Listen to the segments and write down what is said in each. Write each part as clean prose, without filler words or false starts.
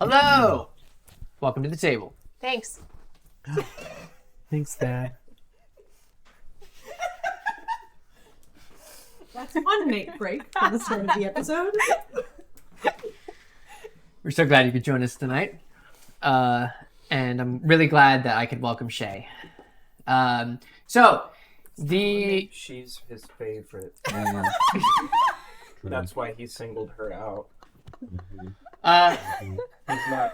Hello! Welcome to the table. Thanks. Thanks, Dad. That's one make break for the start of the episode. We're so glad you could join us tonight. And I'm really glad that I could welcome Shay. She's his favorite. That's why he singled her out. He's not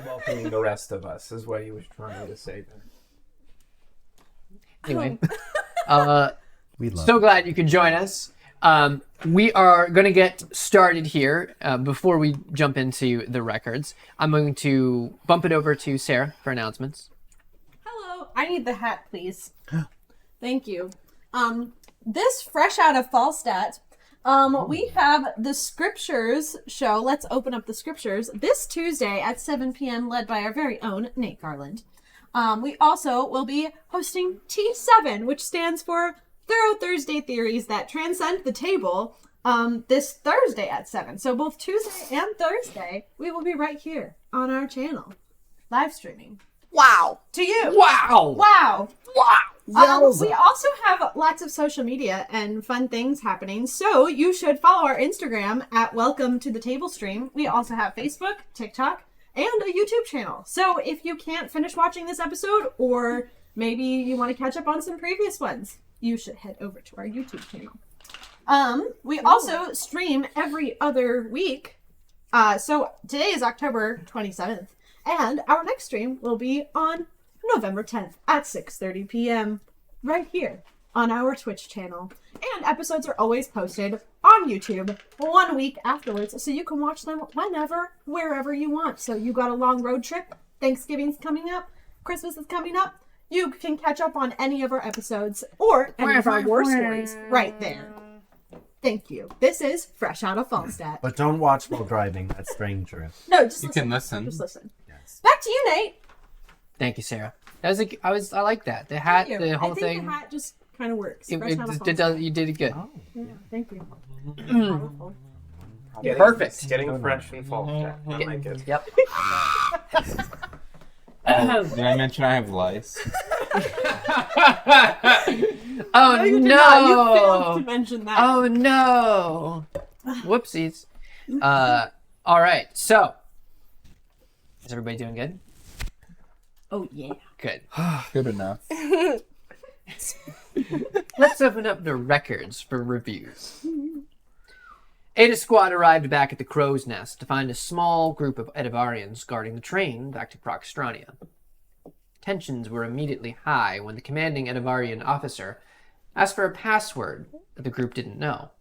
welcoming the rest of us, is what he was trying to say there. Anyway, We love so glad you could join us. We are going to get started here. Before we jump into the records, I'm going to bump it over to Sarah for announcements. Hello. I need the hat, please. Thank you. This fresh out of Falstaff, we have the Scriptures show. Let's open up the Scriptures this Tuesday at 7 p.m. led by our very own Nate Garland. We also will be hosting T7, which stands for Thorough Thursday Theories That Transcend the Table, this Thursday at 7. So both Tuesday and Thursday, we will be right here on our channel, live streaming. Wow. To you. Wow! Wow. Wow. We also have lots of social media and fun things happening, so you should follow our Instagram at Welcome to the Table Stream. We also have Facebook, TikTok, and a YouTube channel. So if you can't finish watching this episode, or maybe you want to catch up on some previous ones, you should head over to our YouTube channel. We also stream every other week. So today is October 27th, and our next stream will be on November 10th at 6:30 p.m. right here on our Twitch channel. And episodes are always posted on YouTube 1 week afterwards, so you can watch them whenever, wherever you want. So you got a long road trip, Thanksgiving's coming up, Christmas is coming up, you can catch up on any of our episodes or any of our war stories right there. Thank you. This is Fresh Out of Falstaff. But don't watch while driving. That's dangerous. No, just You listen. can listen. Just listen. Yes. Back to you, Nate. Thank you, Sarah. That was I like that. The hat, Thank you. the whole I think thing. the hat just kind of works. It, Fresh it, Out of it Falstaff. does, you did it good. Oh. Yeah, thank you. Powerful. Perfect. Getting fresh and Falstaff. I like it. Yep. Did I mention I have lice? Oh No, you did not. You failed no! to mention that. Oh no! Whoopsies. All right. So, is everybody doing good? Oh, yeah. Good. Good enough. Let's open up the records for reviews. Eta Squad arrived back at the Crow's Nest to find a small group of Edivarians guarding the train back to Proxtrania. Tensions were immediately high when the commanding Edivarian officer asked for a password that the group didn't know.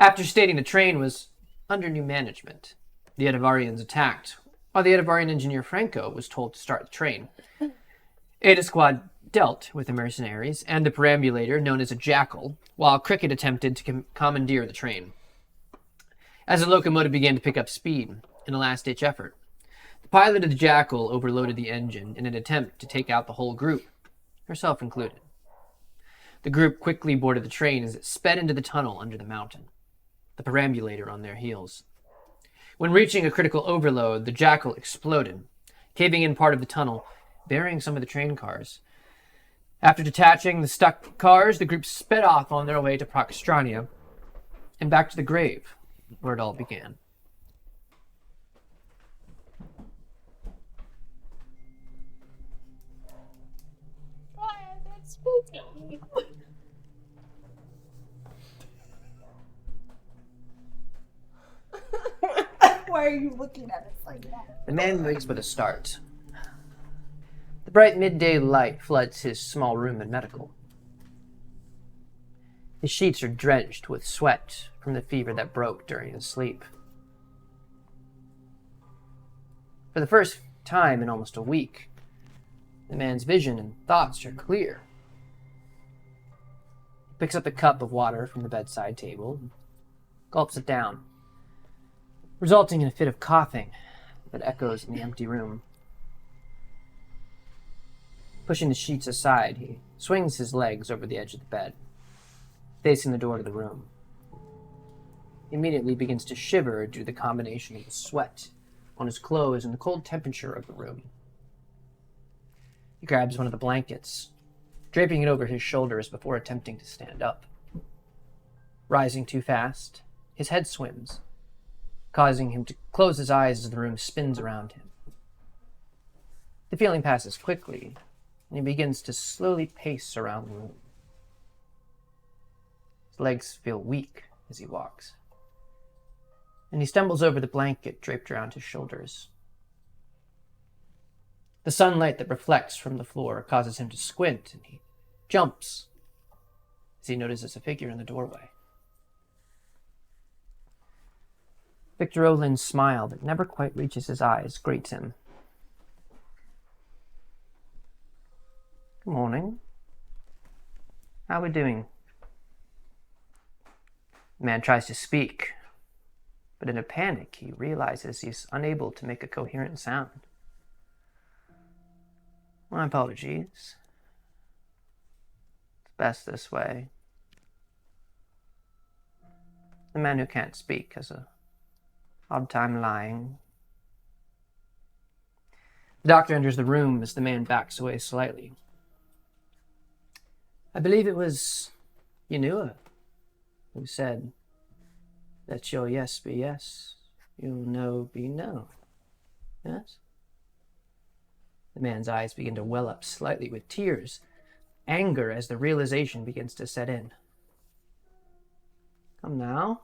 After stating the train was under new management, the Edivarians attacked, while the Edivarian engineer Franco was told to start the train. Eta Squad dealt with the mercenaries and the perambulator known as a jackal, while Cricket attempted to commandeer the train. As the locomotive began to pick up speed in a last-ditch effort, the pilot of the jackal overloaded the engine in an attempt to take out the whole group, herself included. The group quickly boarded the train as it sped into the tunnel under the mountain, the perambulator on their heels. When reaching a critical overload, the jackal exploded, caving in part of the tunnel, burying some of the train cars. After detaching the stuck cars, the group sped off on their way to Proxtrania and back to the grave, where it all began. Why is it spooky? Why are you looking at us like that? The man wakes with a start. The bright midday light floods his small room in medical. His sheets are drenched with sweat from the fever that broke during his sleep. For the first time in almost a week, the man's vision and thoughts are clear. He picks up a cup of water from the bedside table and gulps it down, resulting in a fit of coughing that echoes in the empty room. Pushing the sheets aside, he swings his legs over the edge of the bed, facing the door to the room. He immediately begins to shiver due to the combination of the sweat on his clothes and the cold temperature of the room. He grabs one of the blankets, draping it over his shoulders before attempting to stand up. Rising too fast, his head swims, causing him to close his eyes as the room spins around him. The feeling passes quickly, and he begins to slowly pace around the room. His legs feel weak as he walks, and he stumbles over the blanket draped around his shoulders. The sunlight that reflects from the floor causes him to squint, and he jumps as he notices a figure in the doorway. Victor Olin's smile that never quite reaches his eyes greets him. Good morning. How are we doing? The man tries to speak, but in a panic, he realizes he's unable to make a coherent sound. My apologies. It's best this way. The man who can't speak has a hard time lying. The doctor enters the room as the man backs away slightly. I believe it was Yanua who said, let your yes be yes, your no be no. Yes? The man's eyes begin to well up slightly with tears, anger as the realization begins to set in. Come now.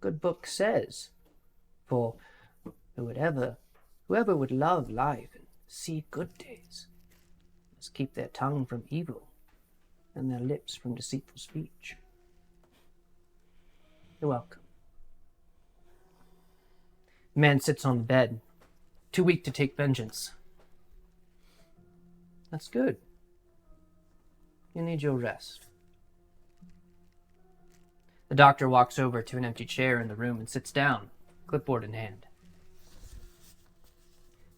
Good book says, for whoever would love life and see good days must keep their tongue from evil and their lips from deceitful speech. You're welcome. The man sits on the bed, too weak to take vengeance. That's good. You need your rest. The doctor walks over to an empty chair in the room and sits down, clipboard in hand.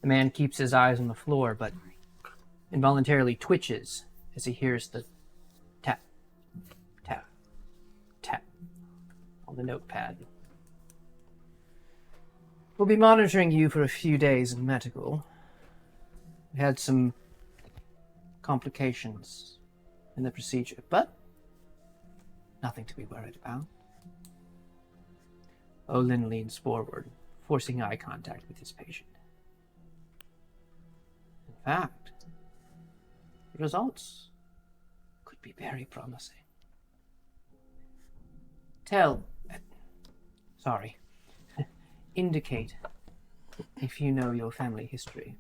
The man keeps his eyes on the floor, but involuntarily twitches as he hears the tap, tap, tap on the notepad. We'll be monitoring you for a few days in medical. We had some complications in the procedure, but nothing to be worried about. Olin leans forward, forcing eye contact with his patient. In fact, the results could be very promising. Indicate if you know your family history.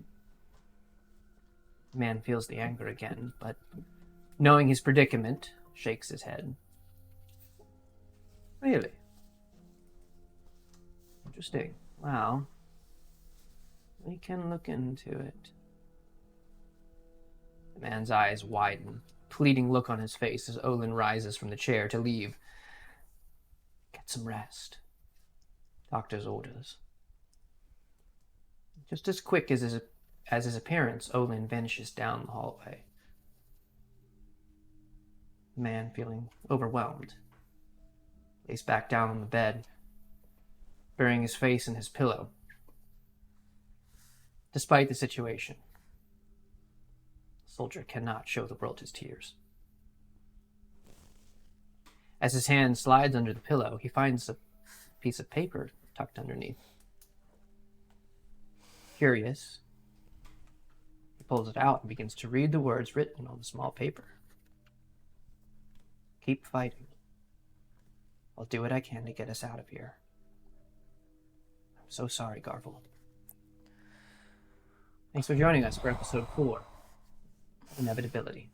The man feels the anger again, but knowing his predicament, shakes his head. Really? Interesting. Well, we can look into it. The man's eyes widen, pleading look on his face as Olin rises from the chair to leave. Get some rest. Doctor's orders. Just as quick as his appearance, Olin vanishes down the hallway. The man, feeling overwhelmed, lays back down on the bed, burying his face in his pillow. Despite the situation, the soldier cannot show the world his tears. As his hand slides under the pillow, he finds a piece of paper tucked underneath. Curious, he pulls it out and begins to read the words written on the small paper. Keep fighting. I'll do what I can to get us out of here. I'm so sorry, Garvel. Thanks for joining us for episode 4, Inevitability.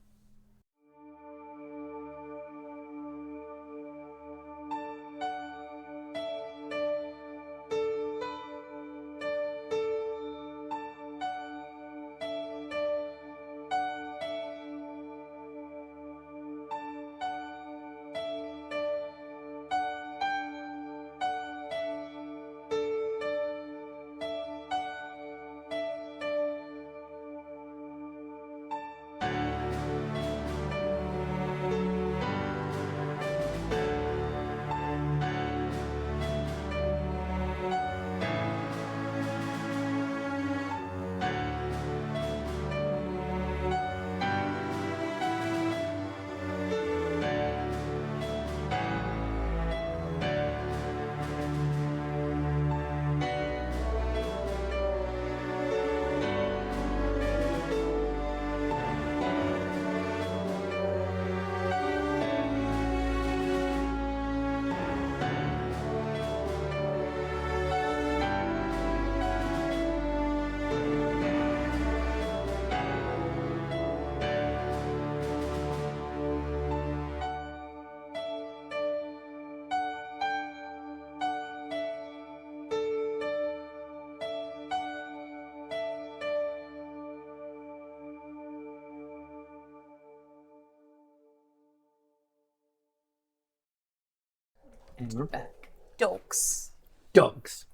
And we're back. Dogs. Dogs.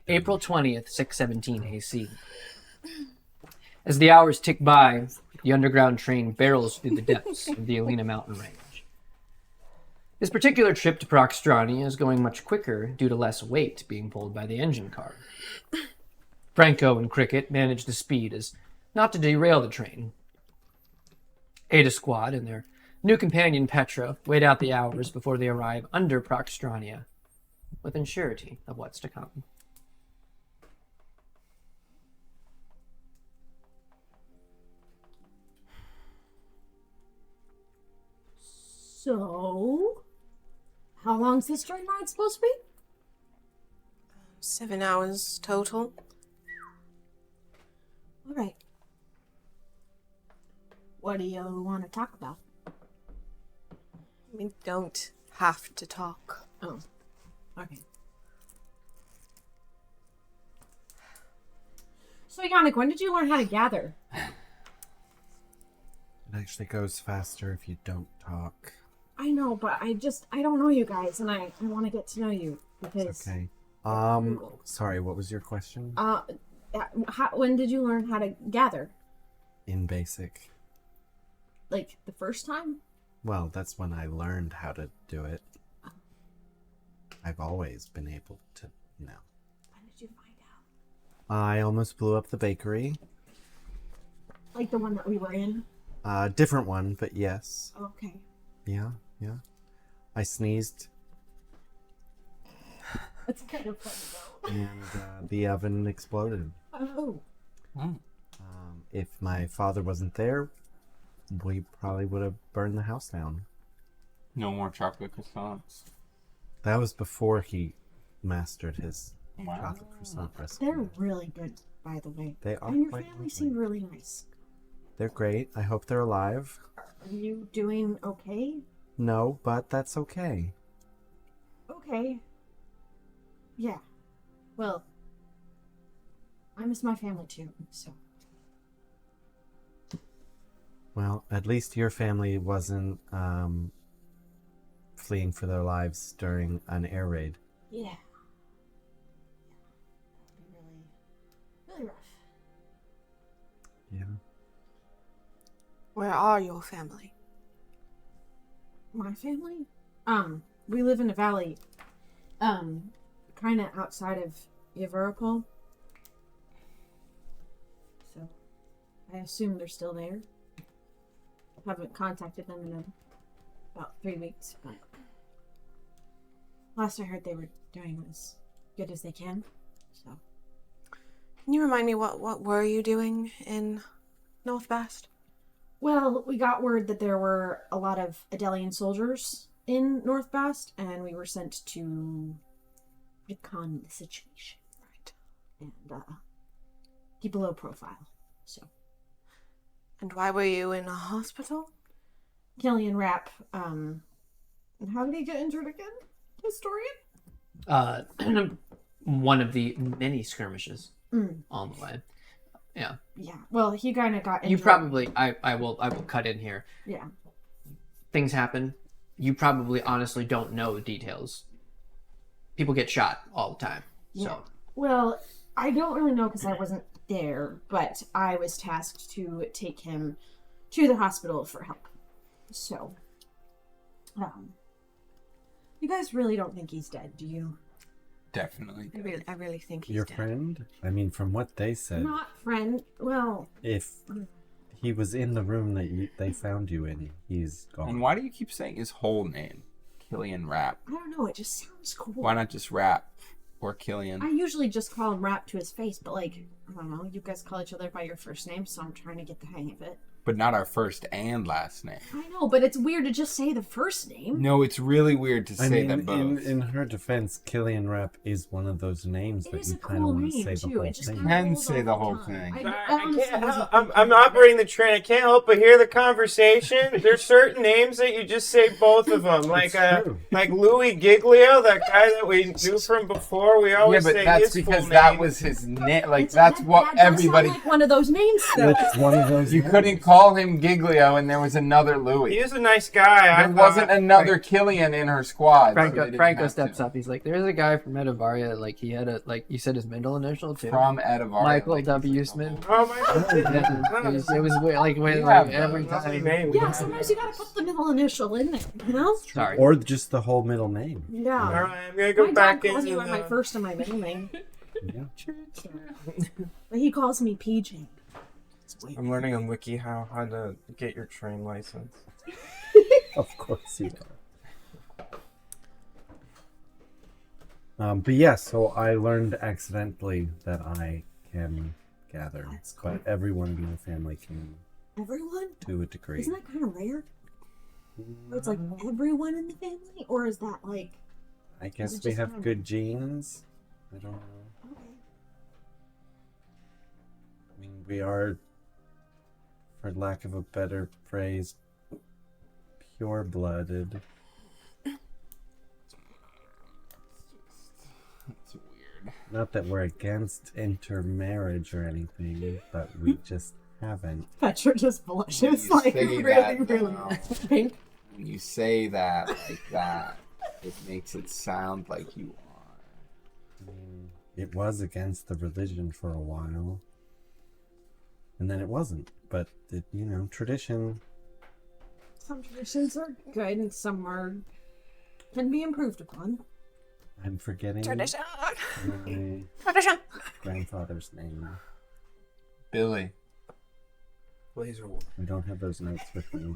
April 20th, 6:17 AC. As the hours tick by, the underground train barrels through the depths of the Alina mountain range. This particular trip to Proxtrania is going much quicker due to less weight being pulled by the engine car. Franco and Cricket manage the speed as not to derail the train. Eta Squad and their new companion Petra wait out the hours before they arrive under Proxtrania, within surety of what's to come. So, how long's this train ride supposed to be? 7 hours total. All right. What do you want to talk about? We don't have to talk. Oh, okay. So, Yannick, when did you learn how to gather? It actually goes faster if you don't talk. I know, but I don't know you guys, and I want to get to know you because. It's okay. Sorry, what was your question? When did you learn how to gather? In basic. Like the first time? Well, that's when I learned how to do it. I've always been able to, When did you find out? I almost blew up the bakery. Like the one that we were in? Different one, but yes. Okay. Yeah. I sneezed, That's kind of funny and the oven exploded. though. Oh. If my father wasn't there, we probably would have burned the house down. No more chocolate croissants. That was before he mastered his Wow. chocolate croissant recipe. They're really good, by the way. They are And your quite family lovely. seemed really nice. They're great. I hope they're alive. Are you doing okay? No, but that's okay. Okay. Yeah. Well, I miss my family too, so. Well, at least your family wasn't fleeing for their lives during an air raid. Yeah. That'd be really, really rough. Yeah. Where are your family? My family? We live in a valley, kind of outside of Yavurapol. So, I assume they're still there. Haven't contacted them in about 3 weeks, but last I heard they were doing as good as they can, so. Can you remind me what were you doing in North Bast? Well, we got word that there were a lot of Adelian soldiers in North Bast, and we were sent to recon the situation. Right. And keep a low profile. So, And why were you in a hospital? Killian Rapp, how did he get injured again? Historian? One of the many skirmishes on the way. Yeah. Yeah. Well, he kind of got injured. You probably, I will cut in here. Yeah. Things happen. You probably honestly don't know the details. People get shot all the time. Yeah. So Well, I don't really know because I wasn't there, but I was tasked to take him to the hospital for help. So, you guys really don't think he's dead, do you? Definitely. I really think he's Your dead. friend? I mean, from what they said, Not friend. Well, if he was in the room that they found you in, he's gone. And why do you keep saying his whole name? Killian Rapp. I don't know. It just sounds cool. Why not just Rapp or Killian? I usually just call him Rap to his face, but like, I don't know. You guys call each other by your first name, so I'm trying to get the hang of it. But not our first and last name. I know, but it's weird to just say the first name. No, it's really weird to I say mean, them both. in her defense, Killian Rapp is one of those names It that is you a kind of cool want to name, say the too. whole It just thing. kinda Can rolls say off the whole tongue. thing. I honestly can't wasn't- I'm operating the train. I can't help but hear the conversation. There's certain names that you just say both of them, like true. like Louis Giglio, that guy that we knew from before. We Yeah, always but say that's his because full that name. was his name. Like, It's- that's that- what that does sound everybody... like one of those names, though. It's one of those. You names. couldn't It's call him Giglio and there was another Louis. He was a nice guy. There wasn't another Killian in her squad. so they didn't Franco have steps to. up. He's like, there's a guy from Etavaria, like he had you said his middle initial too. From Etavaria. Michael like, W. Smith. Oh my God. It was weird, like Yeah, every Lovely time. name. Yeah, sometimes you gotta put the middle initial in there, you know? Sorry. Or just the whole middle name. All Yeah. right, I'm gonna go My back dad calls in. me by my first and my middle name. Yeah. But he calls me PJ. I'm learning on Wiki how to get your train license. Of course you are. But yeah, so I learned accidentally that I can gather, That's cool. but everyone in the family can Everyone? to a degree. Isn't that kind of rare? Or it's like everyone in the family? Or is that like. I Is guess it we just have kind of- good genes. I don't know. Okay. I mean, we are, for lack of a better phrase, pure-blooded. It's weird. Not that we're against intermarriage or anything, but we just haven't. Petra just blushes You like say really, that, really though. pink. When you say that like that, it makes it sound like you are. I mean, it was against the religion for a while. And then it wasn't. But, tradition. Some traditions are good and some are can be improved upon. I'm forgetting Tradition. my Tradition. grandfather's name. Billy, Laser Wolf. We don't have those notes with me.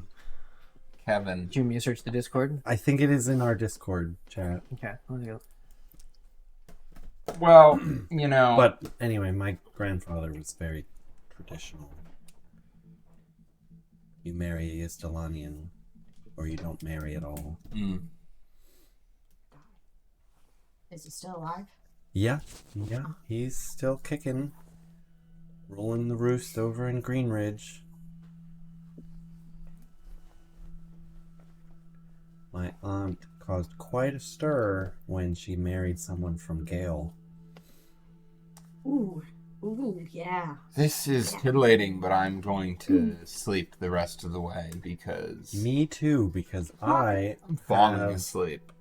Kevin. Did you want me to search the Discord? I think it is in our Discord chat. Okay, let's go. Well, But anyway, my grandfather was very traditional. You marry a Estelanian, or you don't marry at all. Is he still alive? Yeah, he's still kicking. Rolling the roost over in Greenridge. My aunt caused quite a stir when she married someone from Gale. Ooh, yeah. This is titillating, but I'm going to sleep the rest of the way because Me too, because I I'm falling have... asleep.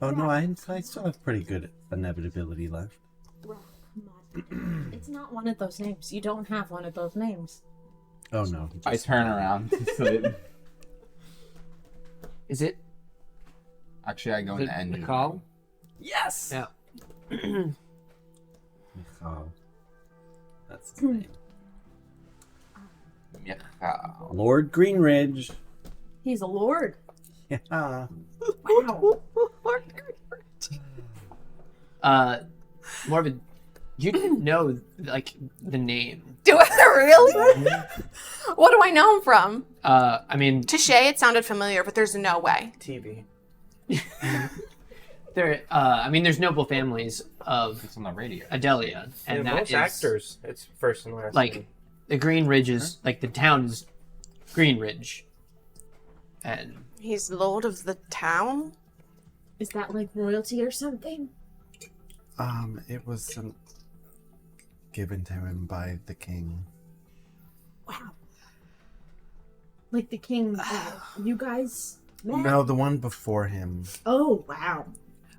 Oh no, I still have pretty good inevitability left. Well, come on. It's not one of those names. You don't have one of those names. Oh no. I turn around to sleep. Is it? Actually, I go Is into it engine. Mikal? Yes! Yeah. Michal. That's his name. Michal. Lord Greenridge. He's a lord. Yeah. Wow. Morbid, you didn't know like the name. Do I really? What do I know him from? I mean, Touche, it sounded familiar, but there's no way. TV. there's noble families of It's on the radio. Adelia, and And that most is actors, it's first and last. like name. the Green Ridge is like the town is Green Ridge, and He's lord of the town? Is that like royalty or something? It was given to him by the king. Wow. Like the king, you guys met? No, the one before him. Oh, wow.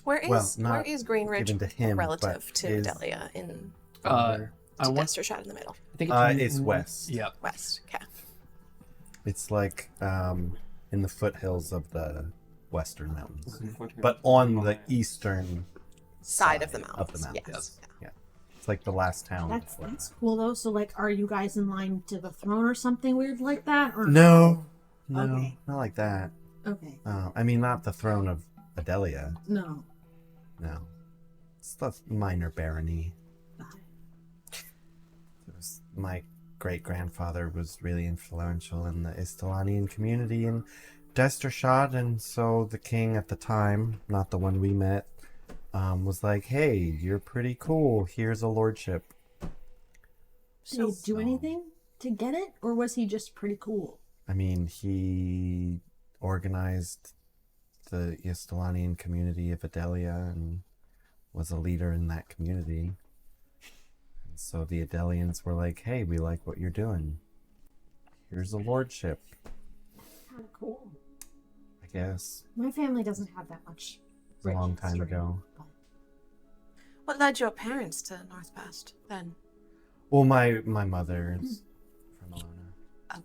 Where is Well, not Greenridge given to him, relative but to his Delia in I want Dexter in the middle? I think It's west. Yeah, West. Okay. It's like in the foothills of the Western Mountains, But but on the eastern Side of the mountains. Of the mountains. Yes. Yeah, it's like the last town. That's before that. cool though. So like, are you guys in line to the throne or something weird like that? Or No, Okay. not like that. Okay. I mean, not the throne of Adelia. No. No, it's the minor barony. Got it. It was, my great-grandfather was really influential in the Istalanian community in Destershot, and so the king at the time, not the one we met, was like, hey, you're pretty cool, here's a lordship. Did he do anything to get it, or was he just pretty cool? I mean, he organized the Istalanian community of Adelia and was a leader in that community. And so the Adelians were like, hey, we like what you're doing. here's a lordship, Kind of cool. I guess. My family doesn't have that much. It's a long time history, ago. but- What led your parents to North Past then? Well, my mother is from Alona. Oh,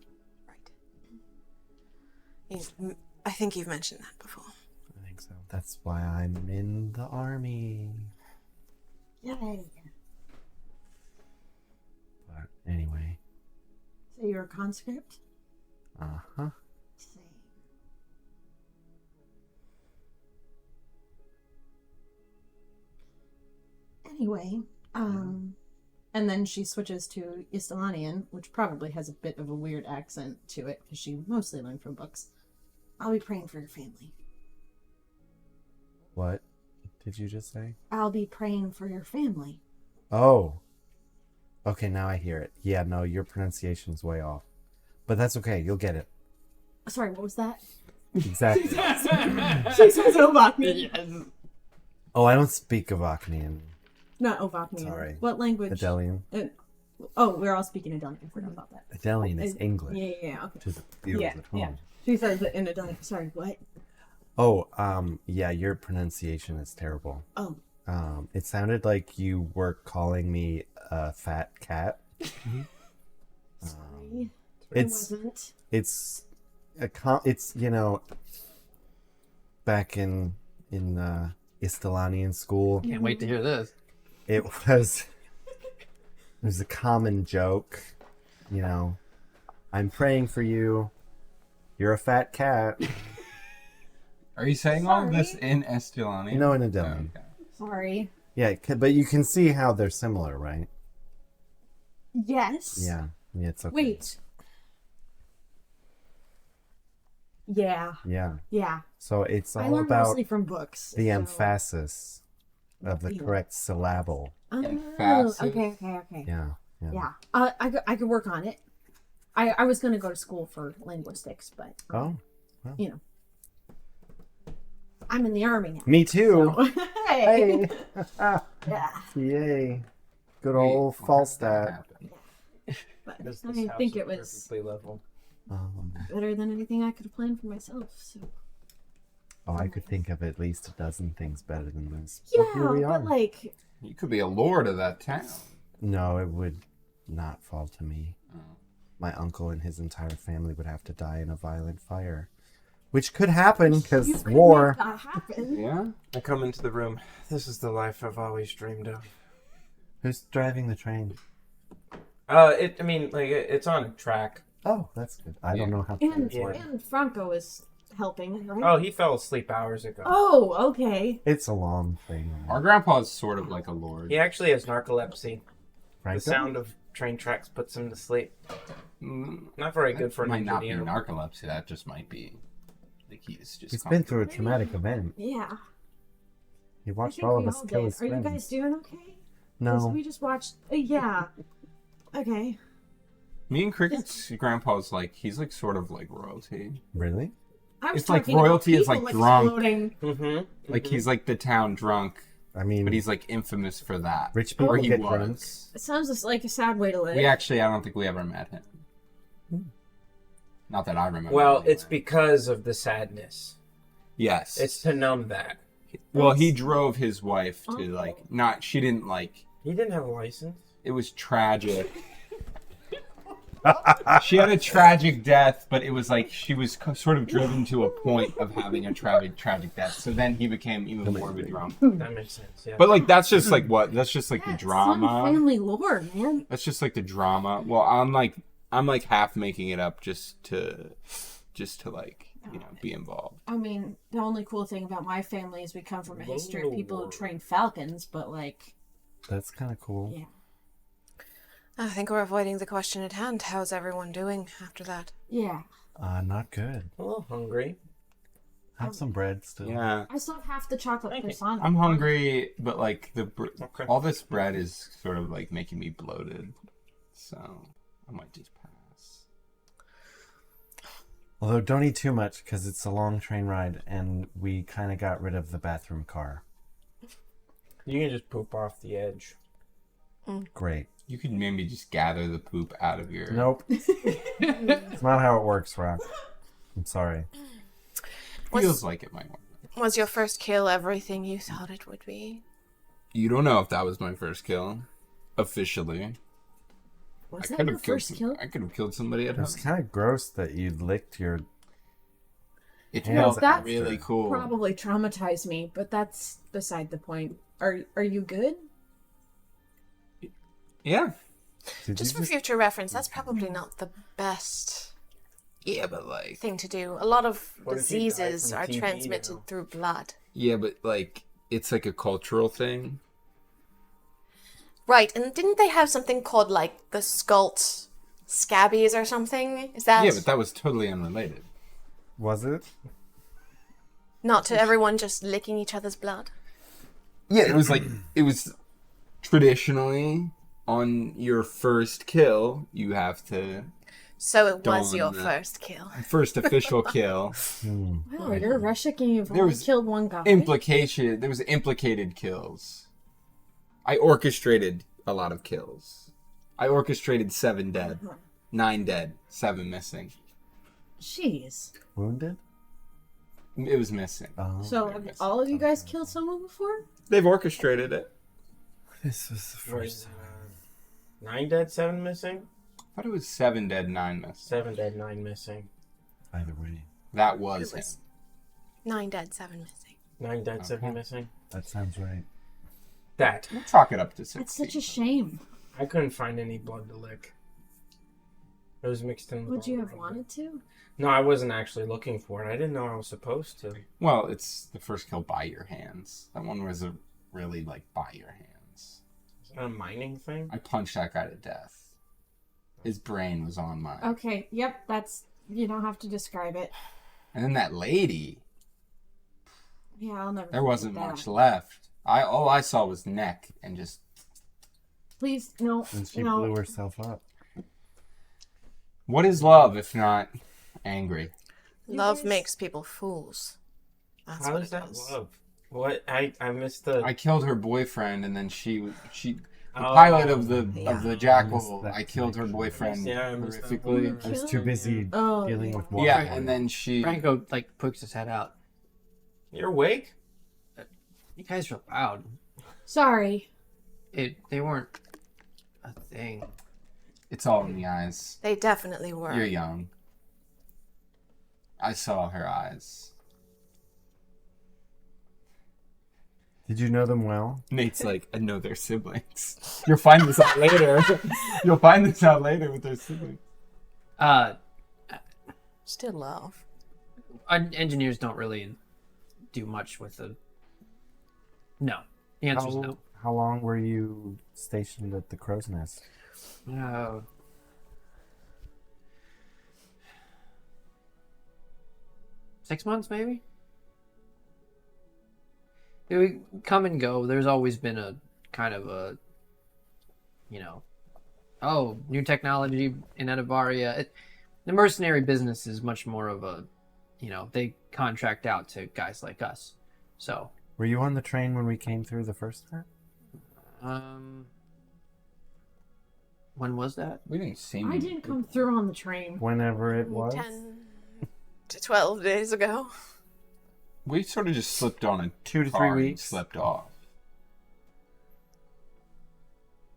right. I think you've mentioned that before. I think so. That's why I'm in the army. Yay. But anyway. So you're a conscript? Uh-huh. Same. Anyway, and then she switches to Istalanian, which probably has a bit of a weird accent to it because she mostly learned from books. I'll be praying for your family. What did you just say? I'll be praying for your family. Oh. Okay, now I hear it. Yeah, no, your pronunciation's way off. But that's okay. You'll get it. Sorry, what was that? Exactly. She says Ovaknian. Oh, I don't speak Avaknian. Not Ovaknian. Sorry. What language? Adelian. Oh, we're all speaking Adelian. I forgot about that. Adelian is English. Yeah, okay. To the viewers Yeah, at home. yeah. She says it in Adelian. Sorry, what? Oh, yeah, your pronunciation is terrible. Oh. It sounded like you were calling me a fat cat. Sorry. It's I wasn't. it's it's back in Istalanian school, Can't wait to hear this. it was a common joke, I'm praying for you, you're a fat cat. Are you saying all of this in Estelani? No, in Adelian. Okay. Sorry. Yeah, but you can see how they're similar, right? Yes. Yeah, it's okay. Wait. Yeah. Yeah, Yeah. so it's I all learned about mostly from books. the so- emphasis of the Yeah. correct syllable. Oh, Emphasis. okay. Yeah. Yeah. I could work on it. I was going to go to school for linguistics, but, Oh, I'm in the army now. me too. So- hey. Hey. Yeah. Yay. Good Wait, old why false did that stat. happen? But This I house think is it was perfectly level. better than anything I could have planned for myself. So I could think of at least a dozen things better than this. yeah, here we are. but like, You could be a lord of that town. No, it would not fall to me. Oh. My uncle and his entire family would have to die in a violent fire. Which could happen, because you could war. make that happen. Yeah? I come into the room. This is the life I've always dreamed of. Who's driving the train? It's on a track. Oh, that's good. I don't know how And trains work. and Franco is helping, right? Oh, he fell asleep hours ago. Oh, okay. It's a long thing. Our grandpa's sort of like a lord. He actually has narcolepsy. Franco? The sound of train tracks puts him to sleep. Mm, Not very good for an might not be engineer. narcolepsy. That just might be like he's just. He's been through a traumatic event. Yeah. He I watched think all we of us all kill did. his Are you friends. guys doing okay? 'Cause No. we just watched. Yeah. Okay. Me and Cricket's grandpa's like he's like sort of like royalty. Really? I was It's like talking about royalty is, people like, drunk. exploding. Mm-hmm. Like he's like the town drunk, I mean, but he's like infamous for that. rich Or people he get was. drunk. It sounds just like a sad way to live. We actually, I don't think we ever met him. Not that I remember. Well, anyway. it's because of the sadness. yes. It's to numb that. Well, he drove his wife to Oh. like not. She didn't like. He didn't have a license. It was tragic. She had a tragic death, but it was like she was sort of driven to a point of having a tragic death. So then he became even more of a drunk. That makes sense. Yeah. But like that's just like what? That's just like the That's drama. some family lore, man. That's just like the drama. Well, I'm like half making it up just to like be involved. I mean, the only cool thing about my family is we come from a history of people who train falcons, but like, That's kind of cool. yeah. I think we're avoiding the question at hand. How's everyone doing after that? Yeah. Not good. a little hungry. Have some bread still. Yeah, I still have half the chocolate Thank you. croissant. I'm hungry, but like Okay. all this bread is sort of like making me bloated, so I might just pass. Although don't eat too much because it's a long train ride and we kind of got rid of the bathroom car. You can just poop off the edge. Great. You could maybe just gather the poop out of your... Nope. It's not how it works, Rock. I'm sorry. Feels like it might work. Was your first kill everything you thought it would be? You don't know if that was my first kill. Officially. Was I that could your have killed first kill? I could have killed somebody at home. It's kind of gross that you licked your... It Yeah, felt that really cool. Probably traumatized me, but that's beside the point. Are you good? Yeah. Did Just you for future reference, that's probably not the best Yeah, but like... thing to do. A lot of What if you died diseases from are TB transmitted now? through blood. Yeah, but like... It's like a cultural thing. Right, and didn't they have something called like the Skult Scabbies or something? Is that Yeah, but that was totally unrelated. Was it? not to everyone just licking each other's blood? Yeah, it was like... It was traditionally... On your first kill, you have to... So it was Dawn, your first kill. First official kill. Wow, you're Russian and you've There only was killed one guy. Implication. There was implicated kills. I orchestrated a lot of kills. I orchestrated 7 dead, 9 dead, 7 missing. Jeez. Wounded? It was missing. Oh. So have all of you guys killed someone before? They've orchestrated it. This was the first time. 9 dead, 7 missing? I thought it was 7 dead, 9 missing. 7 dead, 9 missing. Either way. That was It was him. 9 dead, 7 missing. 9 dead, 7 Okay. missing. That sounds right. That. We'll chalk it up to 6. That's such a shame. I couldn't find any blood to lick. It was mixed in with Would all you the have blood. wanted to? No, I wasn't actually looking for it. I didn't know I was supposed to. Well, it's the first kill by your hands. That one was a really like by your hands. Is that a mining thing? I punched that guy to death. His brain was on mine. Okay, yep, that's... You don't have to describe it. And then that lady, Yeah, I'll never there forget wasn't that. much left. All I saw was neck and just... Please, no, And she no. blew herself up. What is love if not angry? Love guys- makes people fools. That's How what is it that does. love? What? I missed the. I killed her boyfriend, and then the Oh, pilot of the I Jackal. missed that I killed her connection. boyfriend Yeah, I missed that horrifically. I was too busy Oh, dealing yeah. with water. Yeah, and then she. Franco like pokes his head out. You're awake? You guys are loud. Sorry. They weren't a thing. It's all in the eyes. They definitely were. You're young. I saw her eyes. Did you know them well? Nate's like, I know they're siblings. You'll find this out later. You'll find this out later with their siblings. Still love. Engineers don't really do much with the. No, the answer's no. How long were you stationed at the Crow's Nest? No. 6 months, maybe? We come and go. There's always been a kind of a, new technology in Etavaria. The mercenary business is much more of a, they contract out to guys like us. So, Were you on the train when we came through the first time? when was that? We didn't see I didn't come through on the train. Whenever it was? 10 to 12 days ago. We sort of just slipped on a 2 to 3 car and weeks. slept off.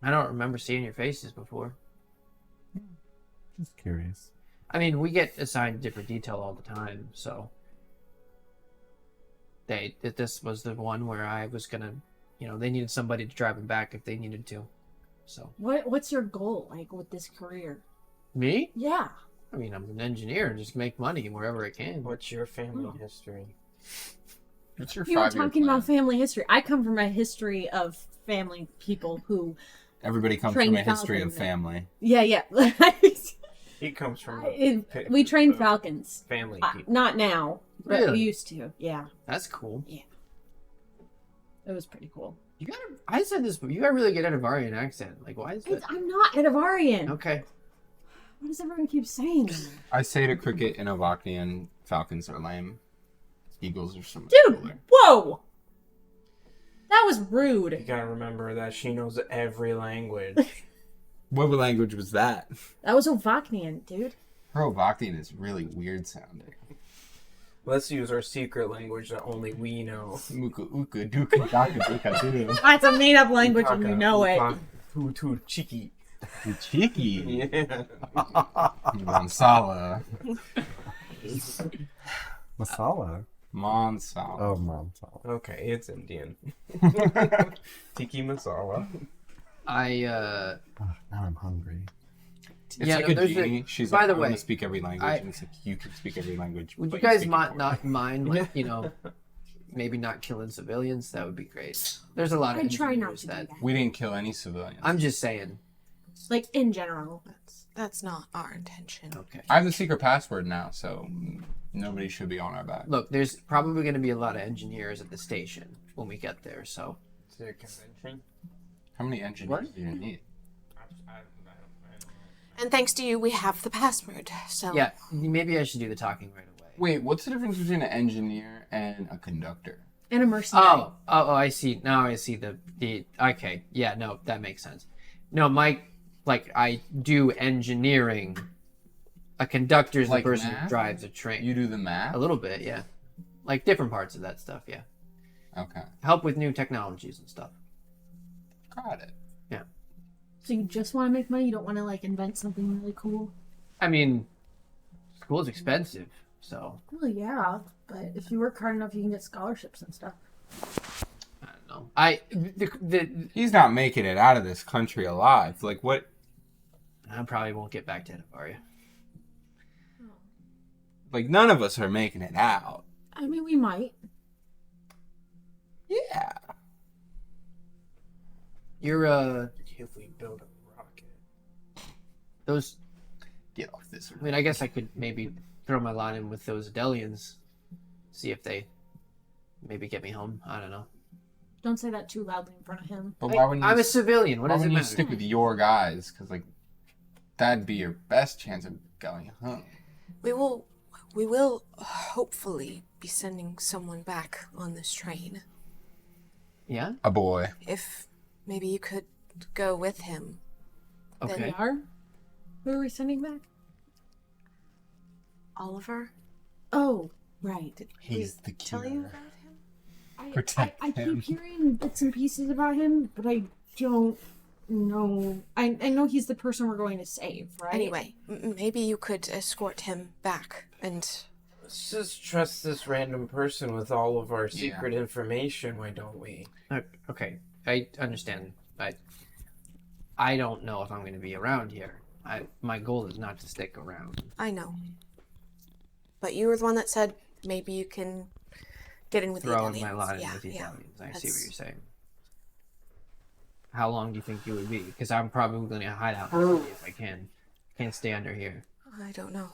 I don't remember seeing your faces before. Just curious. I mean, we get assigned different detail all the time, so this was the one where I was gonna, they needed somebody to drive them back if they needed to. So What's your goal, like, with this career? me? Yeah. I mean, I'm an engineer, just make money wherever I can. What's your family history? What's your You were 5-year talking plan? about family history. I come from a history of family people who... Everybody comes Train from a history of Falcon. family. Yeah. He comes from We trained falcons. family people. Not now, but Really? we used to. Yeah. That's cool. It was pretty cool. I said this, but you got a really good Etavarian accent. Like, why is that? I'm not Etavarian. Okay. Why does everyone keep saying that? I say to cricket in Avaknian, falcons are lame. Eagles are so much Dude, cooler. whoa! That was You rude. gotta remember that she knows every language. What language was that? That was Ovaknian, dude. Provocting is really weird sounding. Let's use our secret language that only we know. Muka uka duka daka duka do. That's a made-up language and you know it. Too cheeky. Cheeky. Yeah. Mansala. Masala. Mansala. Oh, Mansala. Okay, it's Indian. Tiki masala. Oh, now I'm hungry. It's Yeah, like no, a there's genie. She's by like, the I'm way, gonna speak every language, and it's like, you can speak every language. Would you but guys speak it for me. not mind, like, you know, maybe not killing civilians? That would be great. There's a lot of I try not engineers to do that. We didn't kill any civilians. I'm just saying. Like, in general. That's not our intention. Okay. I have the secret password now, so nobody should be on our back. Look, there's probably going to be a lot of engineers at the station when we get there, so. Is there a convention? How many engineers do you need? And thanks to you, we have the password. So Yeah, maybe I should do the talking right away. Wait, what's the difference between an engineer and a conductor? And a mercenary. Oh, I see. Now I see the okay. Yeah, no, that makes sense. No, I do engineering. A conductor is Like the person math? who drives a train. You do the math? A little bit, yeah. Like different parts of that stuff, yeah. Okay. Help with new technologies and stuff. Got it. So you just want to make money? You don't want to, like, invent something really cool? I mean, school's expensive, so Well, yeah. But if you work hard enough, you can get scholarships and stuff. I don't know. He's not making it out of this country alive. Like, what? I probably won't get back to Edinburgh. Like, none of us are making it out. I mean, we might. Yeah. You're If we build a rocket. those. Get off this. I mean, I guess I could maybe throw my line in with those Delians, see if they maybe get me home. I don't know. Don't say that too loudly in front of him. But why wouldn't you, I'm a civilian. What why does it wouldn't you matter? stick with your guys? Because, like, that'd be your best chance of going home. we will hopefully be sending someone back on this train. Yeah. A boy. If maybe you could go with him. Okay. We are? Who are we sending back? Oliver, Oh, right. He's the tell you killer. about him? Protect I him. keep hearing bits and pieces about him, but I don't know. I know he's the person we're going to save, right? Anyway, maybe you could escort him back and Let's just trust this random person with all of our secret information, why don't we? Okay. I understand. I don't know if I'm going to be around here. My goal is not to stick around. I know. But you were the one that said maybe you can get in with the Throwing Italians. my line in Yeah, with the yeah. Italians. I see what That's- you're saying. How long do you think you would be? Because I'm probably going to hide out in the city if I can. Can't stay under here. I don't know.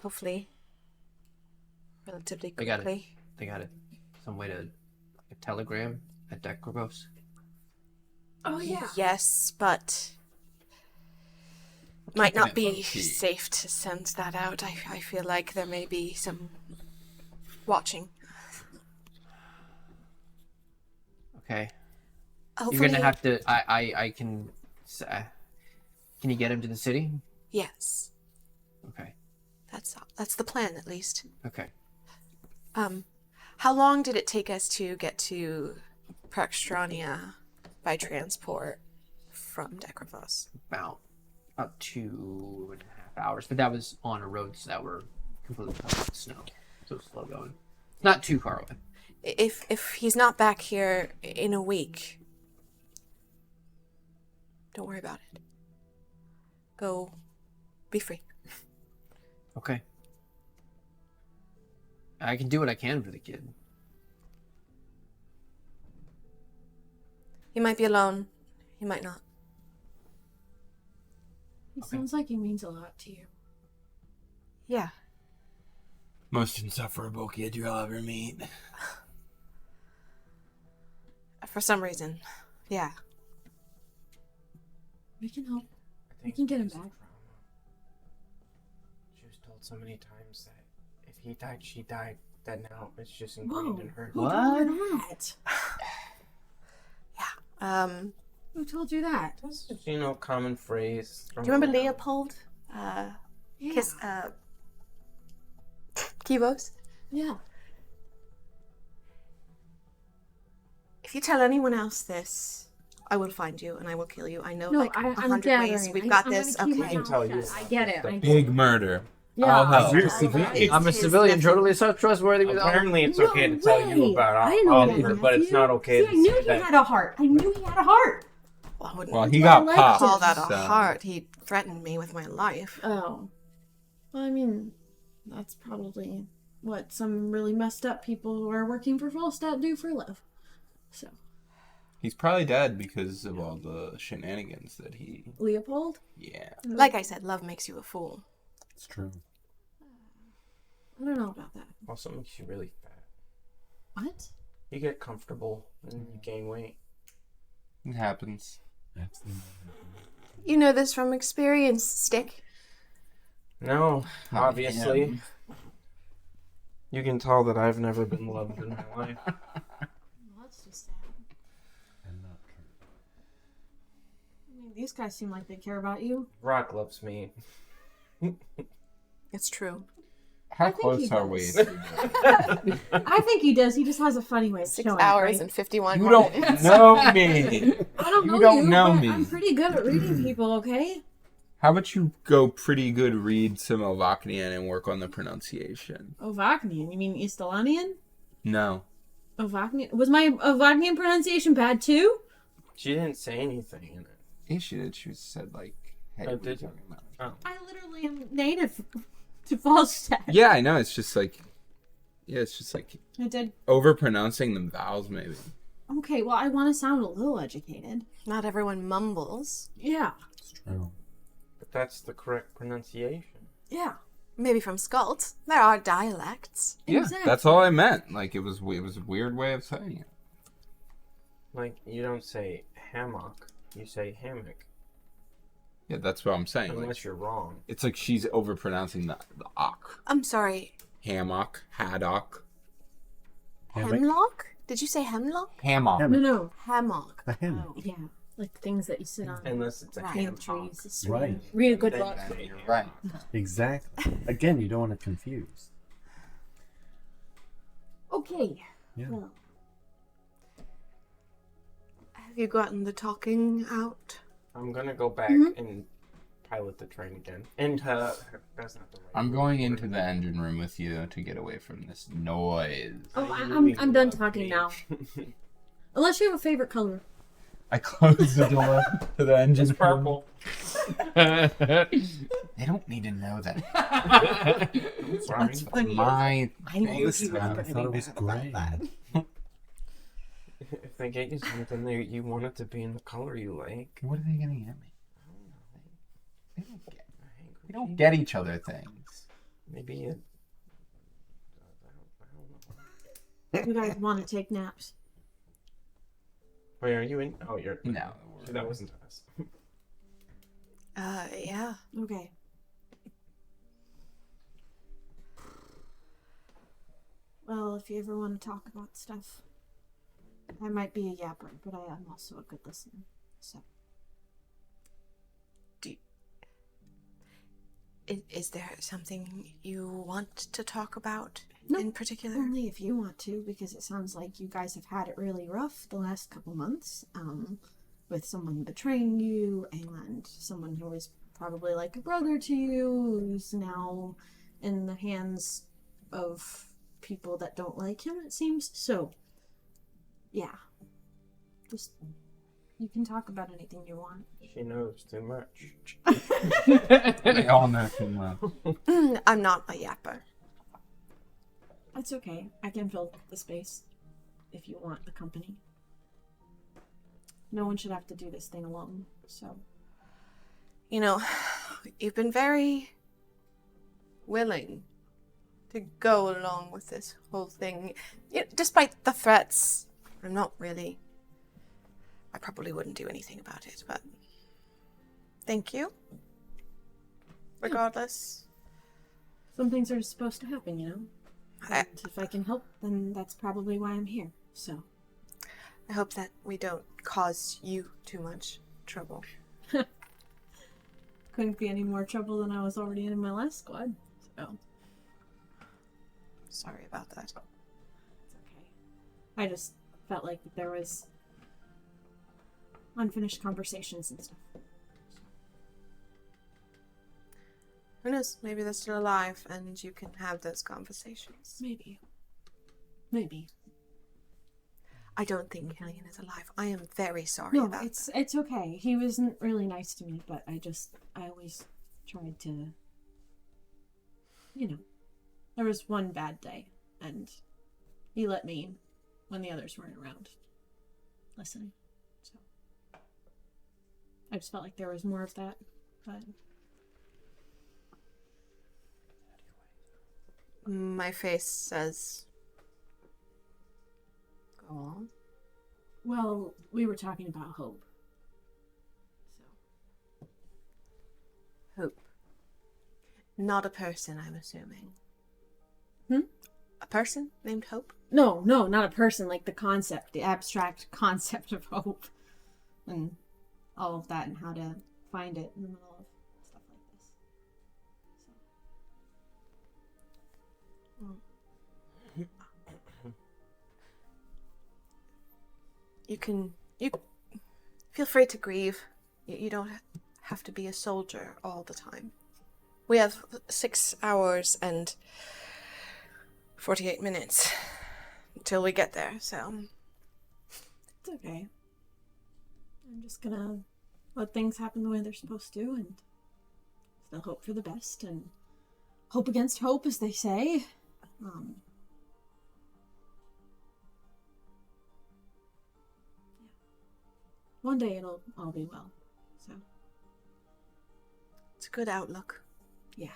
Hopefully. Relatively I got it. quickly. They got it. Some way to a telegram at Dekrivos. Oh, yeah. Yes, but might not Keeping it be low-key. safe to send that out. I feel like there may be some watching. Okay. Hopefully, You're gonna have to. I can. Can you get him to the city? Yes, Okay. that's the plan at least. Okay. How long did it take us to get to Praxtrania by transport from Dekrivos? About 2.5 hours, but that was on a roads that were completely covered with snow, so it's slow going. Not too far away. If he's not back here in a week, don't worry about it. Go, be free. Okay. I can do what I can for the kid. He might be alone. He might not. He sounds like he means a lot to you. Yeah. Most insufferable kid you'll ever meet. For some reason. Yeah. We can help. I We can get him it's back. trauma. She was told so many times that if he died, she died. That now it's just ingrained Whoa. in her. Who told her that? Who told you that? That's just, common phrase. Do you remember Leopold? Kivos? Yeah. If you tell anyone else this, I will find you and I will kill you. I know No, like I'm 100 gathering. ways. We've got this. I'm gonna Okay. keep my tell mouth you. shut. I get it. I get Big it. murder. Yeah. I'll help. You're a civilian. I'm a His civilian, nephew. totally so trustworthy with all. Apparently, it's No okay to tell you way. about I didn't know he had Oliver, a but it's nephew. not okay See, to I knew say he that. had a heart. I knew he had a heart. Well, I wouldn't Well, he why got I like popped. call that a so- heart. He threatened me with my life. Oh. Well, I mean, that's probably what some really messed up people who are working for Volstat do for love. So, He's probably dead because of all the shenanigans that he. Leopold? Yeah. Like I said, love makes you a fool. It's true. I don't know about that. Also makes you really fat. What? You get comfortable and you gain weight. It happens. Absolutely. You know this from experience, Stick. No, obviously. Yeah. You can tell that I've never been loved in my life. Well, that's just sad. And not true. I mean, these guys seem like they care about you. Rock loves me. It's true. How think close he are we? does. I think he does. He just has a funny way of 6 showing hours it, right? and 51 You minutes. don't know me. I don't know You don't you, know but me. I'm pretty good at reading people, okay? How about you go pretty good read some Ovaknian and work on the pronunciation? Ovaknian? You mean Istalanian? No. Ovaknian? Was my Ovaknian pronunciation bad too? She didn't say anything in it. Yeah, she did. She said like, hey, Oh, what are you did you? talking about? I literally am native to Falstaff. Yeah, I know. It's just like, it's just like I did. overpronouncing the vowels, maybe. Okay, well, I want to sound a little educated. Not everyone mumbles. Yeah. It's true. But that's the correct pronunciation. Yeah. Maybe from Skult. There are dialects. Yeah, Exactly. that's all I meant. Like it was a weird way of saying it. Like, you don't say hammock, you say hammock. Yeah, that's what I'm saying. Like, Unless you're wrong. it's like she's overpronouncing the "ok." I'm sorry. Hammock, haddock, Hemlock? Did you say hemlock? hammock. No. Hammock. A hymn. Oh, yeah. Like things that you sit on. Unless it's a Right. ham Palm hock. trees. Right. Read a good Then book. you say You're ham. right. Exactly. Again, you don't want to confuse. Okay. Yeah. Well, Have you gotten the talking out? I'm gonna go back Mm-hmm. and pilot the train again. And that's not the right I'm word. going into the engine room with you to get away from this noise. oh, You I'm done love talking me. now. Unless you have a favorite color. I close the door to the engine It's purple. They don't need to know that. Sorry. That's my I knew thing. you were So- gonna I thought it was gray. If they get you something, you want it to be in the color you like. What are they gonna get me? They don't get each other things. Maybe it. You guys want to take naps? Wait, are you in? Oh, you're. No. That wasn't us. Yeah. Okay. Well, if you ever want to talk about stuff, I might be a yapper, but I am also a good listener. So, Is there something you want to talk about No. in particular? only if you want to, because it sounds like you guys have had it really rough the last couple months, with someone betraying you and someone who was probably like a brother to you, who's now in the hands of people that don't like him, it seems. So, yeah. Just, you can talk about anything you want. She knows too much. They all know too much. I'm not a yapper. That's okay. I can fill the space if you want the company. No one should have to do this thing alone, so. You know, you've been very willing to go along with this whole thing. Despite the threats, I'm not really. I probably wouldn't do anything about it, but thank you. Regardless. Some things are supposed to happen, you know? I, And if I can help, then that's probably why I'm here, so. I hope that we don't cause you too much trouble. Couldn't be any more trouble than I was already in my last squad. So Sorry about that. it's okay. I just felt like there was unfinished conversations and stuff. Who knows? Maybe they're still alive and you can have those conversations. Maybe. I don't think Killian is alive. I am very sorry No, about it's okay. He wasn't really nice to me, but I always tried to, there was one bad day, and he let me when the others weren't around, listening. So I just felt like there was more of that, but My face says, go on. well, we were talking about hope. So Hope. Not a person, I'm assuming. Hmm? A person named Hope? no, not a person. Like the concept, the abstract concept of hope, and all of that, and how to find it in the middle of stuff like this. You feel free to grieve. You don't have to be a soldier all the time. We have 6 hours and 48 minutes until we get there, so It's okay. I'm just gonna let things happen the way they're supposed to, and still hope for the best, and hope against hope, as they say. One day it'll all be well. So, it's a good outlook. yeah.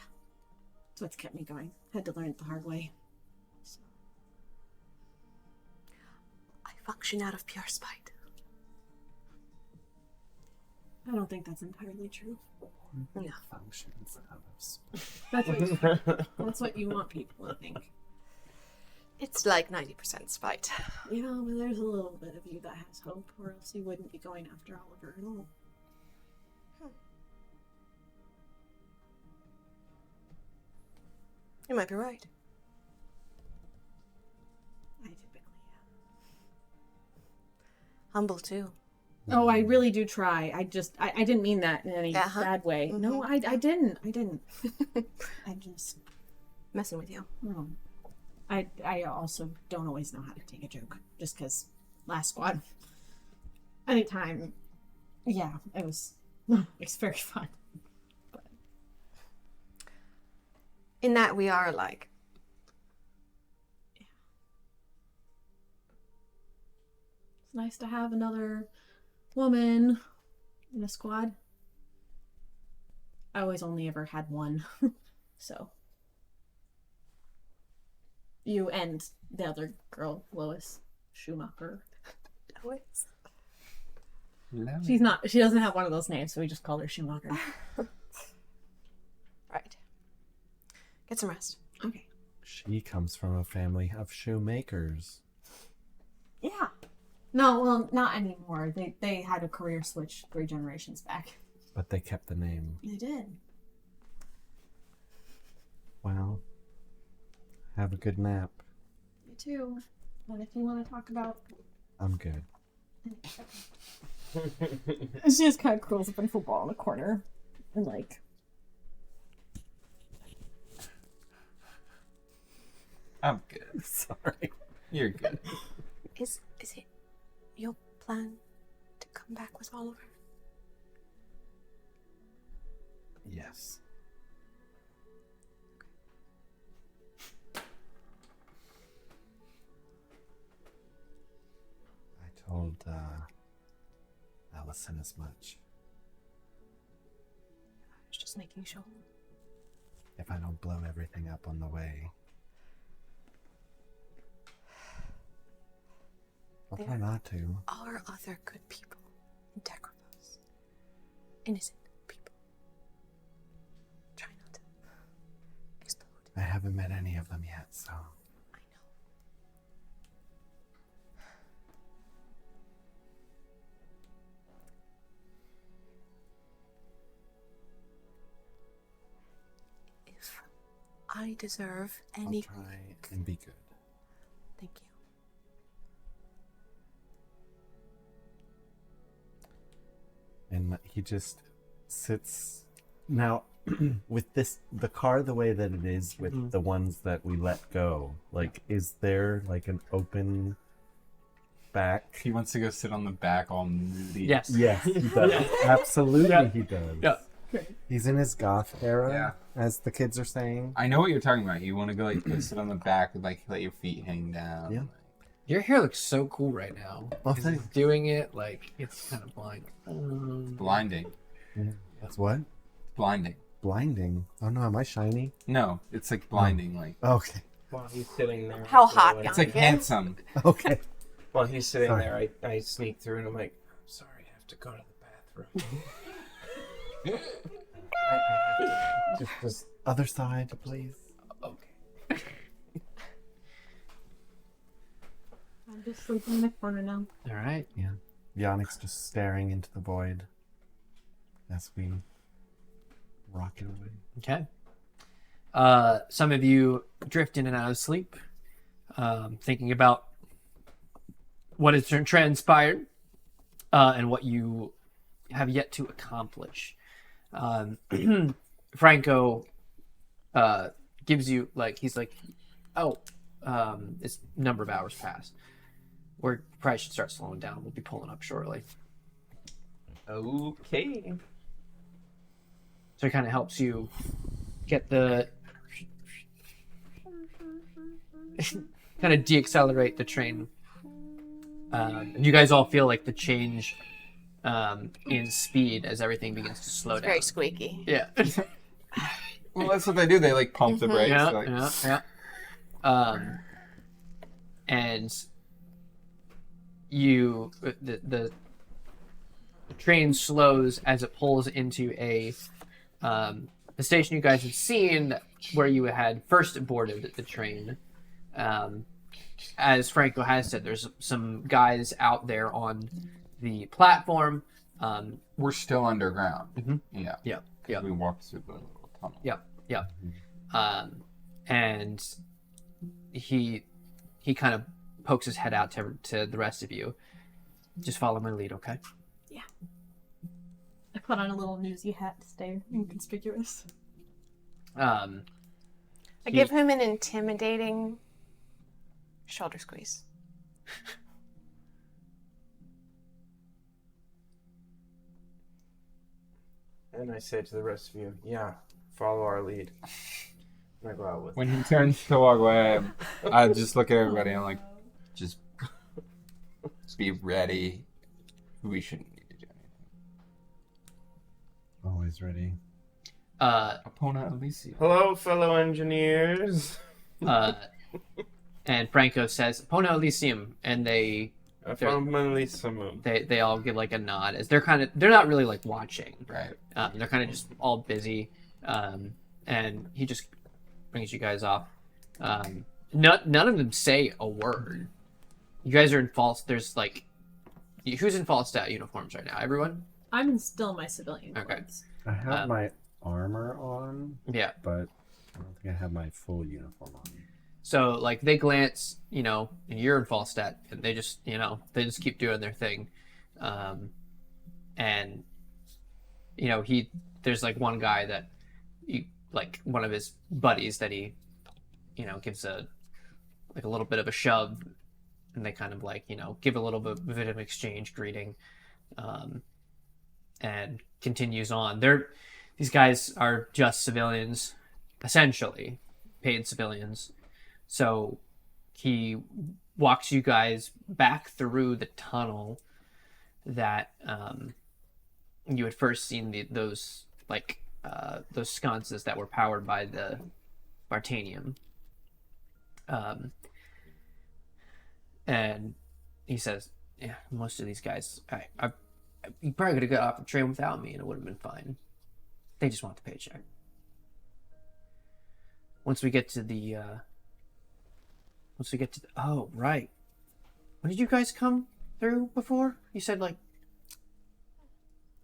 That's what's kept me going. Had to learn it the hard way. So, I function out of pure spite. I don't think that's entirely true. No. Functions out of That's what you want people to think. It's like 90% spite. You know, but there's a little bit of you that has hope, or else you wouldn't be going after Oliver at all. You might be right. I typically am. Humble too. Oh, I really do try. I didn't mean that in any Uh-huh. bad way. No, I didn't. I just, Messing with you. I also don't always know how to take a joke. Just because last squad, anytime, yeah, it's very fun. In that we are alike. It's nice to have another woman in a squad. I always only ever had one, so. You and the other girl, Lois Schumacher. She doesn't have one of those names, so we just call her Schumacher. Right. Get some rest. Okay. She comes from a family of shoemakers. Yeah. No, well, not anymore. They had a career switch 3 generations back. But they kept the name. They did. Well, have a good nap. Me too. But if you want to talk about... I'm good. She just kind of curls up in football in the corner. And like... I'm good. Sorry. You're good. Is it your plan to come back with Oliver? Yes. I told Allison as much. I was just making sure. If I don't blow everything up on the way. I'll try not to. Are other good people in Dekrivos. Innocent people. Try not to explode. I haven't met any of them yet, so. I know. I deserve I'll any. try and be good. Thank you. And he just sits now with the car the way that it is with the ones that we let go. Like, is there like an open back? He wants to go sit on the back all moody. Yes. Yes, he does. Absolutely, Yeah. he does. Yeah. He's in his goth era, Yeah. as the kids are saying. I know what you're talking about. You want to go like go sit on the back with like let your feet hang down. Yeah. Your hair looks so cool right now. Oh, Is thanks. it doing it like it's kind of blind. Blinding. That's what? Blinding. Blinding. Oh no, am I shiny? No, it's like blinding. Like Okay. While he's sitting there. How I go hot, in. young? it's like handsome. Okay. While he's sitting Sorry. there, I sneak through and I'm like, sorry, I have to go to the bathroom. I have to just Other side, please. Okay. I'm just sleeping in the corner now. All right. Yannick's just staring into the void as we rocket away. Okay. Some of you drift in and out of sleep, thinking about what has transpired and what you have yet to accomplish. Franco gives you he's like, oh, it's a number of hours passed. We probably should start slowing down. We'll be pulling up shortly. okay. So it kind of helps you get the kind of deaccelerate the train. And you guys all feel like the change in speed as everything begins to slow It's down. very squeaky. Yeah. Well, that's what they do. They like pump the brakes. Yeah, like, yeah. And the train slows as it pulls into the station you guys had seen where you had first boarded the train. As Franco has said, there's some guys out there on the platform. We're still underground. Mhm. Yeah. Yeah. We walked through the little tunnel. Yeah. And he kind of pokes his head out to the rest of you. Just follow my lead, okay? I put on a little newsy hat to stay inconspicuous. I give him an intimidating shoulder squeeze. And I say to the rest of you, yeah, follow our lead. And I go out with When he turns to walk away, I just look at everybody and I'm like, just be ready. We shouldn't need to do anything. Always ready. Opponent Alicia. Hello, fellow engineers. And Franco says, Pono Elysium, and they I found my Lisa. they all give like a nod as they're not really like watching. Right. They're kind of just all busy. And he just brings you guys off. None of them say a word. You guys are in there's like, who's in Falstaff uniforms right now? Everyone? I'm still in my civilian Okay. clothes. I have my armor on, Yeah. but I don't think I have my full uniform on. So like they glance, and you're in Falstaff, and they just, they just keep doing their thing. And there's like one guy that one of his buddies that he, gives a little bit of a shove, and they kind of give a little bit of an exchange greeting, and continues on. These guys are just civilians, essentially paid civilians. So he walks you guys back through the tunnel that you had first seen those sconces that were powered by the Bartanium. And he says, "Yeah, most of these guys, you probably could have got off the train without me, and it would have been fine. They just want the paycheck." Once we get to the oh, right. When did you guys come through before? You said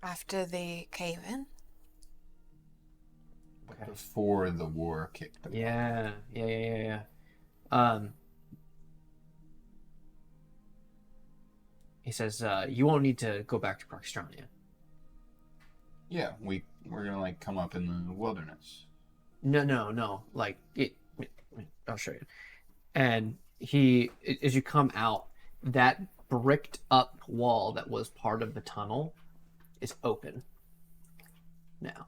After the cave-in? Okay. Before the war kicked off. Yeah. He says, you won't need to go back to Proxtrania. Yeah, we're gonna like come up in the wilderness. No. Like, I'll show you. And as you come out, that bricked up wall that was part of the tunnel is open now.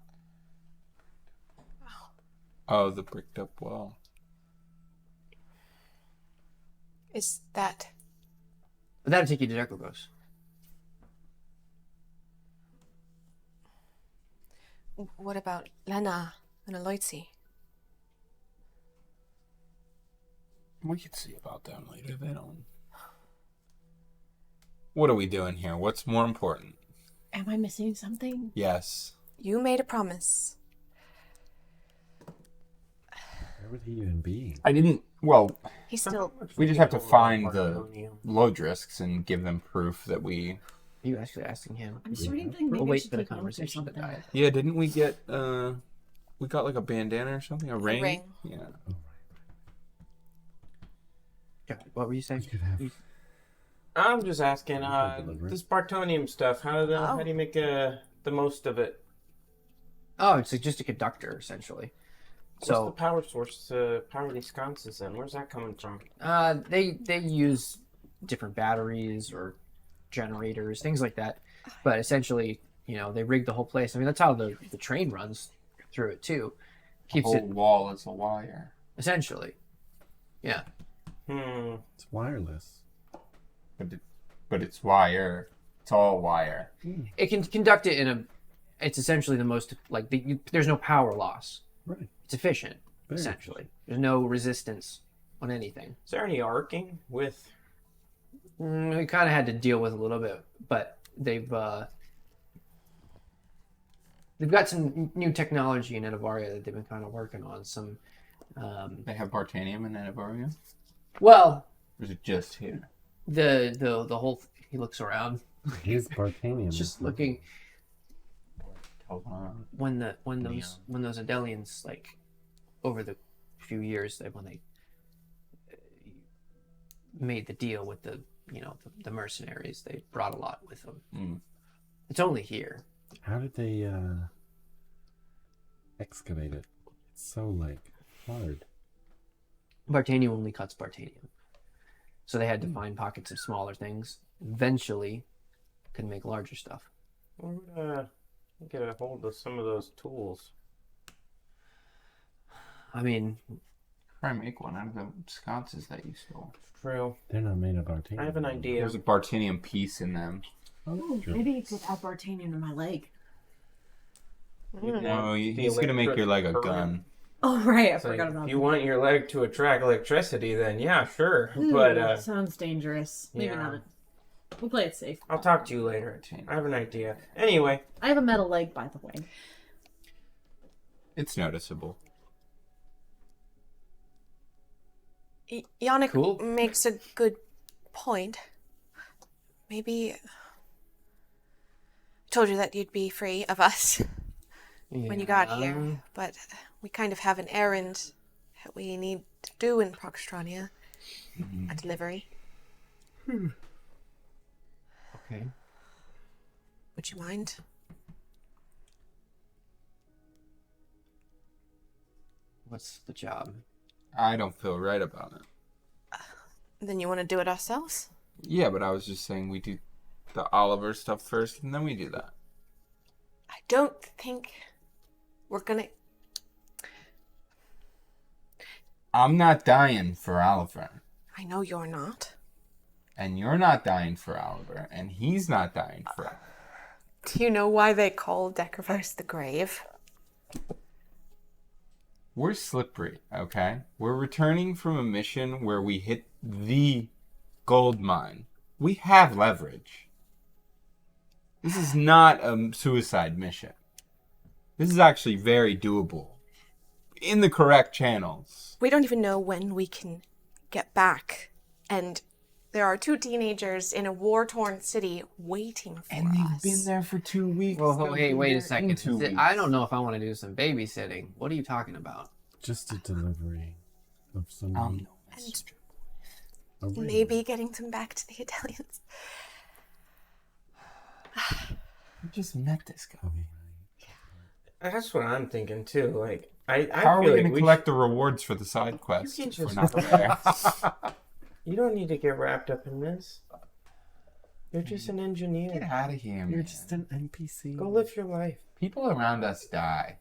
Oh, the bricked up wall. Is that... But that'll take you to Dekrivos. What about Lena and Aloysi? We can see about them later. They don't. What are we doing here? What's more important? Am I missing something? Yes. You made a promise. Where would he even be? I didn't. Well, He's still... we just have to find the Lodrisks and give them proof that we. Are you actually asking him? I'm starting to think maybe We'll I wait should for the take a look or conversation to something. die. Yeah, didn't we get? We got like a bandana or something. A ring. ring. Yeah. What were you saying? You could have. I'm just asking, delivery. this Bartonium stuff, how do you make the most of it? Oh, it's just a conductor, essentially. What's the So power source to power these sconces then? Where's that coming from? they use different batteries or generators, things like that. But essentially, they rig the whole place. I mean, that's how the train runs through it too. The Keeps whole it wall is a wire. essentially. Yeah. It's wireless. But it's wire. It's all wire. It can conduct it in a. It's essentially the most there's no power loss. Right. It's efficient, Very essentially. There's no resistance on anything. Is there any arcing with... We kind of had to deal with a little bit, but they've got some new technology in Inevitability that they've been kind of working on. Some, They have Bartanium in Inevitability? well, Or is it just here? the whole. He looks around, He's Bartanium. just looking. Hold on. When those Adelians, like, over the few years when they made the deal with the mercenaries, they brought a lot with them. Mm. It's only here. How did they excavate it? It's so hard. Bartanium only cuts Bartanium, so they had to find pockets of smaller things. Eventually, could make larger stuff. Where would get a hold of some of those tools? I mean, Try and make one out of the sconces that you stole. True. They're not made of Bartanium. I have an idea. There's a Bartanium piece in them. Oh, true. Maybe you could add Bartanium to my leg. No, he's gonna make your leg a gun. Oh, right. I It's like, forgot about if that. you want your leg to attract electricity, then yeah, sure. Ooh, But sounds dangerous. Maybe yeah. not. We'll play it safe. I'll talk to you later. I have an idea. Anyway, I have a metal leg, by the way. It's noticeable. Yannick Cool. makes a good point. Maybe... I told you that you'd be free of us when you got here, but we kind of have an errand that we need to do in Proxtrania. A delivery. Okay. Would you mind? What's the job? I don't feel right about it. Then you want to do it ourselves? Yeah, but I was just saying we do the Oliver stuff first, and then we do that. I don't think we're gonna... I'm not dying for Oliver. I know you're not. And you're not dying for Oliver, and he's not dying for Oliver. Do you know why they call Dekrivos the Grave? We're slippery, okay? We're returning from a mission where we hit the gold mine. We have leverage. This is not a suicide mission. This is actually very doable. In the correct channels. We don't even know when we can get back. And there are 2 teenagers in a war-torn city waiting for And us. they've been there for 2 weeks. Well, They'll hey, be wait a there in second. 2 weeks. I don't know if I want to do some babysitting. What are you talking about? Just a delivery of some I'll meat. know. And Oh, really? maybe getting them back to the Italians. You just met this guy. That's what I'm thinking too. Like, I How are we feel going like to we collect the rewards for the side quests? You can if we're just- not there? You don't need to get wrapped up in this. You're just an Get engineer. out of here, man. You're just an NPC. Go live your life. People around us die.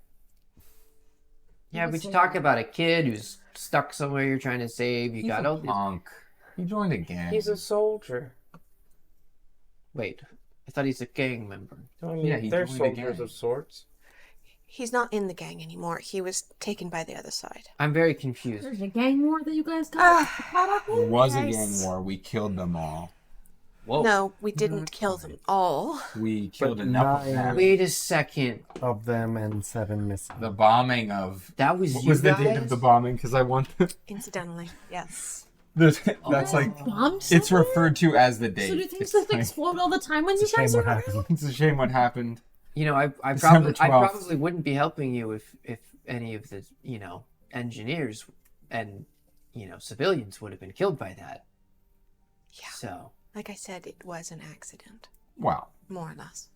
Yeah, but you talk about a kid who's stuck somewhere you're trying to save. You He's got a all these... punk. He joined a gang. He's a soldier. Wait, I thought he's a gang member. I mean, Yeah, he they're joined a soldiers gang. of sorts. He's not in the gang anymore. He was taken by the other side. I'm very confused. There's a gang war that you guys got caught up There in? was a Yes. gang war. We killed them all. Whoa. No, we didn't kill them all. We killed But enough of nine- them. Wait a second. Of them and 7 missing. The bombing of... That was What you was the guys? date of the bombing? Because I want... Incidentally, yes. That's Oh. like... Bombed It's somewhere? referred to as the date. So do things It's just like- explode all the time when you It's a guys shame are what around? happened. It's a shame what happened. You know, I December probably 12th. wouldn't be helping you if any of the engineers and civilians would have been killed by that. Yeah. So Like I said, it was an accident, Well, more or less.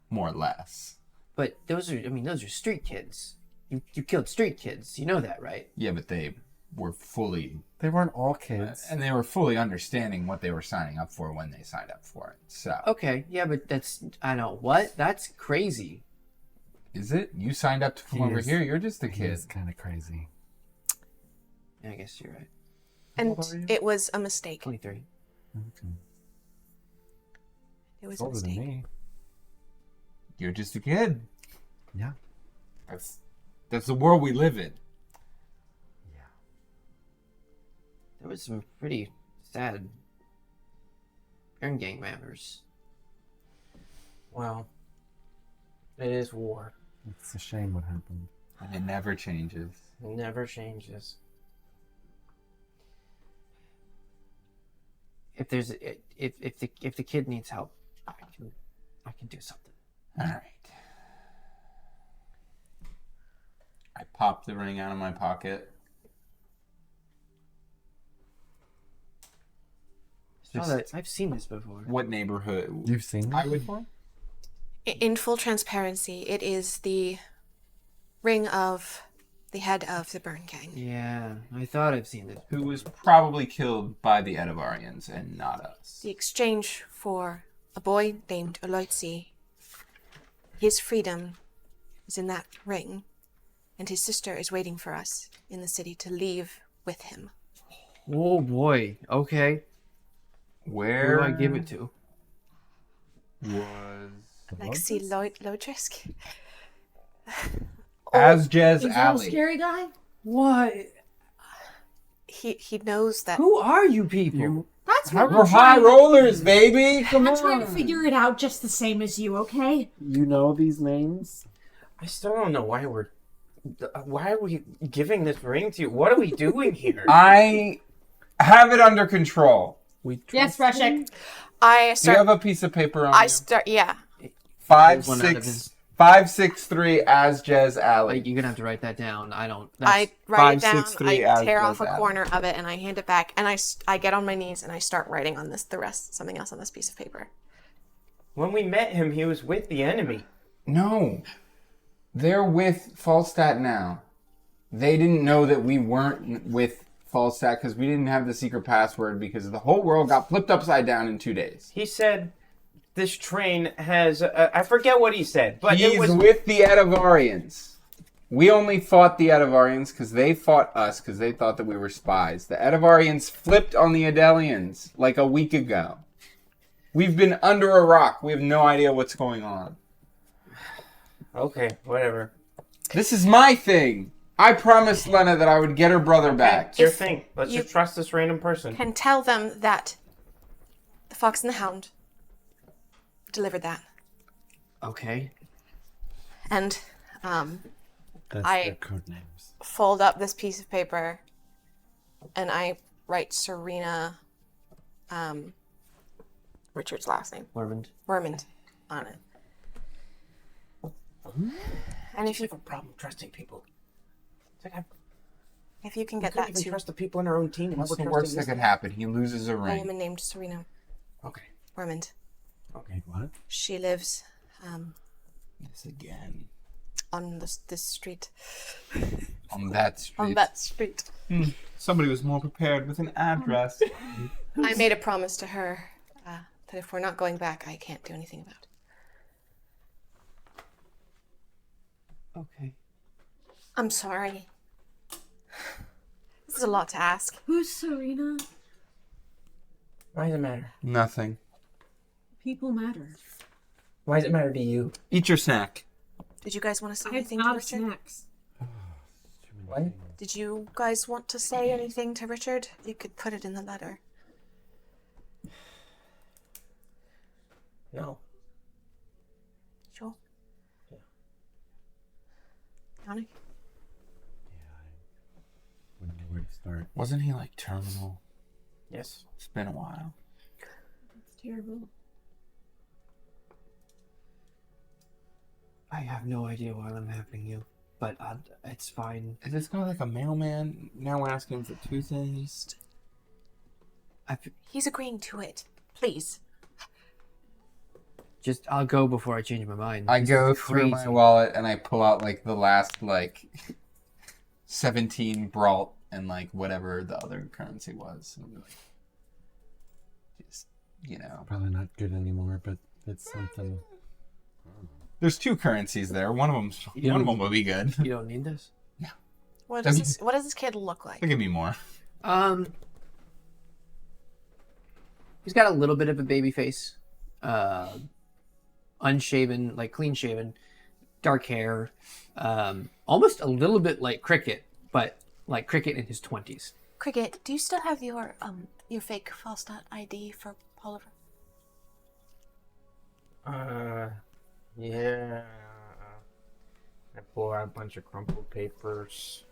more or less. but those are street kids. You killed street kids. You know that, right? Yeah, but they were fully... They weren't all kids. And they were fully understanding what they were signing up for when they signed up for it. So, Okay, yeah, but I know what? That's crazy. is it? You signed up to come He over is- here? You're just a He kid. is kind of crazy. I guess you're right. And old are you? it was a mistake. 23. Okay. It was It's a older than mistake. me. You're just a kid. Yeah. That's the world we live in. There was some pretty sad Iron Gang members. Well, it is war. It's a shame what happened. And it never changes. It never changes. If the kid needs help, I can do something. All right. I popped the ring out of my pocket. I've seen this before. What neighborhood? You've seen I that would. before? In full transparency, it is the ring of the head of the Burn Gang. Yeah, I thought I've seen this. Who was probably killed by the Edivarians and not us. The exchange for a boy named Oloitsi. His freedom is in that ring, and his sister is waiting for us in the city to leave with him. Oh boy. Okay. Who Where do I give it to? was Lexi Lodrisk. Asjez Is that a Alley? scary guy? What? He knows that. Who are you people? That's what We're I'm high trying. rollers, baby. Come I'm on. trying to figure it out just the same as you, okay? You know these names? I still don't know why are we giving this ring to you? What are we doing here? I have it under control. Yes, Reshek. I Do you start. have a piece of paper on I you? start. Yeah. There's one out of his- 563 Asjez Alley. Like, you're gonna have to write that down. I don't. I write it down. 563 I tear as off a goes corner of it and I hand it back. And I get on my knees and I start writing on something else on this piece of paper. When we met him, he was with the enemy. No. They're with Falstaff now. They didn't know that we weren't with Falstaff because we didn't have the secret password because the whole world got flipped upside down in 2 days. He said this train has... I forget what he said, but He's it was... with the Edivarians. We only fought the Edivarians because they fought us because they thought that we were spies. The Edivarians flipped on the Adelians like a week ago. We've been under a rock. We have no idea what's going on. Okay, whatever. This is my thing. I promised Lena that I would get her brother back. It's your If thing. Let's you- just trust this random person. Can tell them that the Fox and the Hound delivered that. Okay. And That's I- their code names. fold up this piece of paper and I write Serena Richard's last name. Wormond. On it. And if you have a problem trusting people. It's like if you can I get couldn't that even to trust the people in our own team. What's the worst that could happen? He loses a a ring. woman named Serena Okay. Wormond. Okay. What? She lives This again. on this street. On that street. On that street. Somebody was more prepared with an address. I made a promise to her that if we're not going back, I can't do anything about it. Okay. I'm sorry. This is a lot to ask. Who's Serena? Why does it matter? Nothing. People matter. Why does it matter to you? Eat your snack. Did you guys want to say I have anything to out of Richard? snacks. What? Did you guys want to say anything to Richard? You could put it in the letter. No. Sure. Yeah. Yannick? Wouldn't know where to start. Wasn't he like terminal? Yes. It's been a while. It's terrible. I have no idea why I'm happening to you, but it's fine. Is this guy like a mailman? Now we're asking for 2 things. He's agreeing to it. Please. I'll go before I change my mind. I This go is through my crazy. wallet and I pull out like the last like 17 Brault and like whatever the other currency was. And like, just, you know. Probably not good anymore, but it's something. There's 2 currencies there. One of them will be good. You don't need this. What does this kid look like? Give me more. He's got a little bit of a baby face, unshaven, like clean shaven, dark hair, almost a little bit like Cricket, but like Cricket in his 20s. Cricket, do you still have your fake Falstaff ID for Oliver? Yeah. I pull out a bunch of crumpled papers.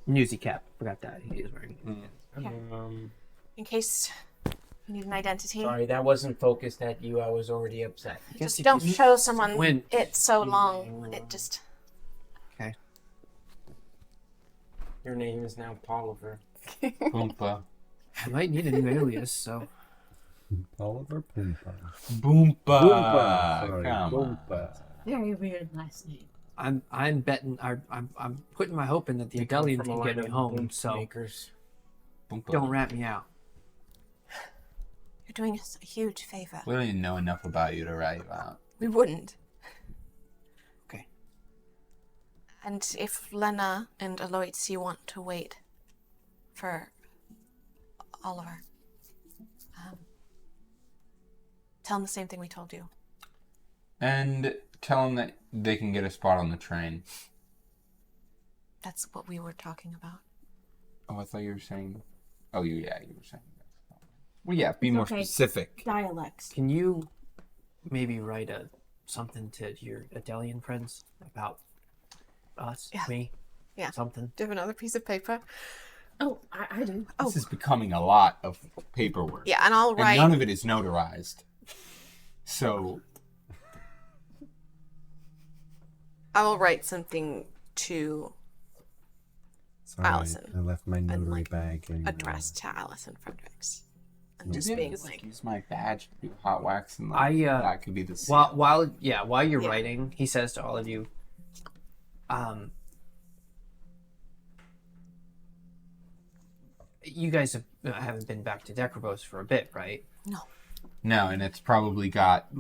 Newsy cap, forgot that he is wearing. In case you need an identity. Sorry, that wasn't focused at you. I was already upset. Just don't show someone When- it so long. It just... Okay. Your name is now Poliver. Boompa. I might need a new alias, so Oliver Poompa. Boompa. Sorry, Come on. Boompa. Very weird last name. I'm betting I'm putting my hope in that the Adelian can get me home. So Makers. Boompa. don't rat me out. You're doing us a huge favor. We don't even know enough about you to write you out. We wouldn't. Okay. And if Lena and Aloysi want to wait for Oliver, tell them the same thing we told you. And tell them that they can get a spot on the train. That's what we were talking about. Oh, I thought you were saying... Oh, you were saying that. Well, yeah, be more Okay. specific. Dialects. Can you maybe write something to your Adelian friends about us, Yeah. me, Yeah. something? Do you have another piece of paper? Oh, I do. This is becoming a lot of paperwork. Yeah, and I'll And write... none of it is notarized. So, I will write something to Sorry, Allison. I left my notary like, bag in. addressed to Allison Fredericks. And you just didn't being just like... use my badge to do hot wax and like, that could be the seal. While you're Yeah. writing, he says to all of you, you guys haven't been back to Dekrivos for a bit, right? No. No, and it's probably got a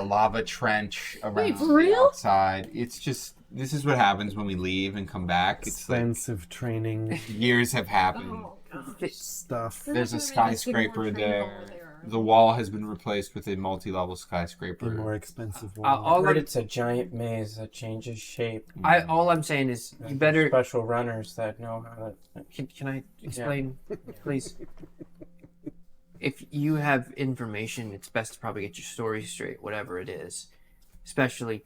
lava trench around for the real? outside. It's just, this is what happens when we leave and come back. It's like Expensive training years have happened. Oh, gosh. stuff. There's a skyscraper there. The wall has been replaced with a multi-level The skyscraper. more expensive one. All Heard I'm, it's a giant maze that changes shape. all I'm saying is you There's better. special runners that know how to. Can I explain, please? If you have information, it's best to probably get your story straight, whatever it is. Especially,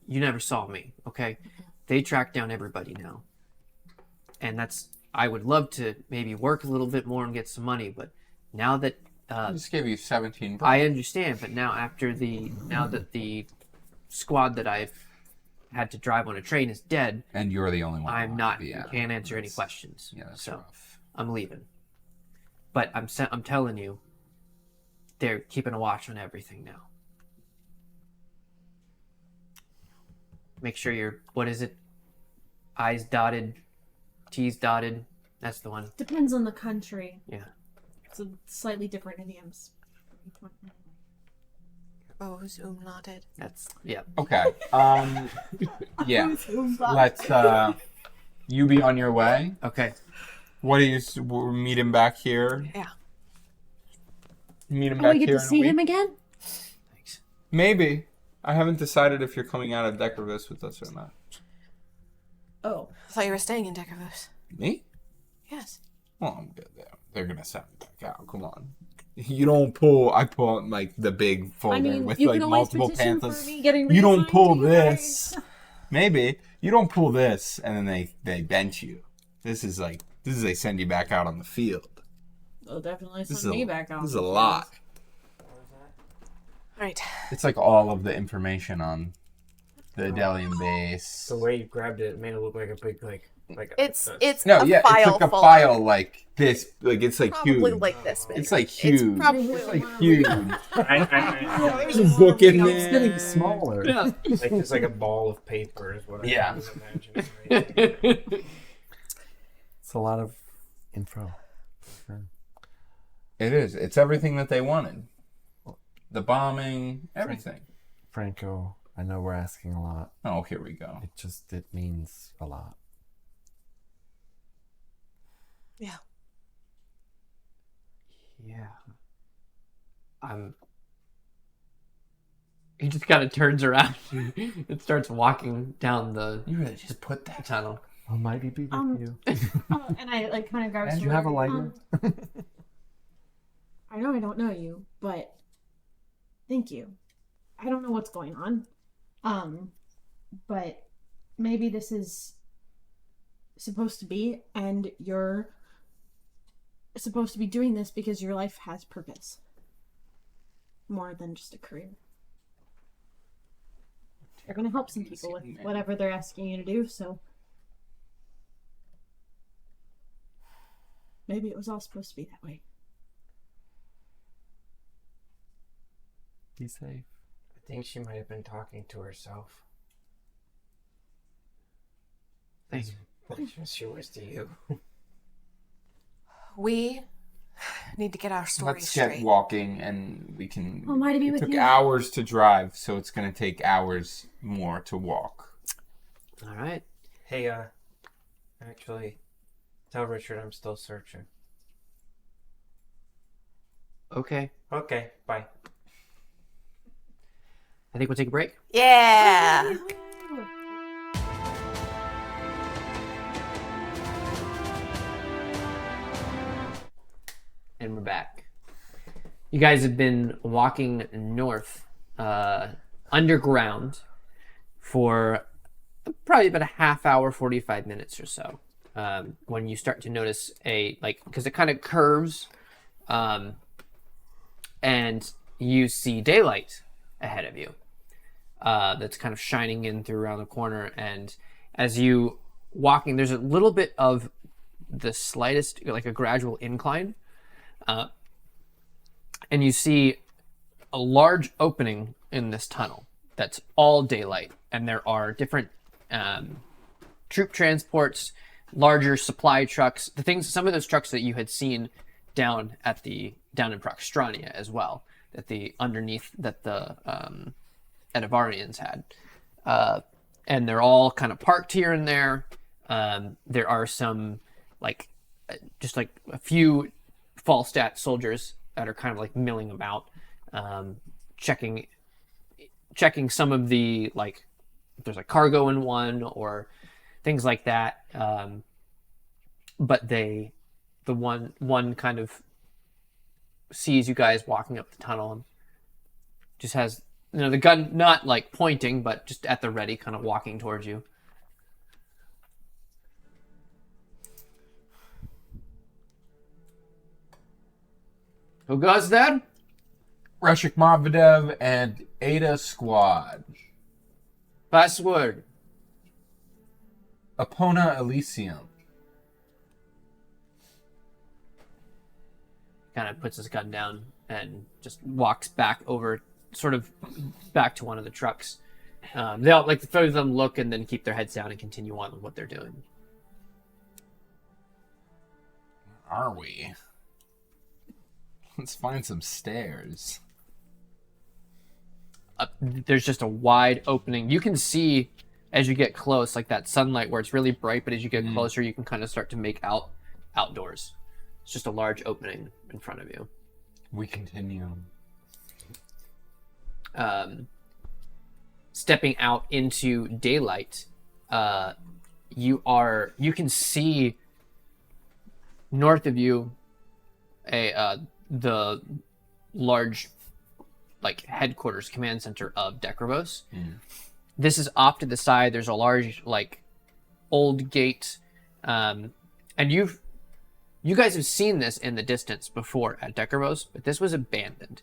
you never saw me, okay? They track down everybody now. And I would love to maybe work a little bit more and get some money, but now that I just gave you 17 I understand, but now that the squad that I've had to drive on a train is dead, and you're the only one. I'm not. Yeah, can't answer any questions. Yeah, that's so rough. I'm leaving. But I'm telling you, they're keeping a watch on everything now. Make sure you're, what is it? I's dotted, T's dotted. That's the one. Depends on the country. Yeah. It's a slightly different idioms. O's umlauted. That's, yeah. Okay. Yeah. Let's, you be on your way. Okay. What do you, we'll meet him back here? Yeah. Meet him Oh, back we get here to in a see week? him again? Thanks. Maybe. I haven't decided if you're coming out of Dekrivos with us or not. Oh. I thought you were staying in Dekrivos. Me? Yes. Well, I'm good there. They're gonna send me back out. Come on. You don't pull. I pull out, like the big folder I mean, with you like can always multiple petition for pamphlets. me getting You don't reassigned pull to you this. guys. Maybe you don't pull this, and then they bench you. This is they send you back out on the field. They'll definitely This send is me back out. This is a lot. Right. It's like all of the information on the Adelian base. The way you grabbed it made it look like a big like. It's No, a yeah, file it's like a full. file like this. Like it's like Probably huge. like this big. It's like huge. It's probably It's like huge. I, There's a book in It's getting there. smaller. Yeah. like it's like a ball of paper is what I Yeah. was imagining. Right? It's a lot of info. It is. It's everything that they wanted. The bombing, everything. Franco, I know we're asking a lot. Oh, here we go. It means a lot. Yeah. Yeah. He just kind of turns around and starts walking down the You really just put that. tunnel. Almighty be with you. And I like kind of grab. And you have a lighter? I know I don't know you, but thank you. I don't know what's going on, but maybe this is supposed to be, and you're supposed to be doing this because your life has purpose, more than just a career. You're gonna help some people with whatever they're asking you to do, so maybe it was all supposed to be that way. Be safe. I think she might have been talking to herself. Thank you. As she was to you. We need to get our story Let's straight. get walking, and we can. Almighty be It with took you. hours to drive, so it's gonna take hours more to walk. All right. Hey, actually, tell Richard I'm still searching. Okay. Okay, bye. I think we'll take a break. Yeah. And we're back. You guys have been walking north, underground, for probably about a half hour, 45 minutes or so. When you start to notice because it kind of curves, and you see daylight ahead of you. That's kind of shining in through around the corner, and as you walking, there's a little bit of the slightest, like a gradual incline. And you see a large opening in this tunnel that's all daylight, and there are different troop transports, larger supply trucks, some of those trucks that you had seen down in Proxtrania as well, that the Edivarians had, and they're all kind of parked here and there. There are some just like a few Falstat soldiers that are kind of like milling about, checking some of the, like, if there's a cargo in one or things like that. But the one kind of sees you guys walking up the tunnel and just has, the gun not like pointing, but just at the ready, kind of walking towards you. Who goes there? Rushik Marvadev and Eta Squad. Password. Epona Elysium. Kind of puts his gun down and just walks back over, sort of back to one of the trucks. They all, like, the three of them look and then keep their heads down and continue on with what they're doing. Are we? Let's find some stairs. There's just a wide opening. You can see as you get close, like that sunlight where it's really bright, but as you get closer, you can kind of start to make out outdoors. It's just a large opening in front of you. We continue. Stepping out into daylight, you can see north of you the large, like, headquarters command center of Dekrivos. This is off to the side. There's a large, like, old gate, and you guys have seen this in the distance before at Dekrivos, but this was abandoned.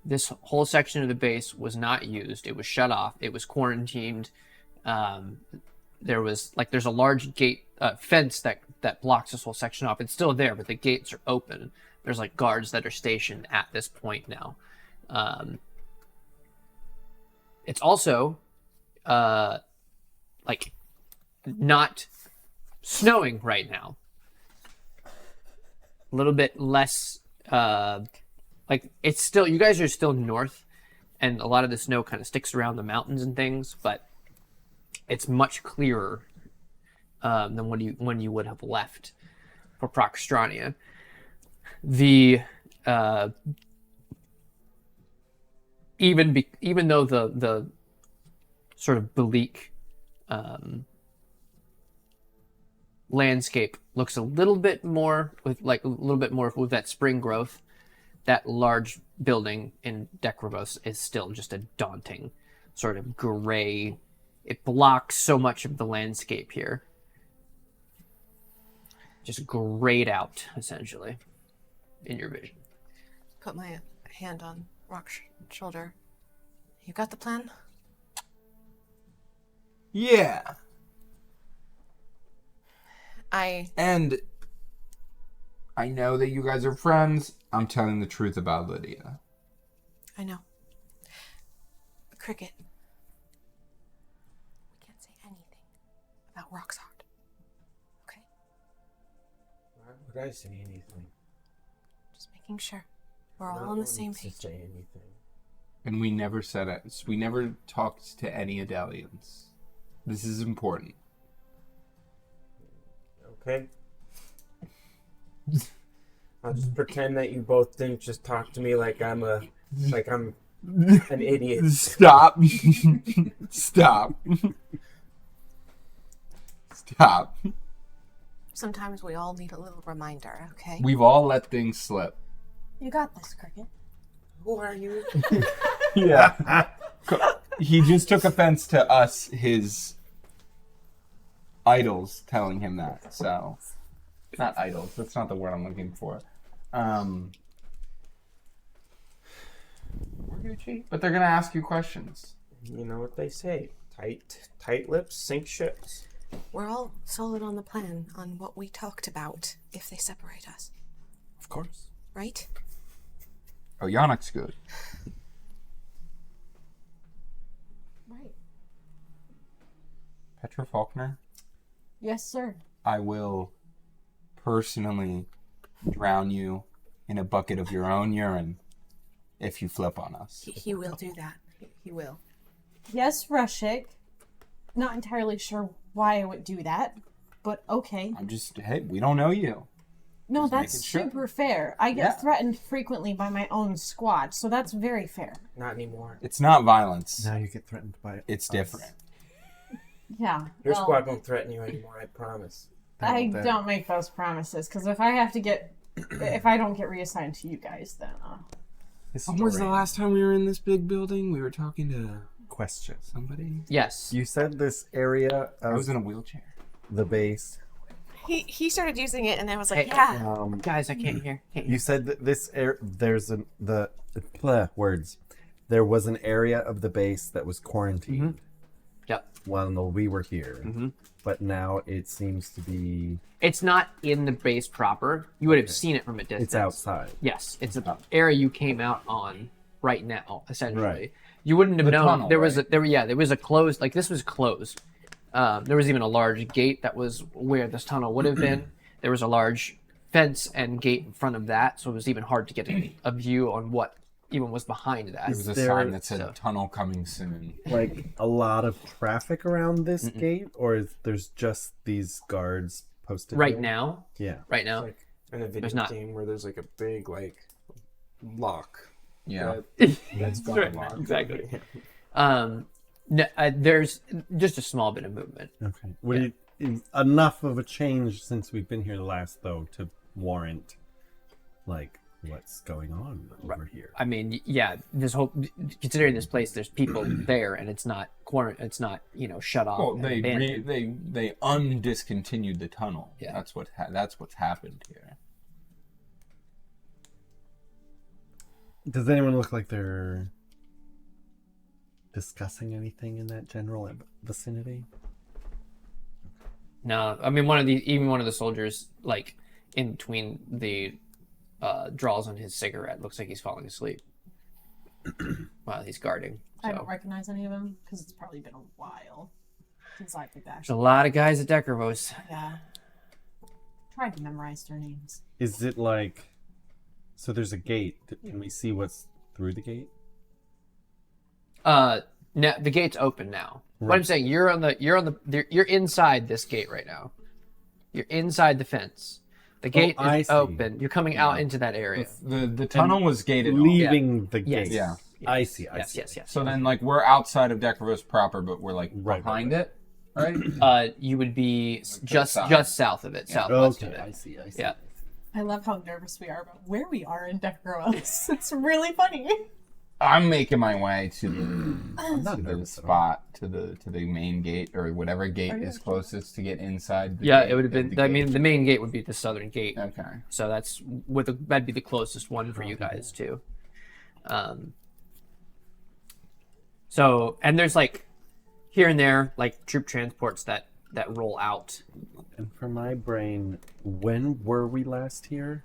This whole section of the base was not used. It was shut off. It was quarantined. There's a large gate fence that blocks this whole section off. It's still there, but the gates are open. There's, like, guards that are stationed at this point now. It's also like, not snowing right now. A little bit less, like, it's still, you guys are still north, and a lot of the snow kind of sticks around the mountains and things, but it's much clearer than when you would have left for Proxtrania. The even though the sort of bleak landscape looks a little bit more with that spring growth, that large building in Dekrivos is still just a daunting sort of gray. It blocks so much of the landscape here. Just grayed out, essentially, in your vision. Put my hand on Rock's shoulder. You got the plan? Yeah. And I know that you guys are friends. I'm telling the truth about Lydia. I know. Cricket. We can't say anything about Rock's heart. Okay? Why would I say anything? Just making sure. We're all on the same page. Say anything. And we never said it. We never talked to any Adelians. This is important. Okay. I'll just pretend that you both didn't just talk to me like I'm an idiot. Stop. Stop. Stop. Sometimes we all need a little reminder, okay? We've all let things slip. You got this, Cricket. Who are you? Yeah. He just took offense to us, his idols, telling him that. So, not idols. That's not the word I'm looking for. We're Gucci, but they're gonna ask you questions. You know what they say. Tight lips sink ships. We're all solid on the plan on what we talked about if they separate us. Of course. Right? Oh, Yannick's good. Right. Petra Faulkner, Yes, sir. I will personally drown you in a bucket of your own urine if you flip on us. He will do that. He will. Yes, Rushik. Not entirely sure why I would do that, but okay. Hey, we don't know you. No, Just that's making sure. super fair. I get Yeah. threatened frequently by my own squad, so that's very fair. Not anymore. It's not violence. Now you get threatened by It's us. different. Yeah. Your well, squad won't threaten you anymore, I promise. I Then- don't make those promises, because if I don't get reassigned to you guys, then When was the last time we were in this big building? We were talking to Question. somebody. Yes. You said this area I was of in a wheelchair. the base He started using it, and I was like, Hey, yeah. Guys, I can't hear. You said that words. There was an area of the base that was quarantined Yep. while we were here, but now it seems to be. It's not in the base proper. You would have seen it from a distance. It's outside. Yes, it's an area you came out on right now, essentially. Right. You wouldn't have known tunnel, there was right? there was a closed, like, this was closed. There was even a large gate that was where this tunnel would have been. There was a large fence and gate in front of that, so it was even hard to get a view on what even was behind that. There was a there- sign that said so- tunnel coming soon. Like a lot of traffic around this gate, or there's just these guards posted Right here? now, Yeah. Like in a video There's not. game where there's like a big like lock. Yeah. That's got Right, a lock. exactly. No, there's just a small bit of movement. Okay. Would it enough of a change since we've been here last, though, to warrant like what's going on over here? I mean, yeah, this whole, considering this place, there's people there, and it's not it's not shut off. Well, and they abandoned. they undiscontinued the tunnel. Yeah. That's what's happened here. Does anyone look like they're discussing anything in that general vicinity? No, I mean, one of the soldiers, like, in between the draws on his cigarette, looks like he's falling asleep while he's guarding. I don't So recognize any of them because it's probably been a while since I've been back. there's a lot of guys at Dekrivos. Yeah. Tried to memorize their names. Is it like, so there's a gate? Can we see what's through the gate? No, the gate's open now. What I'm saying, you're inside this gate right now. You're inside the fence. The gate I is see. open. You're coming out into that area. The tunnel was gated off. Leaving the Yes. gate. Yeah. I see. I Yes, see. yes, yes. So then, like, we're outside of Dekrivos proper, but we're like Right, behind it, right? You would be just south. south of it, southwest Okay, of I it. see. Yeah. I love how nervous we are about where we are in Dekrivos. It's really funny. I'm making my way to not the nervous at all. spot to the main gate or whatever gate is closest to get inside. The Yeah, gate, it would have been. the I gate. mean, the main gate would be the southern gate. Okay. So that'd be the closest one for you guys too. So, and there's like here and there like troop transports that roll out. And for my brain, when were we last here?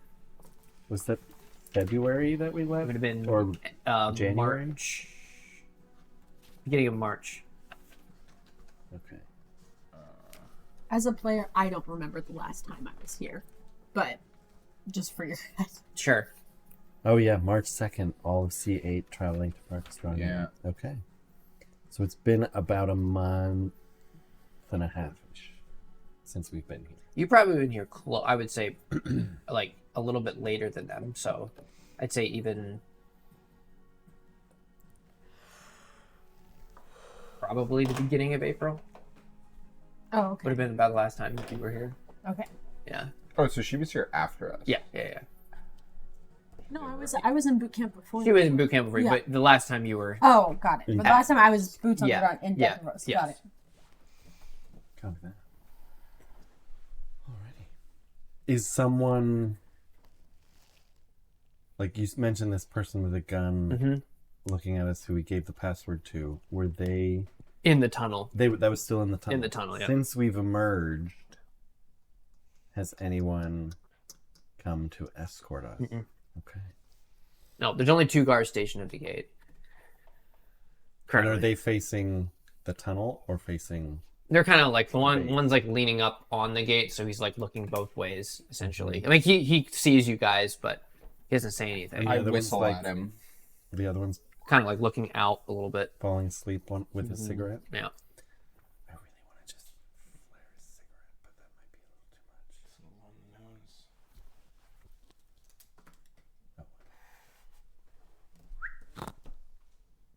Was that February that we left? It would have been Or January? March, beginning of March. okay. As a player, I don't remember the last time I was here, but just for your guys. Sure. Oh yeah, March 2nd, all of C8 traveling to Pakistan. Yeah. Okay. So it's been about a month and a half-ish since we've been here. You've probably been here. I would say, like a little bit later than them. So, I'd say even probably the beginning of April Oh, would okay. have been about the last time you were here. Okay. Yeah. Oh, so she was here after us. Yeah. Yeah. Yeah. No, I was in boot camp before. She was in boot camp before, you, Yeah. but the last time you were. Oh, got it. But the last time I was boots on Yeah, the ground in yeah, Dekrivos. yes. Got it. Copy that. Alrighty. Is someone, like you mentioned, this person with a gun looking at us who we gave the password to? Were they? In the tunnel. That was still in the tunnel. In the tunnel, yeah. Since we've emerged, has anyone come to escort us? Okay. No, there's only 2 guards stationed at the gate. And Currently. are they facing the tunnel or facing? They're kind of like one's like leaning up on the gate, so he's like looking both ways essentially. I mean, he sees you guys, but he doesn't say anything. Yeah, I the one's whistle like- at him. The other one's Kind of like looking out a little bit. falling asleep with a cigarette. Yeah. I really want to just flare a cigarette, but that might be a little too much.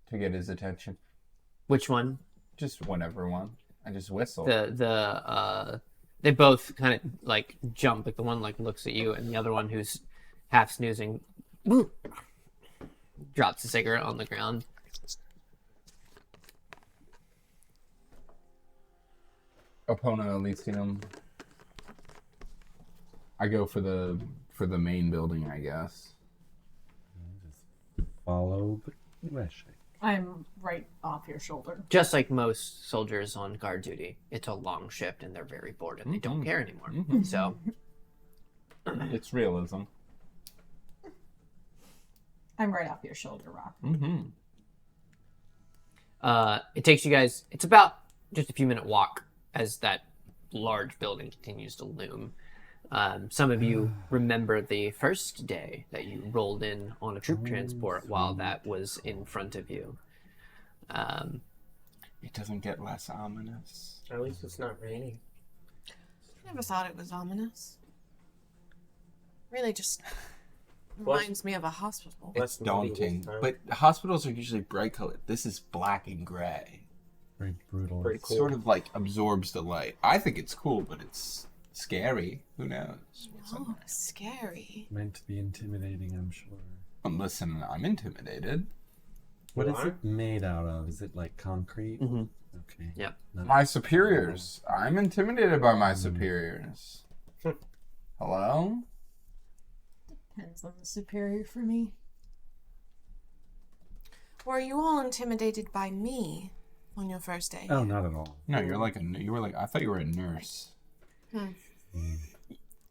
To get his attention. Which one? Just whatever one. I just whistle. They both kind of like jump. Like the one like looks at you, and the other one who's half snoozing drops the cigarette on the ground. Opponent Elysium. I go for the main building, I guess. Follow the direction. I'm right off your shoulder. Just like most soldiers on guard duty, it's a long shift and they're very bored and they don't care anymore. So It's realism. I'm right off your shoulder, Rock. it takes you guys, it's about just a few minute walk as that large building continues to loom. Some of you remember the first day that you rolled in on a troop transport while that was in front of you. It doesn't get less ominous. At least it's not raining. I never thought it was ominous. Really just reminds me of a hospital. It's daunting. But hospitals are usually bright colored. This is black and gray. Very brutal. Pretty It cool. sort of like absorbs the light. I think it's cool, but it's scary. Who knows? What's Oh, in there? scary. Meant to be intimidating, I'm sure. Listen, I'm intimidated. What You is are? it made out of? Is it like concrete? Mm-hmm. Okay. Yeah. My superiors. I'm intimidated by my superiors. Hello? Depends on the superior for me. Were you all intimidated by me on your first day? Oh, not at all. No, you were like I thought you were a nurse.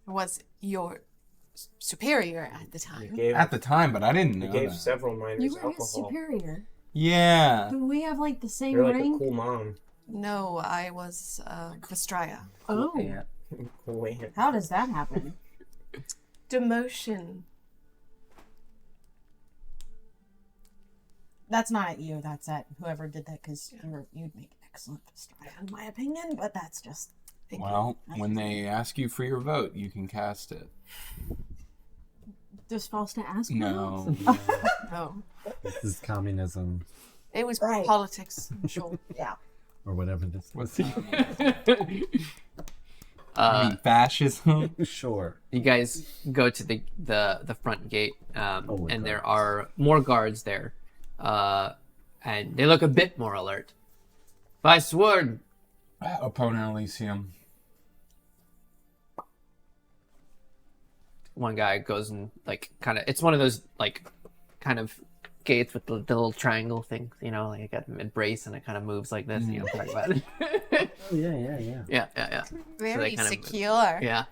Was your superior at the You time? gave, At the time, but I didn't you know gave that. several minors You were his alcohol. superior. Yeah. Do we have like the same You're like rank? a cool mom. No, I was Vestraya. Oh, Yeah. Cool aunt. how does that happen? Demotion. That's not at you. That's at whoever did that because you'd make excellent Vestraya, in my opinion. But that's just Well, when they ask you for your vote, you can cast it. just false to ask. No. No, This is communism, it was Right. politics. Sure. Yeah. or whatever this was. I mean, fascism. Sure. You guys go to the front gate, and there guards. are more guards there, and they look a bit more alert. By sword, Opponent Elysium. one guy goes and like kind of, it's one of those like kind of gates with the little triangle thing, you know, like you got a brace and it kind of moves like this. You know, what I'm talking about. Oh, yeah. yeah. Very kind of- secure. Yeah.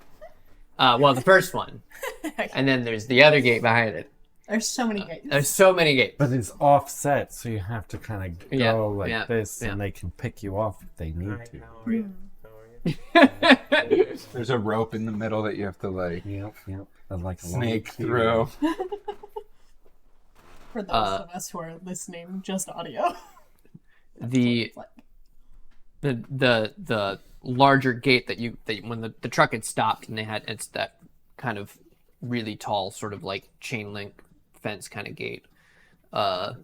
Well, the first one, and then there's the other gate behind it. There's so many gates. There's so many gates. But it's offset, so you have to kind of go Yeah, like yeah, this, yeah. and they can pick you off if they need Hi, to. how are you? How are you? There's a rope in the middle that you have to like Yep. And like a long snake queue. through. For those of us who are listening, just audio. the the larger gate that when the truck had stopped and it's that kind of really tall sort of like chain link fence kind of gate. The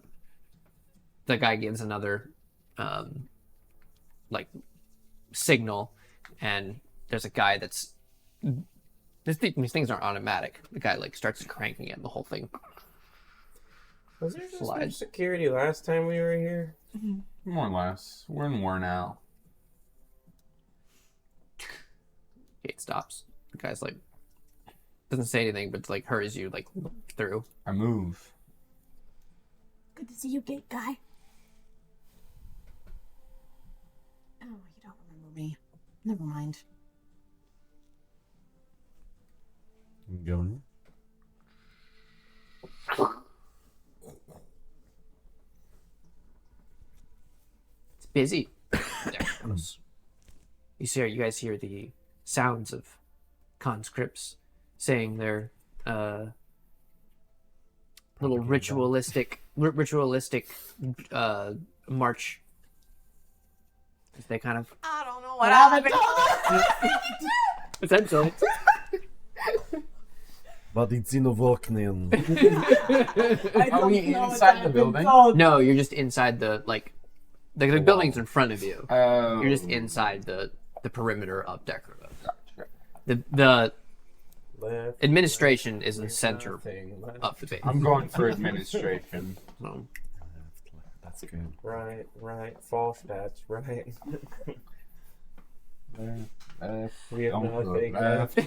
guy gives another like signal, and there's a guy that's these things aren't automatic. The guy like starts cranking it, and the whole thing Was there just no Slides. security last time we were here? More or less. We're in war now. gate stops. The guy's like doesn't say anything, but like hurries you like through. I move. Good to see you, gate guy. Oh, you don't remember me. Never mind. Going. It's busy. You guys hear the sounds of conscripts saying their little ritualistic march. They kind of I don't know what happened. essentially. But it's in a Volknian. Are we inside the building? No, you're just inside the the building's in front of you. You're just inside the perimeter of Dekrivos. The Left, administration is in the center thing, left, of the base. I'm going for administration. So, That's good. right, false stats, right. We have Don't not look taken left.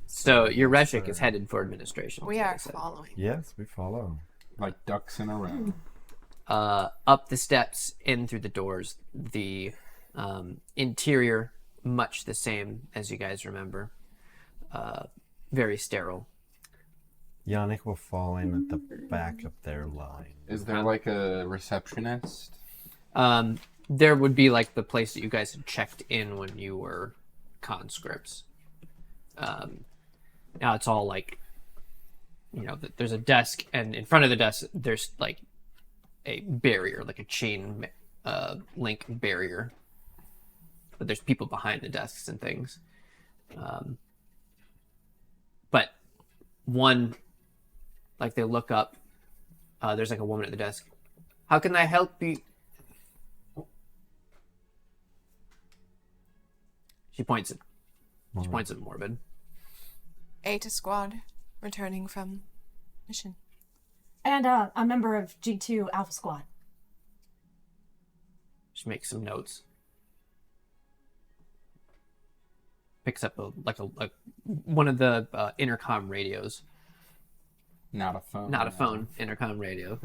So your Reshik is headed for administration. We that's what I are said. following. Yes, we follow. Like ducks in a row. Up the steps, in through the doors. The interior, much the same as you guys remember. Very sterile. Yannick will fall in at the back of their line. Is there like a receptionist? There would be like the place that you guys had checked in when you were conscripts. Now it's all like, there's a desk, and in front of the desk there's like a barrier, like a chain link barrier. But there's people behind the desks and things. But one, like they look up, there's like a woman at the desk. How can I help you? She points at Morbid. Eta Squad, returning from mission. And a member of G2 Alpha Squad. She makes some notes. Picks up one of the intercom radios. Not a phone. Not a phone, intercom radio.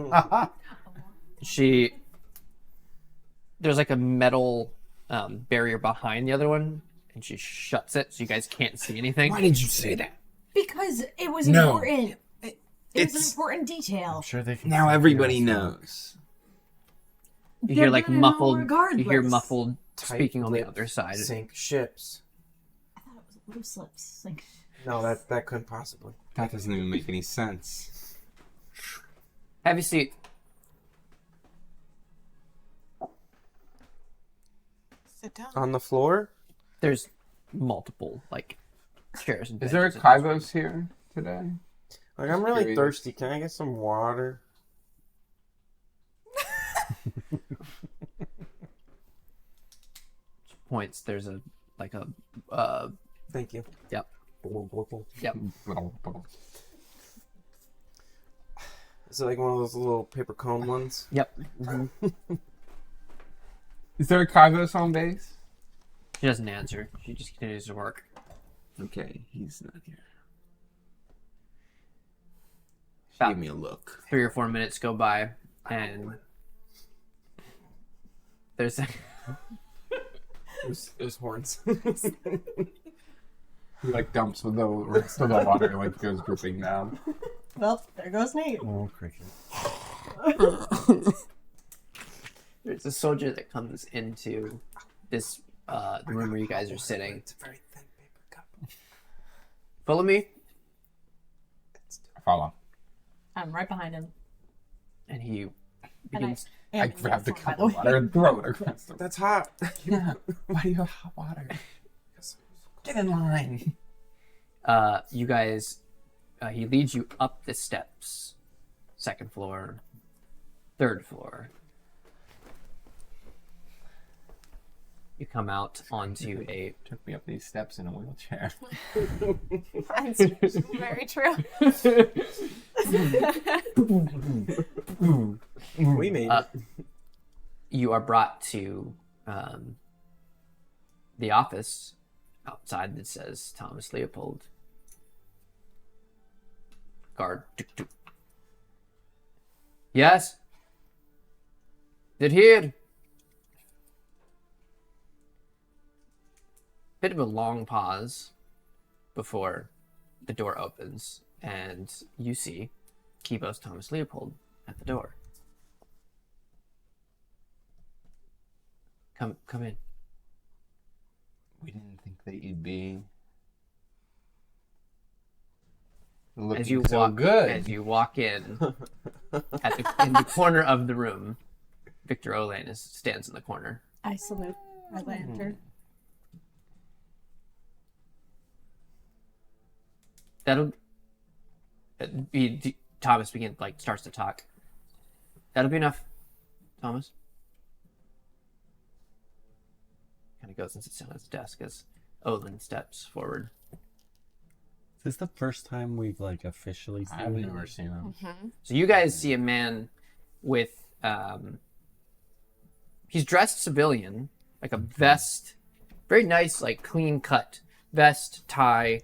There's like a metal barrier behind the other one, and she shuts it so you guys can't see anything. Why did you say that? Because it was No. important. It was an It's important detail. I'm sure they can. now everybody knows. You They're hear like gonna know muffled. You hear regardless. muffled speaking on the other side. Sink ships. I thought it was loose lips. Like, No, that couldn't possibly. That doesn't even make any sense. Have a seat. Sit down. On the floor? There's multiple like chairs and Is there a benches. Kybos here today? Like, I'm really Curious. thirsty. Can I get some water? Points. There's a Thank you. Yep. Yep. Is it like one of those little paper cone ones? Yep. Is there a Kybos on base? She doesn't answer. She just continues to work. Okay, he's not here. About Give me a look. 3 or 4 minutes go by, and there's There's horns. He like dumps with the rest of the water and like goes dripping down. well, there goes Nate. Oh, cricket. there's a soldier that comes into this the room where you guys are sitting. It's a very thin paper cup. Follow me, Follow. I'm right behind him. and he And begins. I I am in grab the uniform, cup by of the way. water and throw it across the room. That's hot. Yeah. Why do you have hot water? Get in line. You guys, he leads you up the steps, 2nd floor, 3rd floor. You come out onto a. Took me up these steps in a wheelchair. That's very true. We made it. You are brought to the office outside that says Thomas Leopold. Guard. Yes? Did here? Bit of a long pause before the door opens, and you see Kibos Thomas Leopold at the door. Come in. We didn't think that you'd be looking As you so walk, good. as you walk in, in the corner of the room, Victor Olaine stands in the corner. I salute as I enter. That'll be Thomas starts to talk. That'll be enough, Thomas. Kind of goes and sits down at his desk as Olin steps forward. Is this the first time we've like officially seen I've him? never seen him. So you guys see a man with He's dressed civilian, like a vest, very nice, like clean cut vest, tie,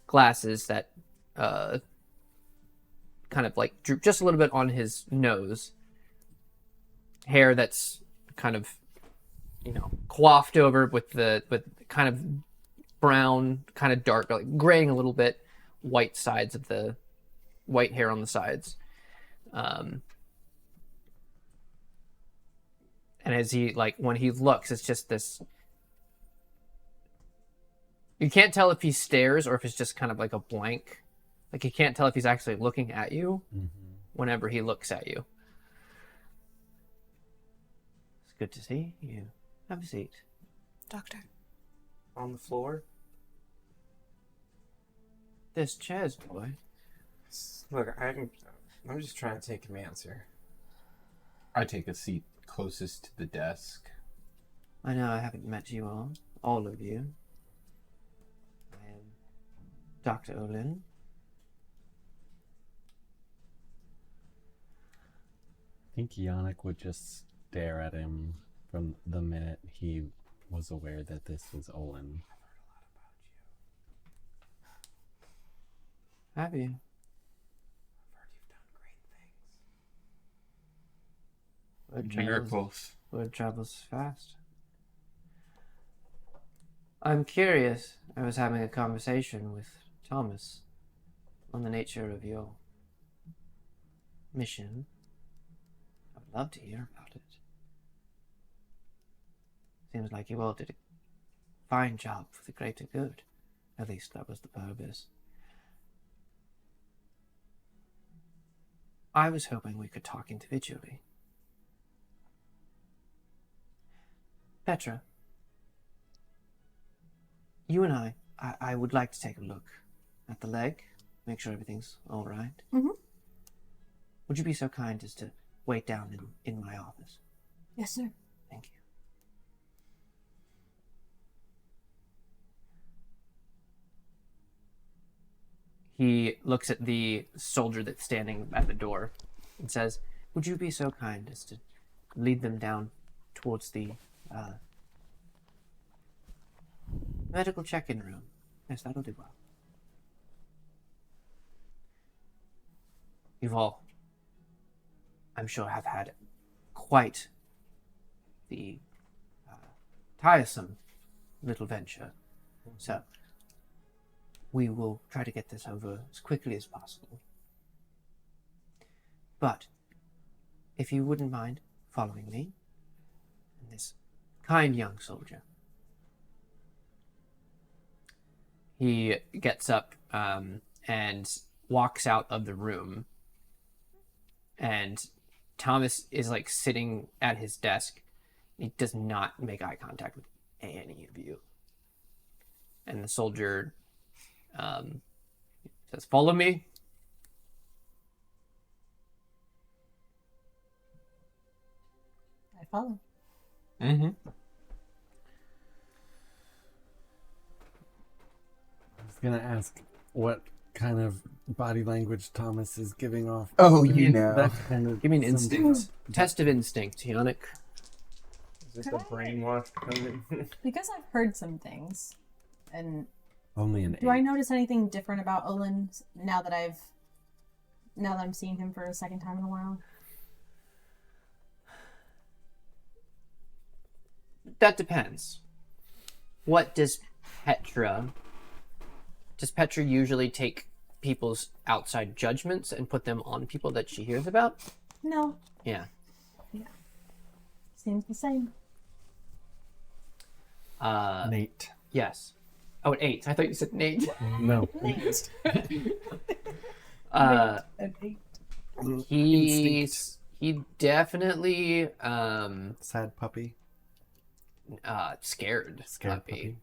glasses that kind of like droop just a little bit on his nose, hair that's kind of, coiffed over with kind of brown, kind of dark, like graying a little bit, white hair on the sides. And as he, when he looks, it's just this, you can't tell if he stares or if it's just kind of like a blank. Like, you can't tell if he's actually looking at you whenever he looks at you. It's good to see you. Have a seat. Doctor. On the floor. There's chairs, boy. Look, I'm just trying to take commands here. I take a seat closest to the desk. I know I haven't met you all of you. I am Dr. Olin. I think Yannick would just stare at him from the minute he was aware that this was Olin. Have you? I've heard you've done great things. Miracles. Word travels fast. I'm curious. I was having a conversation with Thomas on the nature of your mission. I would love to hear about it. Seems like you all did a fine job for the greater good. At least that was the purpose. I was hoping we could talk individually. Petra, you and I would like to take a look at the leg, make sure everything's all right. Mm-hmm. Would you be so kind as to wait down in my office? Yes, sir. Thank you. He looks at the soldier that's standing at the door and says, would you be so kind as to lead them down towards the medical check-in room? Yes, that'll do well. You've all, I'm sure, have had quite the tiresome little venture. So, we will try to get this over as quickly as possible. But, if you wouldn't mind following me, and this kind young soldier. He gets up and walks out of the room, and Thomas is sitting at his desk. He does not make eye contact with any of you. And the soldier says, follow me. I follow. Mm-hmm. I was gonna ask what kind of body language Thomas is giving off. Oh, That kind of Give me an instinct. Test of instinct, Yannick. Is this a brainwash coming? Because I've heard some things, and Only an do I 8. notice anything different about Olin now that I'm seeing him for a second time in a while? That depends. What does Petra usually take people's outside judgments and put them on people that she hears about? No. Yeah. Seems the same. An 8. Yes. Oh, an 8. I thought you said an 8. No. An 8. He definitely Sad puppy. scared Puppy.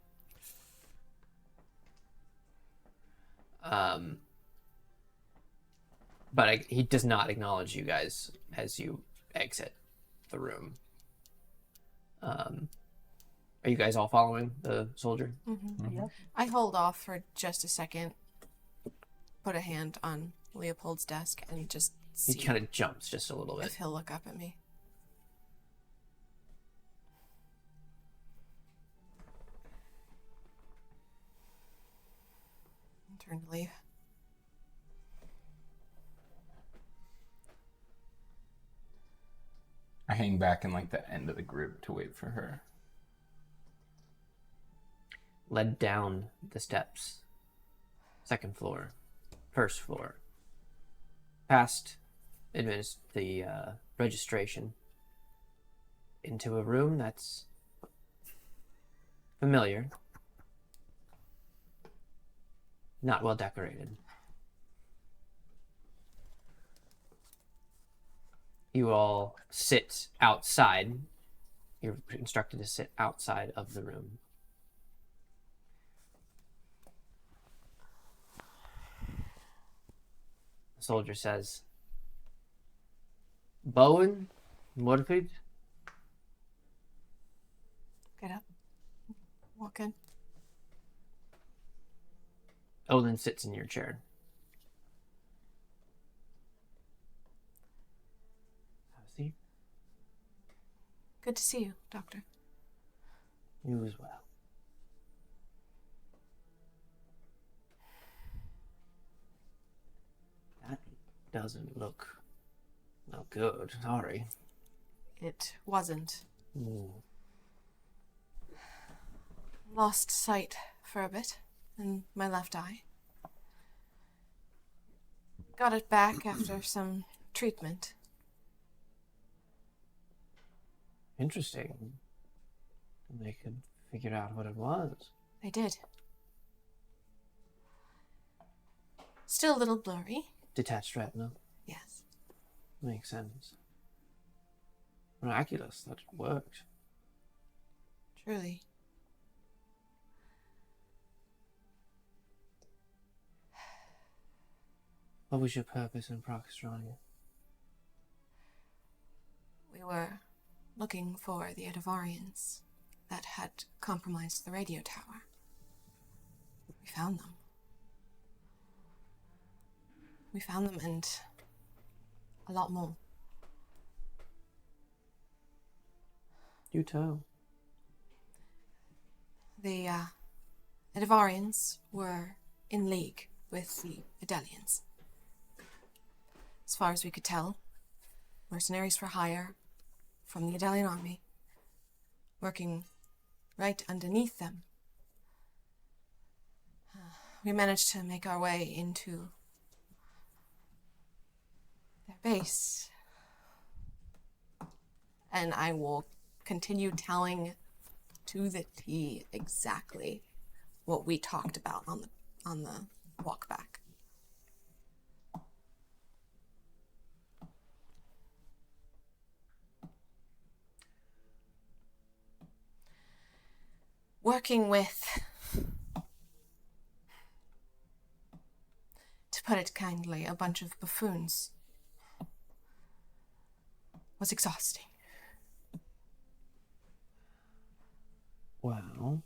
But he does not acknowledge you guys as you exit the room. Are you guys all following the soldier? Mm-hmm. Yep. I hold off for just a second, put a hand on Leopold's desk, and just He see kind of jumps just a little if bit. he'll look up at me. turn to leave. I hang back in like the end of the group to wait for her. Led down the steps. Second floor. First floor. Past the registration. Into a room that's familiar. Not well decorated. You all sit outside. You're instructed to sit outside of the room. The soldier says, Bowen, Morfid, Get up. Walk in. Olin sits in your chair. Have a seat. Good to see you, Doctor. You as well. That doesn't look no good. Sorry. It wasn't. Ooh. Lost sight for a bit in my left eye. Got it back after some treatment. Interesting. They could figure out what it was. They did. Still a little blurry. Detached retina. Yes. Makes sense. Miraculous that it worked. Truly. What was your purpose in Proxtronia? We were looking for the Edivarians that had compromised the radio tower. We found them. We found them and a lot more. You too. The Edivarians were in league with the Adelians. As far as we could tell, mercenaries for hire from the Adelian army, working right underneath them. We managed to make our way into their base, and I will continue telling to the T exactly what we talked about on the walk back. Working with, to put it kindly, a bunch of buffoons was exhausting. Well,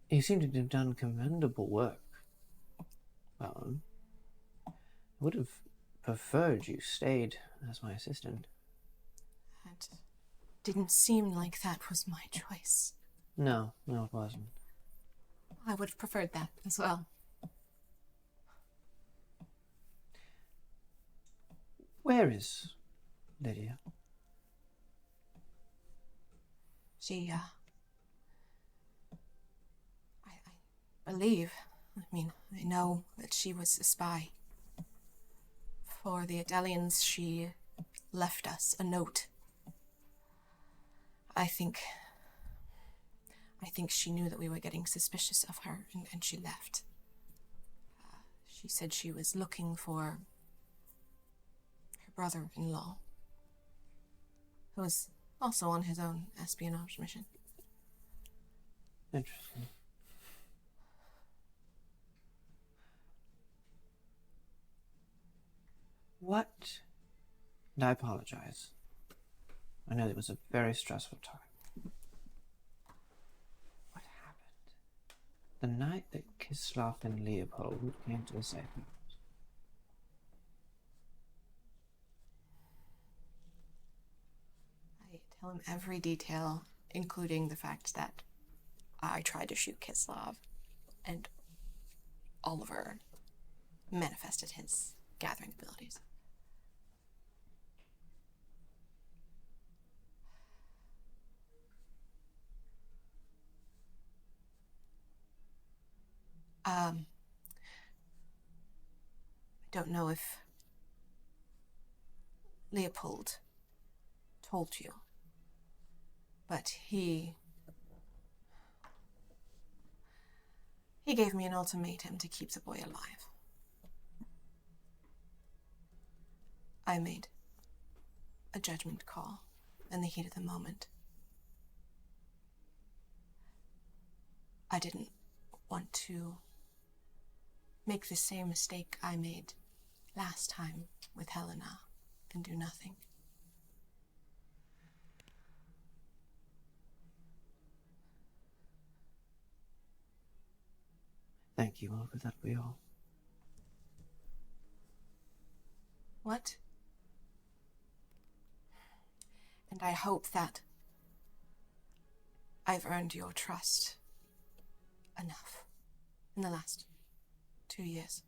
you seem to have done commendable work. Well, I would have preferred you stayed as my assistant. It didn't seem like that was my choice. No, it wasn't. I would have preferred that as well. Where is Lydia? She, I believe, I know that she was a spy. For the Adelians, she left us a note. I think she knew that we were getting suspicious of her, and she left. She said she was looking for her brother-in-law, who was also on his own espionage mission. Interesting. What? And I apologize. I know it was a very stressful time. What happened the night that Kislev and Leopold came to the safe house? I tell him every detail, including the fact that I tried to shoot Kislav, and Oliver manifested his gathering abilities. I don't know if Leopold told you, but he gave me an ultimatum to keep the boy alive. I made a judgment call in the heat of the moment. I didn't want to make the same mistake I made last time with Helena and do nothing. Thank you, Oliver, that we all. What? And I hope that I've earned your trust enough in the last 2 years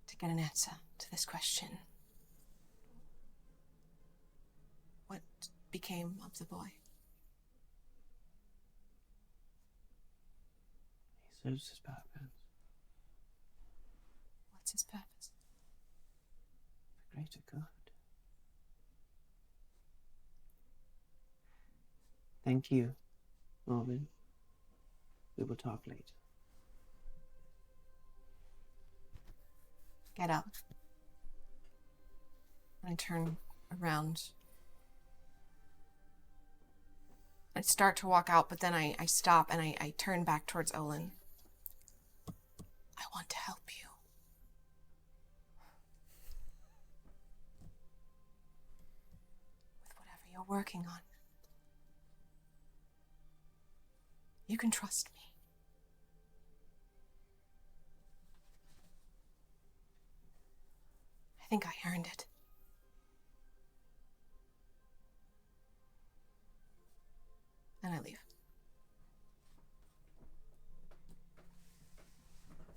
to get an answer to this question. What became of the boy? He serves his purpose. What's his purpose? For greater good. Thank you, Marvin. We will talk later. Get up. I turn around. I start to walk out, but then I stop and I turn back towards Olin. I want to help you. With whatever you're working on. You can trust me. I think I earned it. And I leave.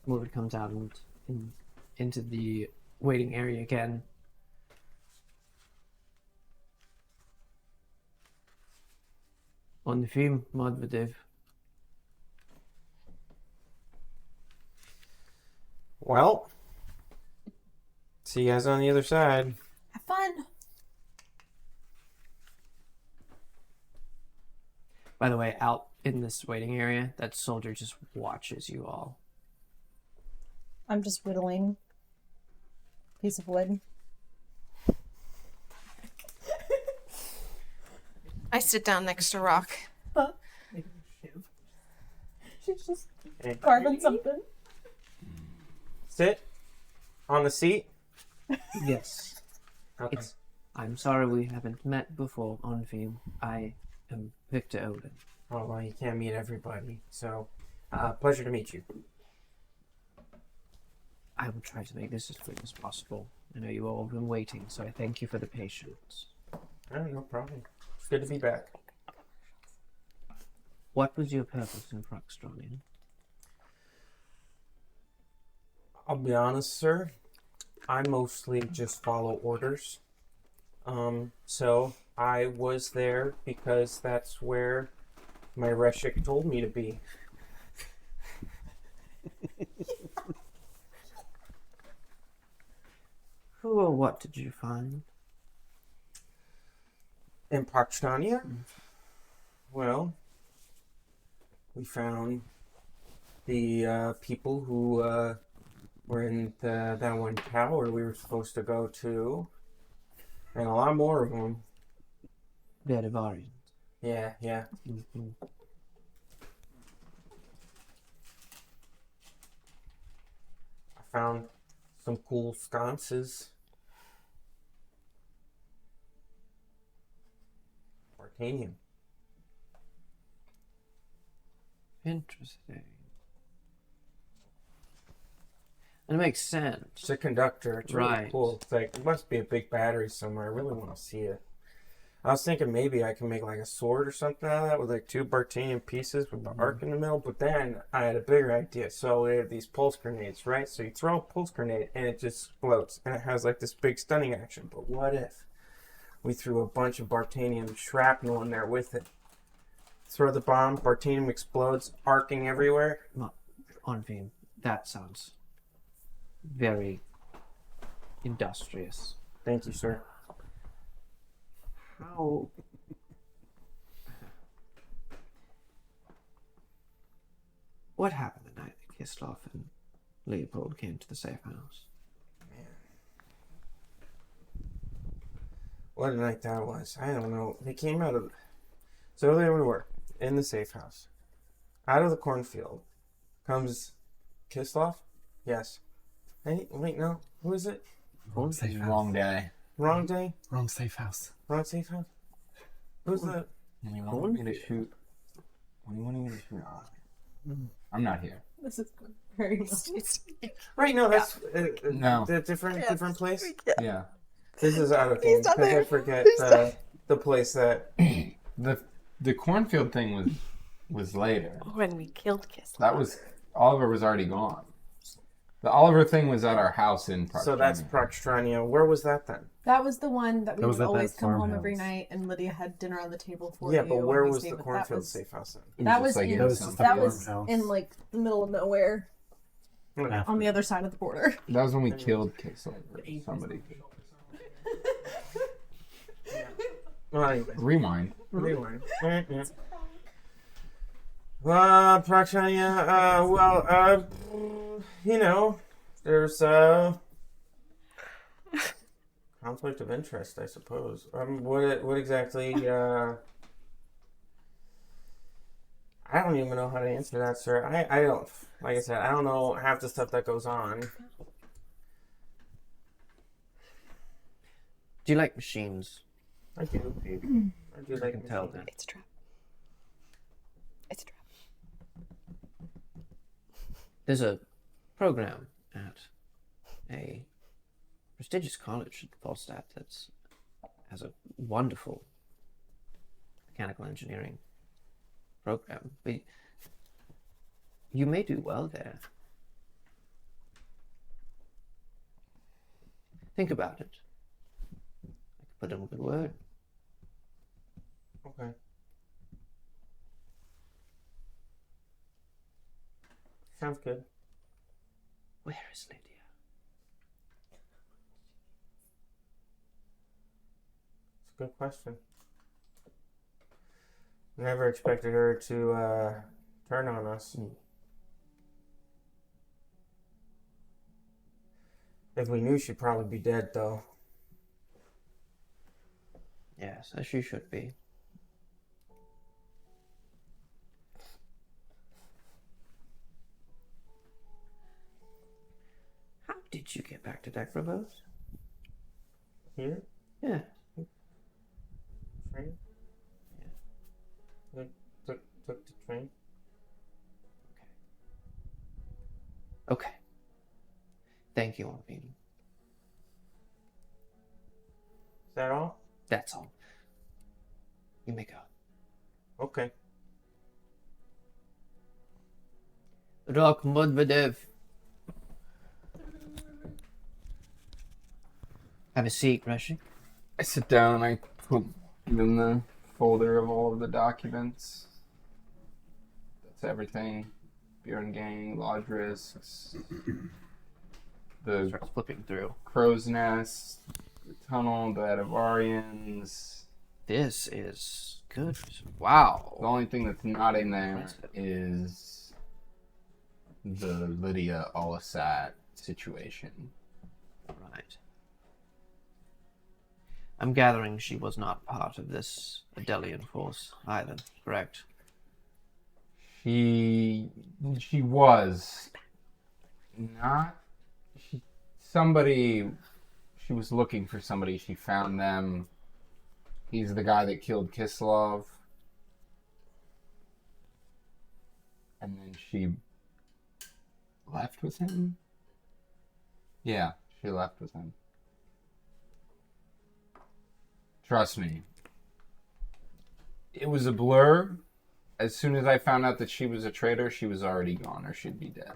Morgan comes out and into the waiting area again. On the film, Medvedev. Well, see you guys on the other side. Have fun. By the way, out in this waiting area, that soldier just watches you all. I'm just whittling a piece of wood. I sit down next to Rock. She's just Hey. carving something. Sit on the seat. Yes. Okay. I'm sorry we haven't met before on film. I am Victor Odin. Oh, well, you can't meet everybody. So, pleasure to meet you. I will try to make this as quick as possible. I know you all have been waiting, so I thank you for the patience. Oh, no problem. It's good to be back. What was your purpose in Proxtronian? I'll be honest, sir. I mostly just follow orders. So I was there because that's where my Reshik told me to be. Who or what did you find? In Pakistania? Well, we found the people who were in that one tower we were supposed to go to. And a lot more of them. The Adivarians. Yeah, yeah. Mm-hmm. I found some cool sconces. Arcanium. Interesting. And it makes sense. It's a conductor. It's really Right. cool. It's like, it must be a big battery somewhere. I really want to see it. I was thinking maybe I can make like a sword or something out of that with like 2 Bartanian pieces with the arc in the middle. But then I had a bigger idea. So we have these pulse grenades, right? So you throw a pulse grenade and it just explodes. And it has like this big stunning action. But what if we threw a bunch of Bartanium shrapnel in there with it? Throw the bomb, Bartanium explodes, arcing everywhere. Onvine, that sounds very industrious. Thank you, sir. How... What happened the night that Kisloff and Leopold came to the safe house? What a night that was. I don't know. They came out of... So there we were, in the safe house. Out of the cornfield comes Kisloff? Yes. Hey, wait, no. Who is it? Safe house. Wrong day. Wrong day? Wrong safe house. Wrong safe house? Who's the... When you want me to shoot... When you want me to shoot... I'm not here. This is very much. Right, no, that's... No. The different place? Yeah. This is out of thing, He's not because I there. forget the place that... The cornfield thing was later. When we killed Kiss. That was... Oliver was already gone. The Oliver thing was at our house in Park. So that's Proxtrania. Where was that then? That was the one that we That was would at that always come home every farmhouse. night, and Lydia had dinner on the table for Yeah, you. but and where we was stayed the with- cornfield safe house then? That was like in, That was just a that was farmhouse. in like the middle of nowhere Okay. on the other side of the border. That was when we killed Kissel or somebody. Well, anyway. Rewind. Rewind. Proxtrania, you know, there's conflict of interest, I suppose. What exactly, I don't even know how to answer that, sir. I don't, like I said, I don't know half the stuff that goes on. Do you like machines? I do. I do like I can tell that. It's a trap. It's a trap. There's a program at a prestigious college at Falstaff that has a wonderful mechanical engineering program. But you may do well there. Think about it. I could put in a good word. Okay. Sounds good. Where is Lydia? It's a good question. Never expected her to turn on us. If we knew, she'd probably be dead, though. Yes, as she should be. How did you get back to Dekrivos? Here? Yeah. Train? Yeah. Took the train. Okay. Thank you, Onvine. Is that all? That's all. You may go. Okay. Rock Medvedev. Have a seat, Rashik. I sit down and I put in the folder of all of the documents. That's everything. Bjorn Gang, Lodge Risks, the Starts flipping through. Crow's Nest, the Tunnel, the Adavarians. This is good. Wow. The only thing that's not in there is the Lydia Olisat situation. Right. I'm gathering she was not part of this Adelian force either, correct? She was not. She was looking for somebody. She found them. He's the guy that killed Kislov. And then she left with him? Yeah, she left with him. Trust me. It was a blur. As soon as I found out that she was a traitor, she was already gone, or she'd be dead.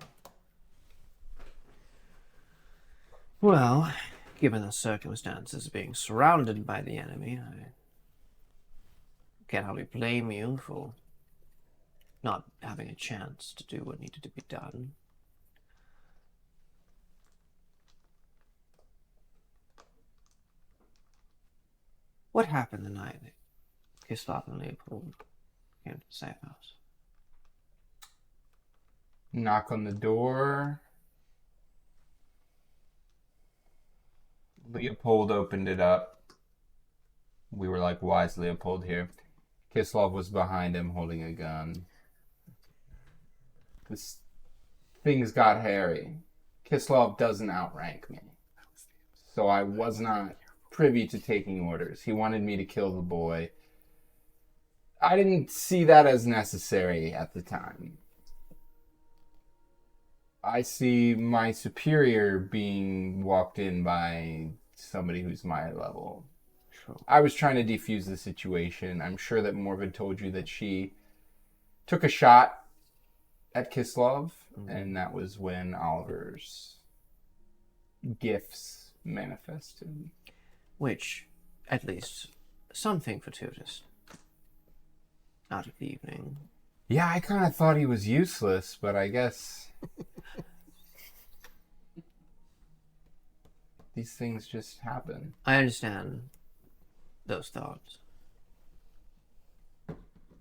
Well, given the circumstances of being surrounded by the enemy, I can't hardly blame you for not having a chance to do what needed to be done. What happened the night that Kislov and Leopold came to the safe house? Knock on the door. Leopold opened it up. We were like, why is Leopold here? Kislov was behind him holding a gun. Things got hairy. Kislov doesn't outrank me. So I was not privy to taking orders. He wanted me to kill the boy. I didn't see that as necessary at the time. I see my superior being walked in by somebody who's my level. Sure. I was trying to defuse the situation. I'm sure that Morvid told you that she took a shot at Kislov, and that was when Oliver's gifts manifested. Which, at least, something fortuitous. Out of the evening. Yeah, I kind of thought he was useless, but I guess these things just happen. I understand those thoughts.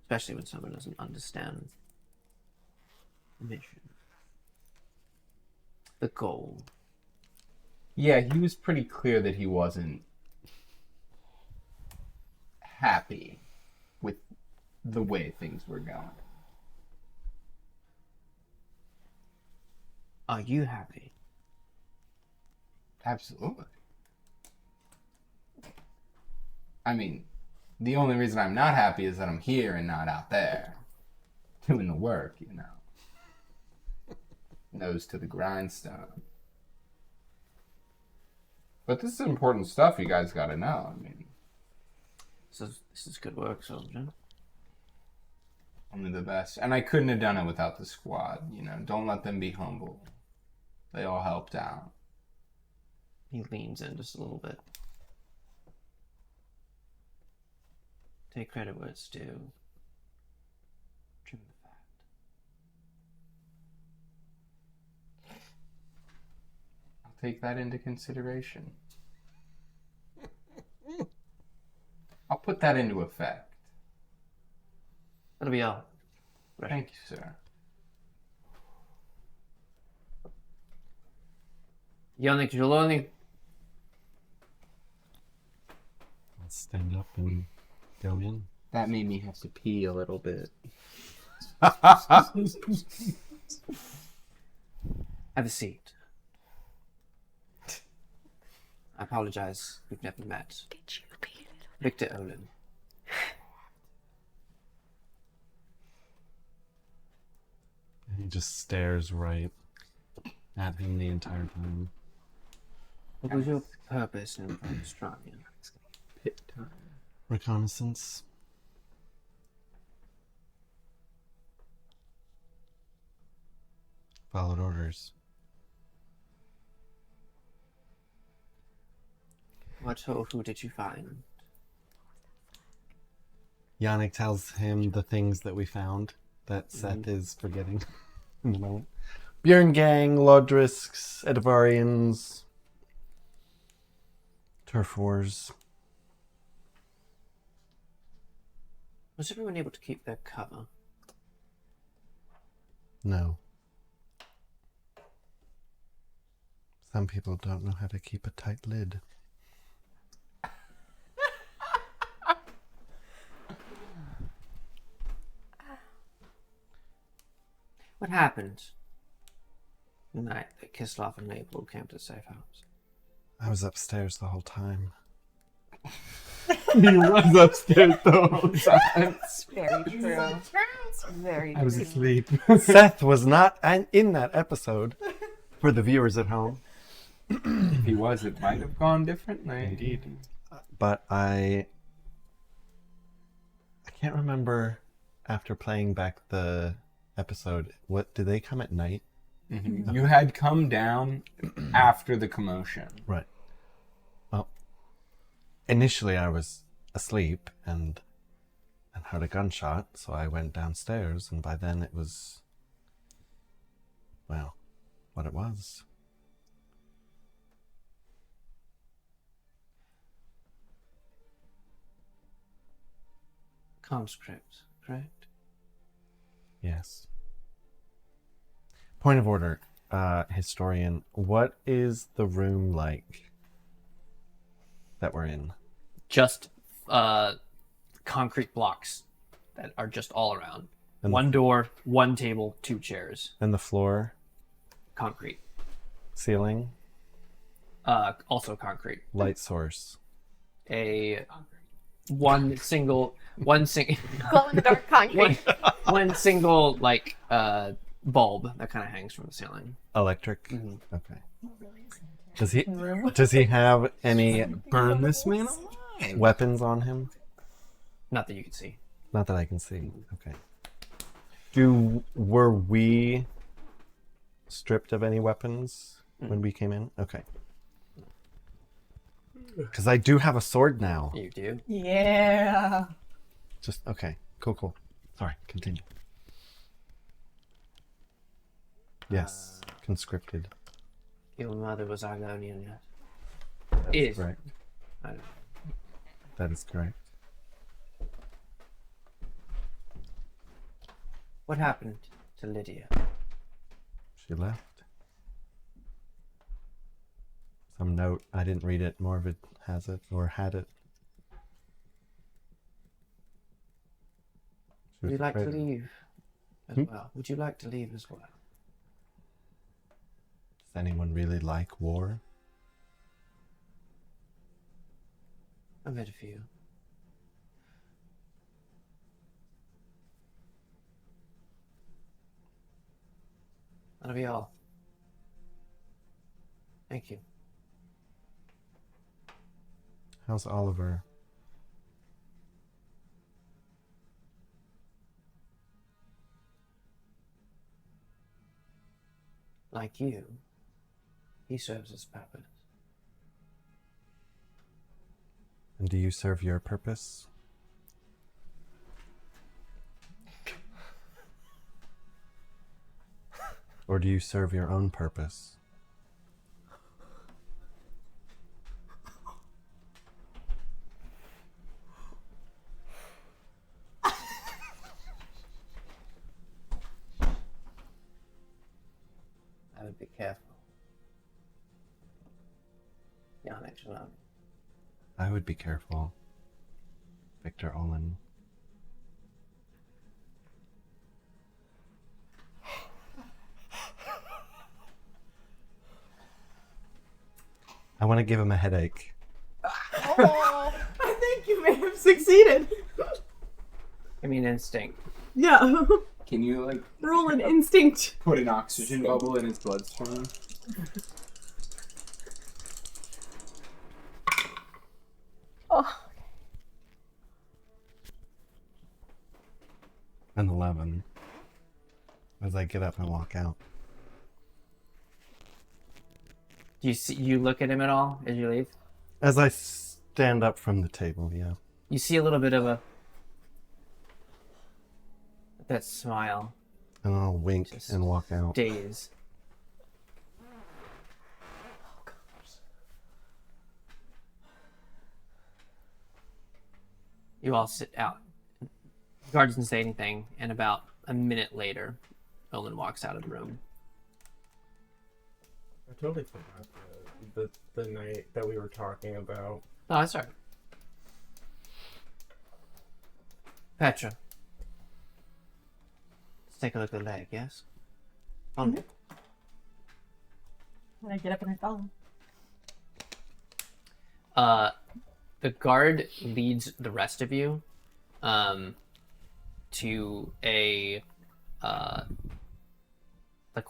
Especially when someone doesn't understand the mission. The goal. Yeah, he was pretty clear that he wasn't happy with the way things were going. Are you happy? Absolutely. I mean, the only reason I'm not happy is that I'm here and not out there doing the work, you know. Nose to the grindstone. But this is important stuff you guys gotta know. I mean, This is good work, soldier. only the best. And I couldn't have done it without the squad, you know. Don't let them be humble. They all helped out. He leans in just a little bit. Take credit where it's due. Trim the fat. I'll take that into consideration. I'll put that into effect. That'll be all. Right. Thank you, sir. Yannick Jeloni. I'll stand up and go in. That made me have to pee a little bit. Have a seat. I apologize. We've never met. Did you pee a little? Victor Olin. And he just stares right at him the entire time. What was your purpose in Australia? Pit time. Reconnaissance. Followed orders. What tofu did you find? Yannick tells him the things that we found that Seth is forgetting in the moment. Bjorn Gang, Lodrisks, Edivarians, Turf Wars. Was everyone able to keep their cover? No. Some people don't know how to keep a tight lid. What happened the night that Kislov and Leopold came to the safe house? I was upstairs the whole time. He was upstairs the whole time. It's very true. It's very true. I was asleep. Seth was not in that episode for the viewers at home. If he was, it might have gone differently. Indeed. But I can't remember after playing back the episode. What do they come at night? Mhm. You had come down after the commotion. Right. Well, initially I was asleep and heard a gunshot, so I went downstairs, and by then it was, well, what it was. Conscript, correct? Yes. Point of order, historian. What is the room like that we're in? Just concrete blocks that are just all around. And One door, one table, two chairs. And the floor, Concrete. ceiling, Also concrete. light source. One single Glow in the dark concrete. one single bulb that kind of hangs from the ceiling. Electric. Mhm. Okay. Does he have any Burn this man alive. weapons on him? Not that you can see. Not that I can see. Okay. Were we stripped of any weapons when we came in? Okay. Because I do have a sword now. You do. Yeah. Just okay. Cool. Sorry. Continue. Yes. Conscripted. Your mother was Argonian, yes. That Is. correct. I don't know. That is correct. What happened to Lydia? She left. Some note. I didn't read it. Morvid has it or had it. She Would was you like to afraid- leave as well? Would you like to leave as well? Does anyone really like war? I met a few. That'll be all. Thank you. How's Oliver? Like you, he serves his purpose. And do you serve your purpose? Or do you serve your own purpose? I would be careful. Yannick Shalom. I would be careful. Victor Olin. I want to give him a headache. I think you may have succeeded. I mean, instinct. Yeah. Can you Roll an instinct. put an oxygen bubble in his bloodstream? Oh. An 11. As I get up and walk out. Do you see? You look at him at all as you leave? As I stand up from the table, yeah. You see a little bit of that smile, And I'll wink Just and walk out. daze. You all sit out. The guard doesn't say anything, and about a minute later, Olin walks out of the room. I totally forgot the night that we were talking about. Oh, that's all right. Petra. Let's take a look at the leg, yes? On me. And I get up and I follow. The guard leads the rest of you to a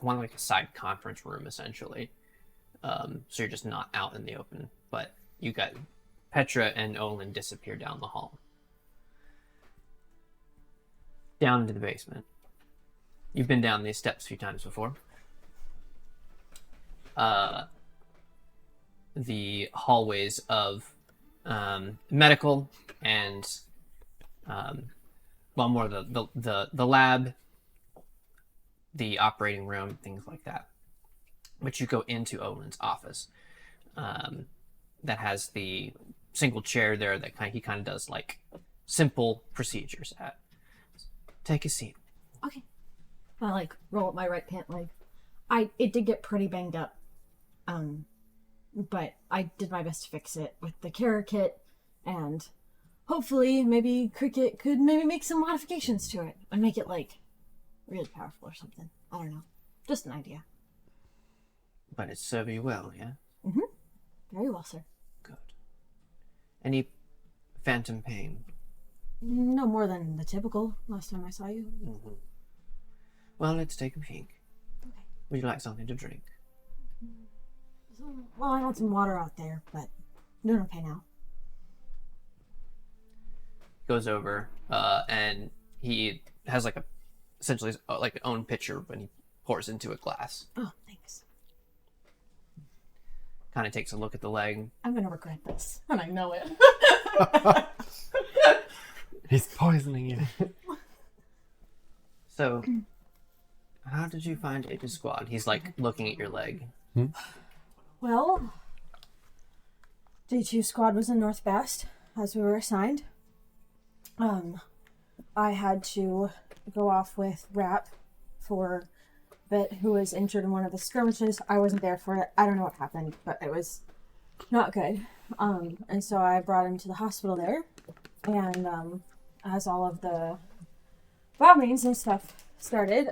like a side conference room essentially. So you're just not out in the open, but you got Petra and Olin disappear down the hall. down into the basement. You've been down these steps a few times before. The hallways of medical and more the lab, the operating room, things like that. But you go into Owen's office that has the single chair there that he kind of does like simple procedures at. Take a seat. Okay. I like roll up my right pant leg. It did get pretty banged up. But I did my best to fix it with the care kit, and hopefully maybe Cricket could maybe make some modifications to it and make it like really powerful or something. I don't know. Just an idea. But it's served you well, yeah? Mm-hmm. Very well, sir. Good. Any phantom pain? No more than the typical last time I saw you. Mm-hmm. Well, let's take a peek. Okay. Would you like something to drink? Well, I want some water out there, but I'm doing okay now. Goes over, and he has like essentially like an own pitcher when he pours into a glass. Oh, thanks. Kind of takes a look at the leg. I'm gonna regret this, and I know it. He's poisoning you. So, how did you find Eta Squad? He's like looking at your leg. Well, D2 squad was in North Bast, as we were assigned. I had to go off with Rap for a bit, who was injured in one of the skirmishes. I wasn't there for it. I don't know what happened, but it was not good. And so I brought him to the hospital there, and as all of the bombings and stuff started,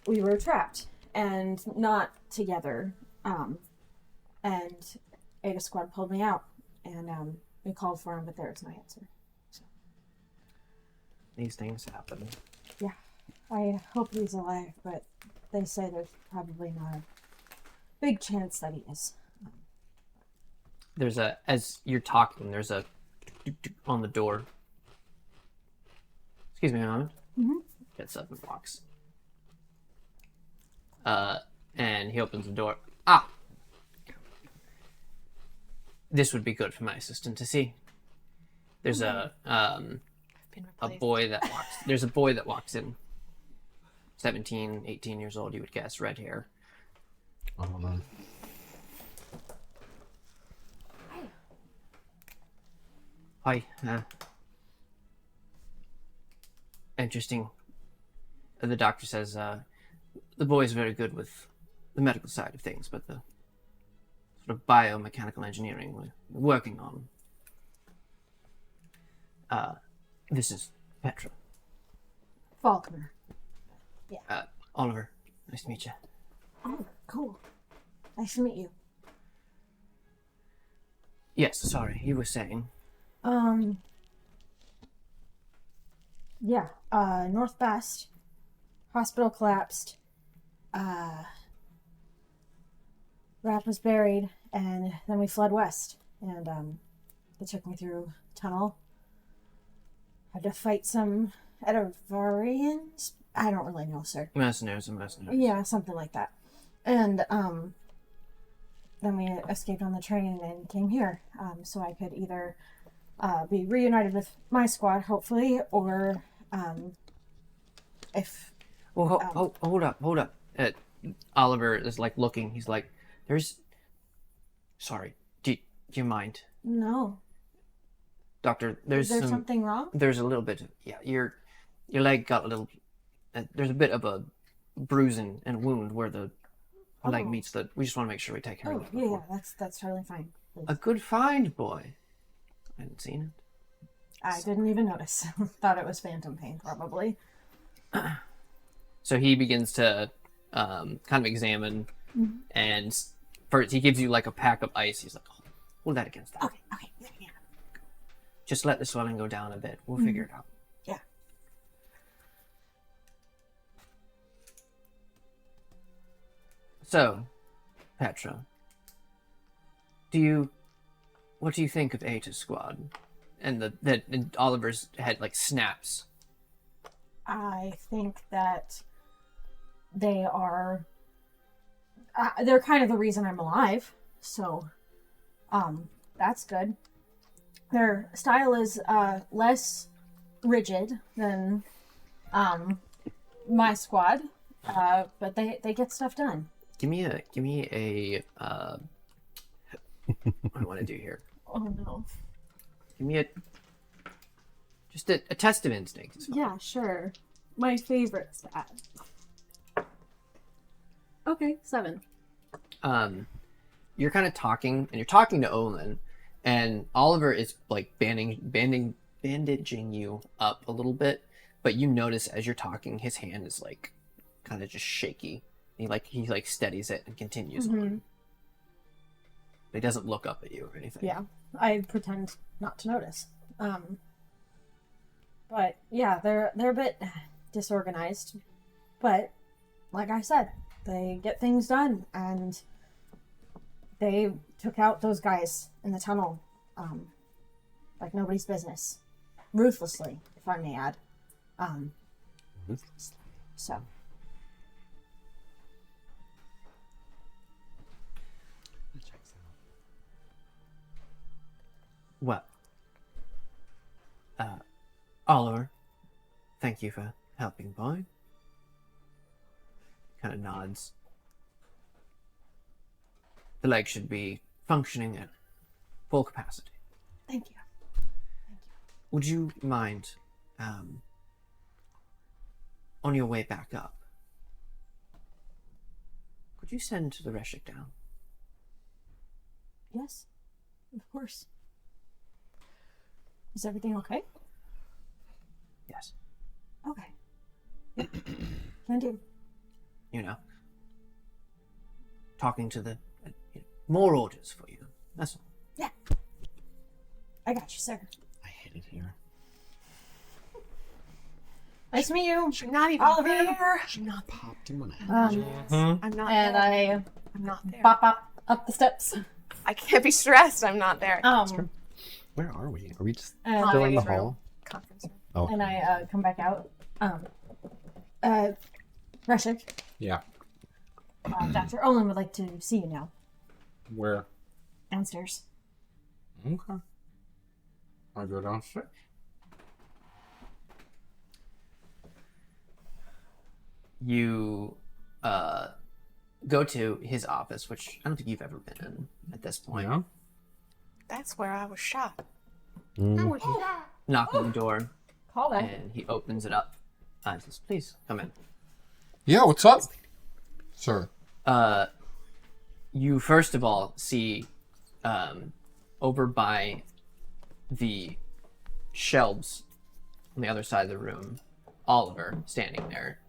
we were trapped and not together. And Eta Squad pulled me out, and we called for him, but there was no answer. So. These things happen. Yeah, I hope he's alive, but they say there's probably not a big chance that he is. There's as you're talking, there's a on the door. Excuse me a moment. Mm-hmm. Gets up and walks. And he opens the door. Ah! This would be good for my assistant to see. There's a boy that walks. There's a boy that walks in. 17, 18 years old, you would guess, red hair. Oh, man. Hi. Interesting. The doctor says the boy is very good with the medical side of things, but the sort of biomechanical engineering we're working on. This is Petra. Faulkner. Oliver, nice to meet you. Oh, cool. Nice to meet you. Yes, sorry, you were saying. Yeah, North Bast. Hospital collapsed. Rap was buried, and then we fled west. And, they took me through a tunnel. Had to fight some Edivarians. I don't really know, sir. Mercenaries. Yeah, something like that. And, then we escaped on the train and came here. So I could either, be reunited with my squad, hopefully, or, if... Well, hold up. Oliver is like looking. He's like, sorry, do you mind? No. Doctor, Is there something wrong? There's a little bit of, your leg got a little, there's a bit of a bruise and wound where the leg meets we just want to make sure we take care of it. Yeah, that's totally fine. Please. A good find, boy. I hadn't seen it. I didn't even notice. Thought it was phantom pain, probably. So he begins to kind of examine, and first he gives you like a pack of ice. He's like, hold that against that. Okay, yeah. Just let the swelling go down a bit. We'll figure it out. Yeah. So, Petra, what do you think of Eta Squad? And and Oliver's head like snaps. I think that they are. They're kind of the reason I'm alive. So, that's good. Their style is less rigid than my squad, but they get stuff done. Give me a what do I want to do here? Oh no. Give me just a test of instinct. is fine. Yeah, sure. My favorite stat. Okay, 7. You're kind of talking, and you're talking to Olin, and Oliver is like bandaging you up a little bit, but you notice as you're talking, his hand is like kind of just shaky. He steadies it and continues on. He doesn't look up at you or anything. Yeah, I pretend not to notice. But yeah, they're a bit disorganized, but like I said, they get things done, and they took out those guys in the tunnel, like nobody's business, ruthlessly, if I may add. So. That checks out. Well, Oliver, thank you for helping, boy. Kind of nods. The leg should be functioning at full capacity. Thank you. Would you mind, on your way back up, could you send the Reshik down? Yes, of course. Is everything okay? Yes. Okay. Yeah. Can do. You know, talking to the more orders for you. That's all. Yeah. I got you, sir. I hate it here. Nice to meet you. I'm not even Oliver. there. Not popped in one I'm not And there. I I'm not there. bop up the steps. I can't be stressed. I'm not there. Where are we? Are we just And still in the Conference room. hall? Conference room. Oh. And I come back out. Reshik, Yeah. Dr. Olin would like to see you now. Where? Downstairs. Okay. I go downstairs. You go to his office, which I don't think you've ever been in at this point. Yeah. That's where I was shot. Knock on the door, Call that. and he opens it up. And says, "Please come in." Yeah, what's up? Sir. You first of all see over by the shelves on the other side of the room, Oliver standing there.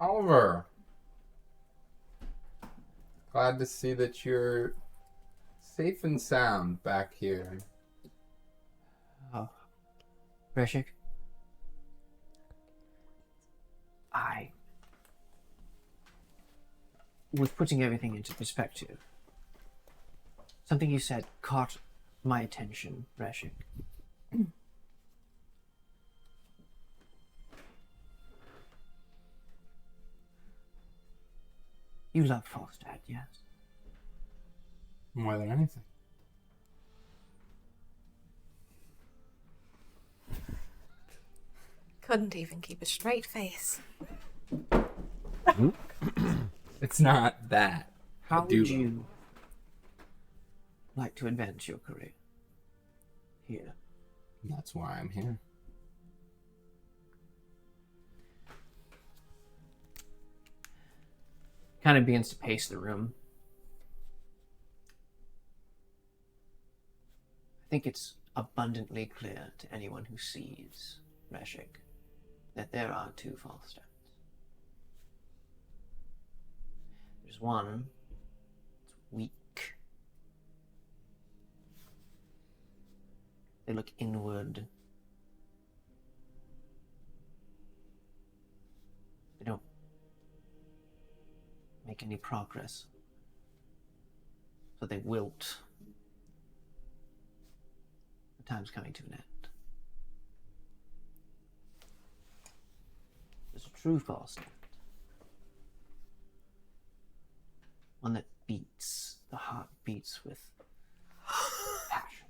Oliver. Glad to see that you're safe and sound back here. Oh, Reshik, I was putting everything into perspective. Something you said caught my attention, Reshik. You love Falstad, yes? More than anything. Couldn't even keep a straight face. It's not that. How I do would love you like to advance your career here? That's why I'm here. Kind of begins to pace the room. I think it's abundantly clear to anyone who sees Reshik that there are two Falstads. There's one that's weak. They look inward. They don't make any progress. So they wilt. The time's coming to an end. There's a true false stand. One that beats. The heart beats with passion.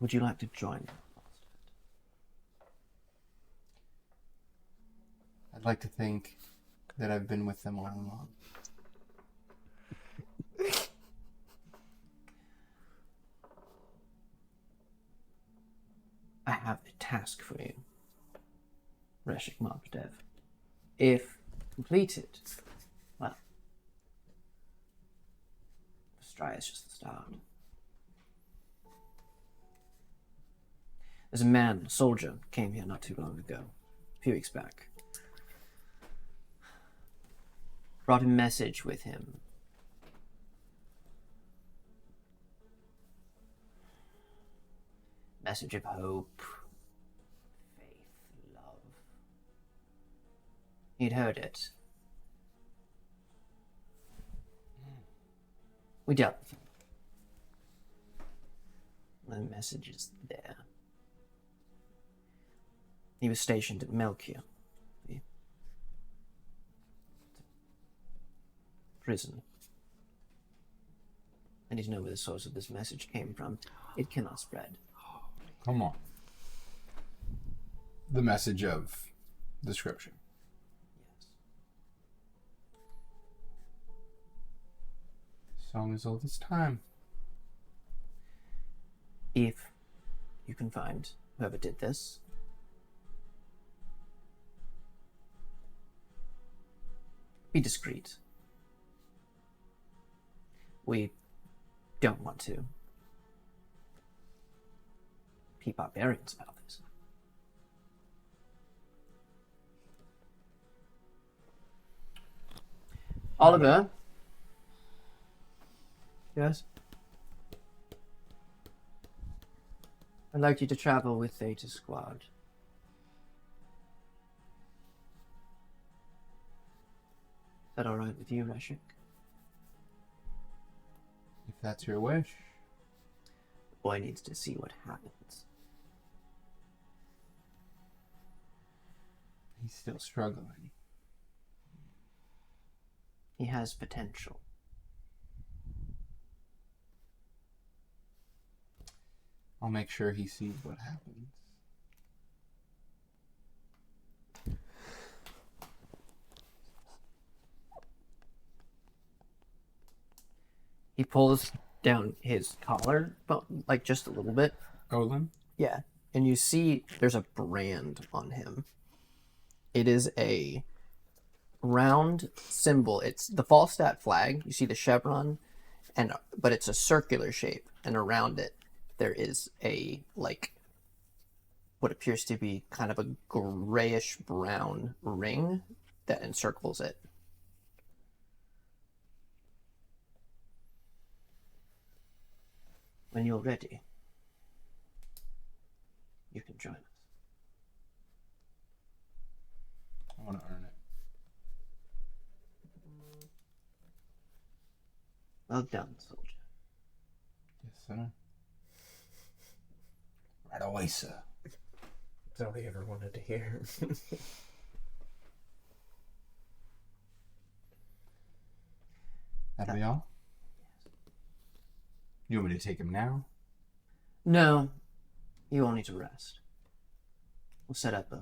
Would you like to join? I'd like to think that I've been with them all along. I have a task for you, Reshik Marbdev. If completed, well, Straya is just the start. There's a man, a soldier, came here not too long ago, a few weeks back. Brought a message with him. Message of hope, faith, love. He'd heard it. We dealt with him. The message is there. He was stationed at Melchior, the prison. I need to know where the source of this message came from. It cannot spread. Come on. The message of the scripture. Yes. Song as old as time. If you can find whoever did this, be discreet. We don't want to be barbarians about this. Oliver? Yes? I'd like you to travel with Eta Squad. Is that alright with you, Reshik? If that's your wish. The boy needs to see what happens. He's still struggling. He has potential. I'll make sure he sees what happens. He pulls down his collar, but like just a little bit. Olin? Yeah. And you see there's a brand on him. It is a round symbol. It's the Falstaff flag. You see the chevron, but it's a circular shape, and around it there is a like what appears to be kind of a grayish brown ring that encircles it. When you're ready, you can join us. I want to earn it. Well done, soldier. Yes, sir. Right away, sir. That's all he ever wanted to hear. That'll be all? You want me to take him now? No, you all need to rest. We'll set up a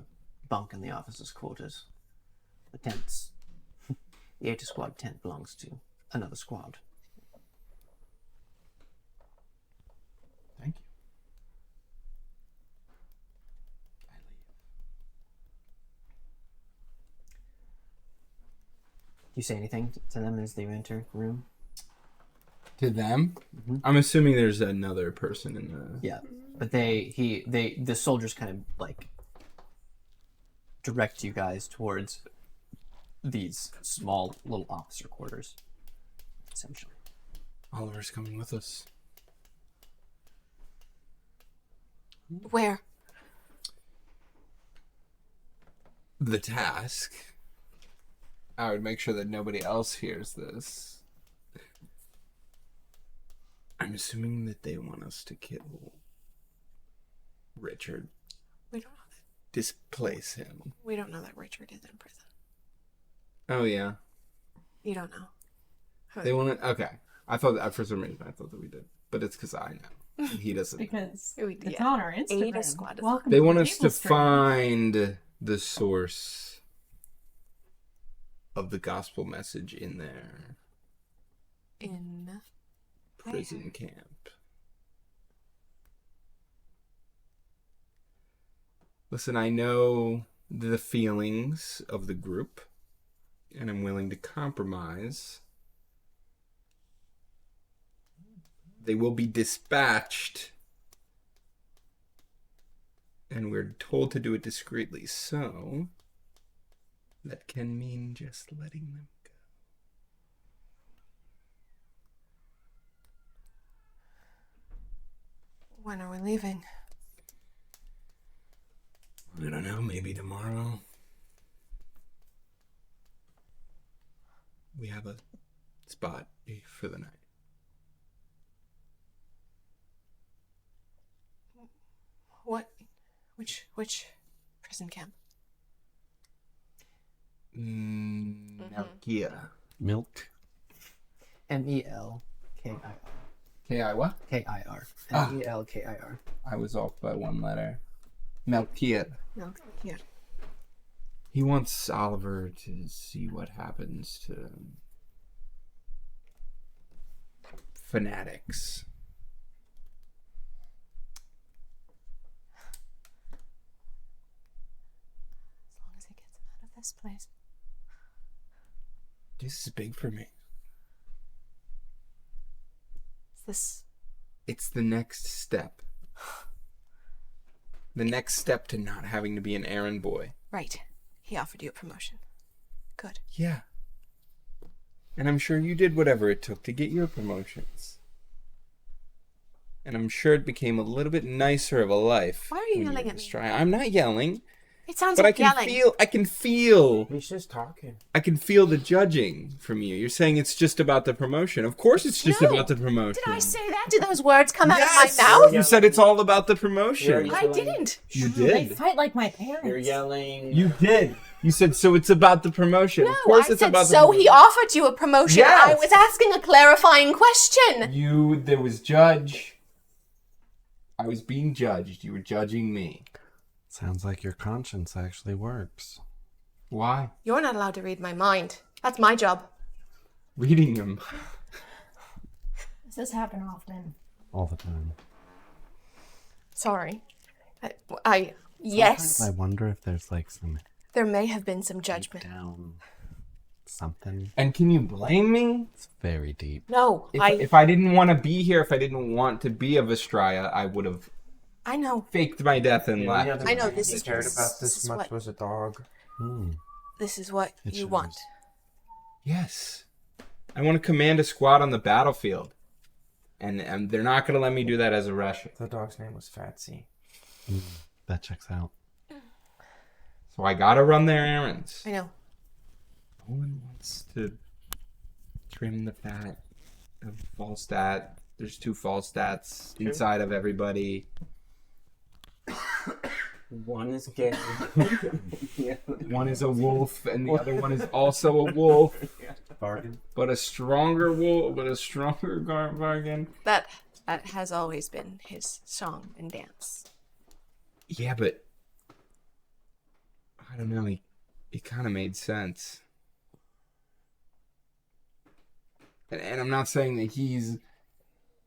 bunk in the officers' quarters. The tents. The Eta Squad tent belongs to another squad. Thank you. I leave. Do you say anything to them as they enter the room? To them? Mm-hmm. I'm assuming there's another person in the... Yeah, but the soldiers kind of like direct you guys towards these small little officer quarters, essentially. Oliver's coming with us. Where? The task. I would make sure that nobody else hears this. I'm assuming that they want us to kill Richard. We don't know Displace him. we don't know that Richard is in prison. Oh, yeah. You don't know. They want to... Okay. I thought... For some reason, I thought that we did. But it's because I know. He doesn't. Because We- it's yeah. on our Instagram. Eta Squad is- Welcome They to want the us to table stream. find the source of the gospel message in their In prison camp. Listen, I know the feelings of the group, and I'm willing to compromise. They will be dispatched, and we're told to do it discreetly, so that can mean just letting them go. when are we leaving? I don't know, maybe tomorrow. We have a spot for the night. What? Which prison camp? Melkia. Milk. Melkir. K-I what? Kir. Melkir. I was off by one letter. Melkia. No. Yeah. He wants Oliver to see what happens to fanatics. As long as he gets him out of this place. This is big for me. Is this? It's the next step. The next step to not having to be an errand boy. Right. He offered you a promotion. Good. Yeah. And I'm sure you did whatever it took to get your promotions. And I'm sure it became a little bit nicer of a life. Why are you when yelling were at me? I'm not yelling, It sounds but I like can yelling. feel He's just talking. I can feel the judging from you. You're saying it's just about the promotion. Of course it's just No. about the promotion. Did I say that? Did those words come out Yes! of my mouth? You said it's all about the promotion. You're I didn't. You They did. fight like my parents. You're yelling. You did. You said, so it's about the promotion. No, Of course I it's said about the so promotion. he offered you a promotion. Yes. I was asking a clarifying question. There was judge. I was being judged. You were judging me. Sounds like your conscience actually works. Why? You're not allowed to read my mind. That's my job. Reading them. Does this happen often? All the time. Sorry. Yes, Sometimes I wonder if there's like some there may have been some judgment. down something. And can you blame me? It's very deep. No, If I didn't want to be here, if I didn't want to be a Vestraya, I would have I know. faked my death and The only left. other I know, man this who is- cared this about this is much what- was a dog. This is what It you shows. want. Yes. I want to command a squad on the battlefield. And they're not going to let me do that as a Russian. The dog's name was Fatsy. That checks out. So I got to run their errands. I know. No one wants to trim the fat of Falstat. There's 2 Falstats inside of everybody. One is gay. One is a wolf, and the other one is also a wolf. Bargain. But a stronger wolf, but a stronger bargain. That has always been his song and dance. Yeah, but I don't know. It kind of made sense. And I'm not saying that he's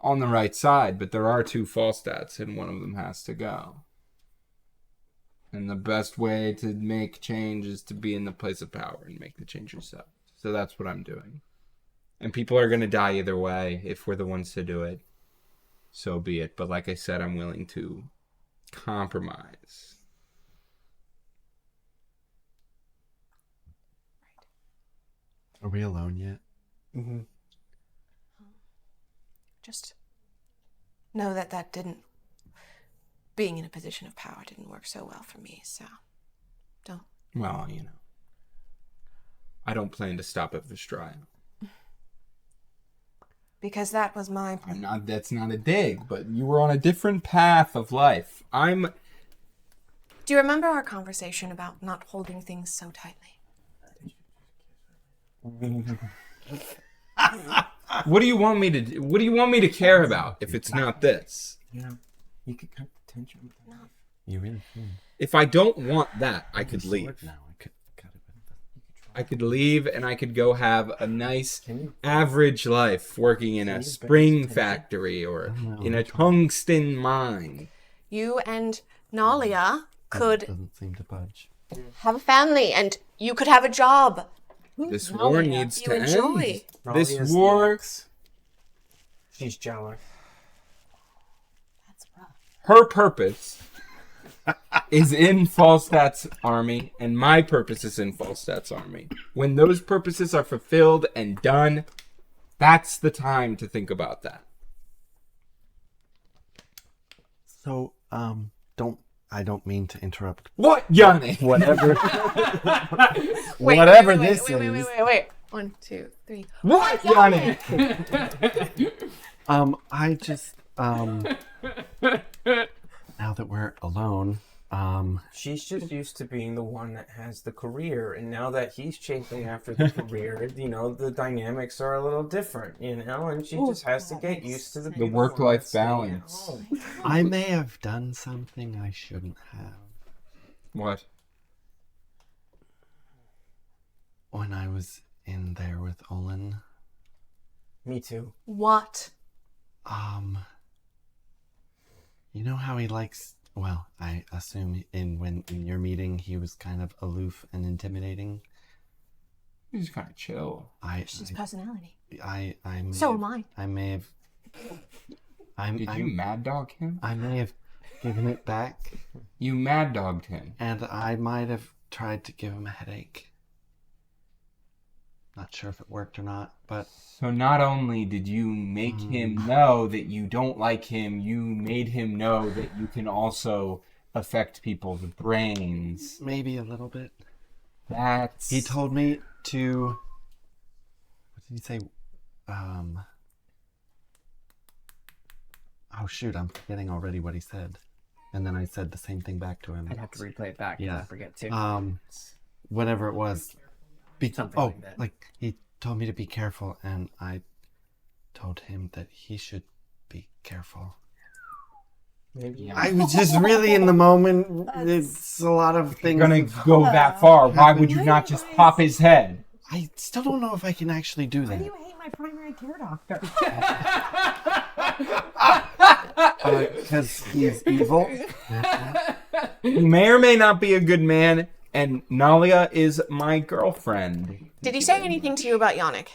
on the right side, but there are 2 Falstats, and one of them has to go. And the best way to make change is to be in the place of power and make the change yourself. So that's what I'm doing. And people are going to die either way if we're the ones to do it. So be it. But like I said, I'm willing to compromise. Are we alone yet? Mm-hmm. Just know that didn't. Being in a position of power didn't work so well for me, so don't. Well, I don't plan to stop at Vestraya. because that was my plan. That's not a dig, but you were on a different path of life. Do you remember our conversation about not holding things so tightly? What do you want me to do? What do you want me to care about if it's not this? You could cut the tension with the knife. You really can. If I don't want that, I could leave. Now I could cut it with the... I could leave and I could go have a nice average life working in a spring factory or in a tungsten mine. You and Nalia could Doesn't seem to budge. have a family, and you could have a job. This war needs You to enjoy. end. This Nalia's war, next. She's jealous. That's rough. her purpose is in Falstaff's army, and my purpose is in Falstaff's army. When those purposes are fulfilled and done, that's the time to think about that. So, I don't mean to interrupt. What, Yanni? Whatever. Wait, Whatever wait, this wait, wait, is. wait. 1, 2, 3. What, Yanni? I just, now that we're alone, She's just used to being the one that has the career, and now that he's chasing after the career, the dynamics are a little different, and she just has to get used to the work-life balance. I may have done something I shouldn't have. What? When I was in there with Olin, Me too. What? you know how he likes, well, I assume in your meeting he was kind of aloof and intimidating. He's kind of chill. She's personality. I may So have, am I. I may have. Did you mad dog him? I may have given it back, You mad dogged him. and I might have tried to give him a headache. Not sure if it worked or not, but So not only did you make him know that you don't like him, you made him know that you can also affect people's brains. maybe a little bit. That's... He told me to. What did he say? Oh shoot! I'm forgetting already what he said, and then I said the same thing back to him. I'd have to replay it back. Yeah. I forget too. Whatever it was. Something like that. Like he told me to be careful, and I told him that he should be careful. Maybe. I was just really in the moment. It's a lot of things. You're gonna go that far. Why would you not just pop his head? I still don't know if I can actually do Why do that. you hate my primary care doctor? Because he's evil. He may or may not be a good man, and Nalia is my girlfriend. Did he say anything to you about Yannick?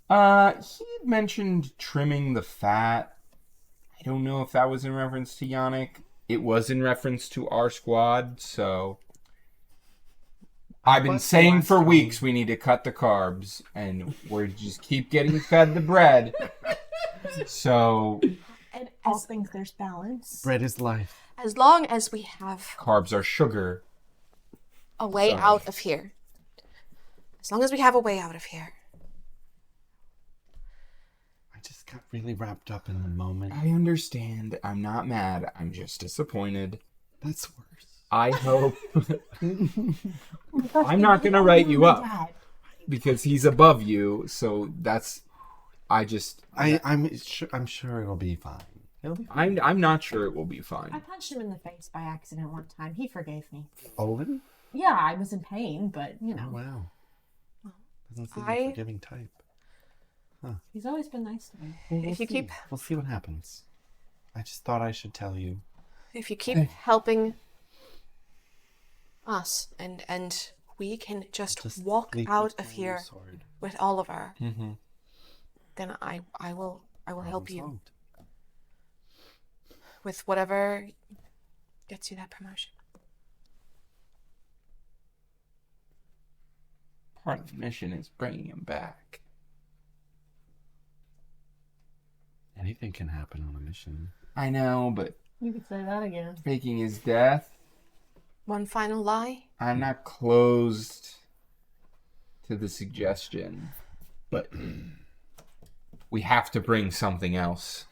He had mentioned trimming the fat. I don't know if that was in reference to Yannick. It was in reference to our squad, so... I've been saying for weeks we need to cut the carbs, and we're just keep getting fed the bread. So... And all things, there's balance. Bread is life. As long as we have Carbs are sugar. a way out of here. As long as we have a way out of here. I just got really wrapped up in the moment. I understand. I'm not mad. I'm just disappointed. That's worse. I hope... I'm not going to write you up because he's above you, so that's... I'm sure it'll be fine. It'll be fine. I'm not sure it will be I fine. punched him in the face by accident one time. He forgave me. Olin? Yeah, I was in pain, but you Oh know, wow. Doesn't seem a forgiving type. he's always been nice to me. If you keep We'll see what happens. I just thought I should tell you. helping us and we can just walk leave out with of my here sword. with Oliver, Mm-hmm. then I will help you Solved. with whatever gets you that promotion. Part of the mission is bringing him back. Anything can happen on a mission. I know, but You could say that again. faking his death, One final lie. I'm not closed to the suggestion, but we have to bring something else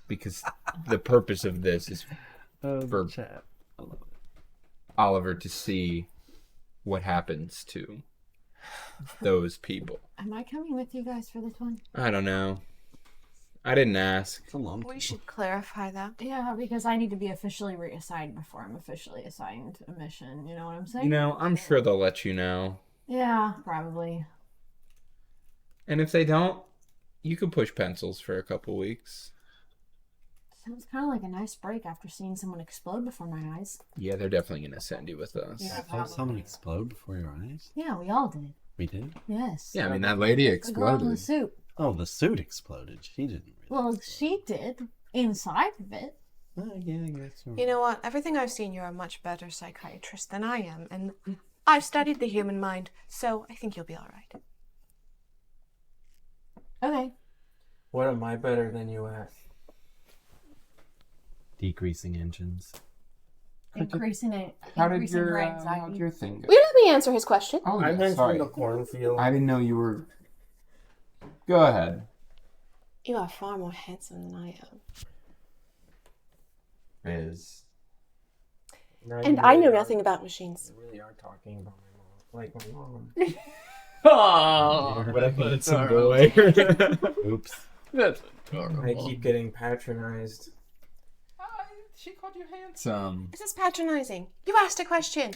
because the purpose of this is for chat. I love it. Oliver to see what happens to those people. Am I coming with you guys for this one? I don't know. I didn't ask. It's a long We should clarify that. Yeah, because I need to be officially reassigned before I'm officially assigned a mission. You know what I'm saying? You know, I'm sure they'll let you know. Yeah, probably. And if they don't, you can push pencils for a couple weeks. Sounds kind of like a nice break after seeing someone explode before my eyes. Yeah, they're definitely going to send you with us. Yeah. I saw someone explode before your eyes. Yeah, we all did. We did? Yes. Yeah, I mean, that lady The girl in the exploded. suit. Oh, the suit exploded. She didn't really. Well, she did inside of it. Oh, yeah, I guess you're You know what? Everything I've seen, you're a much better psychiatrist than I am, and I've studied the human mind, so I think you'll be all right. Okay. What am I better than you at? Decreasing engines. Increasing it. How did Increasing your, anxiety. how'd your thing go? Will you let me answer his question? Oh, I yeah, went sorry. through the cornfield. I didn't know you were... Go ahead. You are far more handsome than I am. Is... Now And you I really know are- nothing about machines. You really are talking about my mom. Like my mom. Oh, What a that's handsome adorable. boy. Oops. That's I adorable. keep getting patronized. She called you handsome. This is patronizing. You asked a question.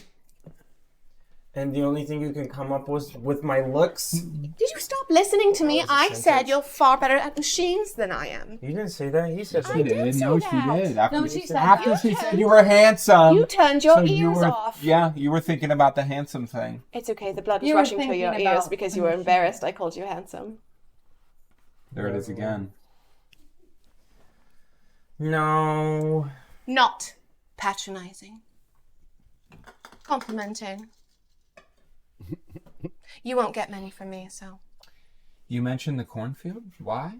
And the only thing you can come up with my looks? Did you stop listening to me? That was a I sentence. said you're far better at machines than I am. You didn't say that. He said I did say No, that. she did. After, No, she said after that. she said you were handsome. You turned your so you ears were, off. Yeah, you were thinking about the handsome thing. It's okay. The blood was You were rushing to your thinking ears about because you were machines. embarrassed I called you handsome. There it is again. No. Not patronizing. Complimenting. You won't get many from me, so. You mentioned the cornfield. Why?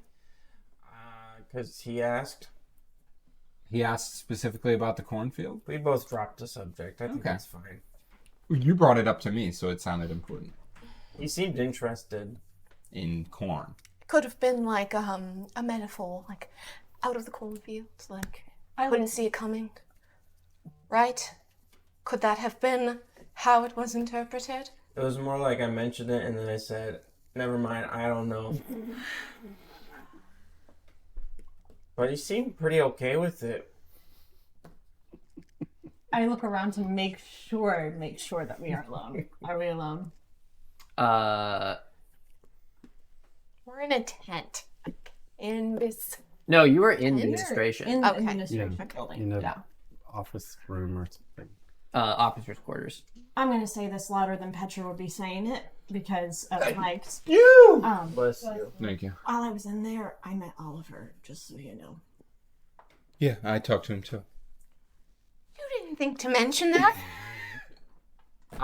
Because he asked. He asked specifically about the cornfield. We both dropped the subject. I think Okay. that's fine. You brought it up to me, so it sounded important. He seemed interested. In corn. Could have been like a metaphor, like out of the cornfields, like I couldn't was- see it coming. Right? Could that have been how it was interpreted? It was more like I mentioned it and then I said, never mind, I don't know. But he seemed pretty okay with it. I look around to make sure that we are alone. Are we alone? We're in a tent. In this. No, you were in You're administration. In the Okay. administration Yeah. building. In an Yeah. office room or something. Officers' quarters. I'm gonna say this louder than Petra would be saying it because of like You! um Bless you. Thank you. while I was in there I met Oliver, just so you know. Yeah, I talked to him too. You didn't think to mention that?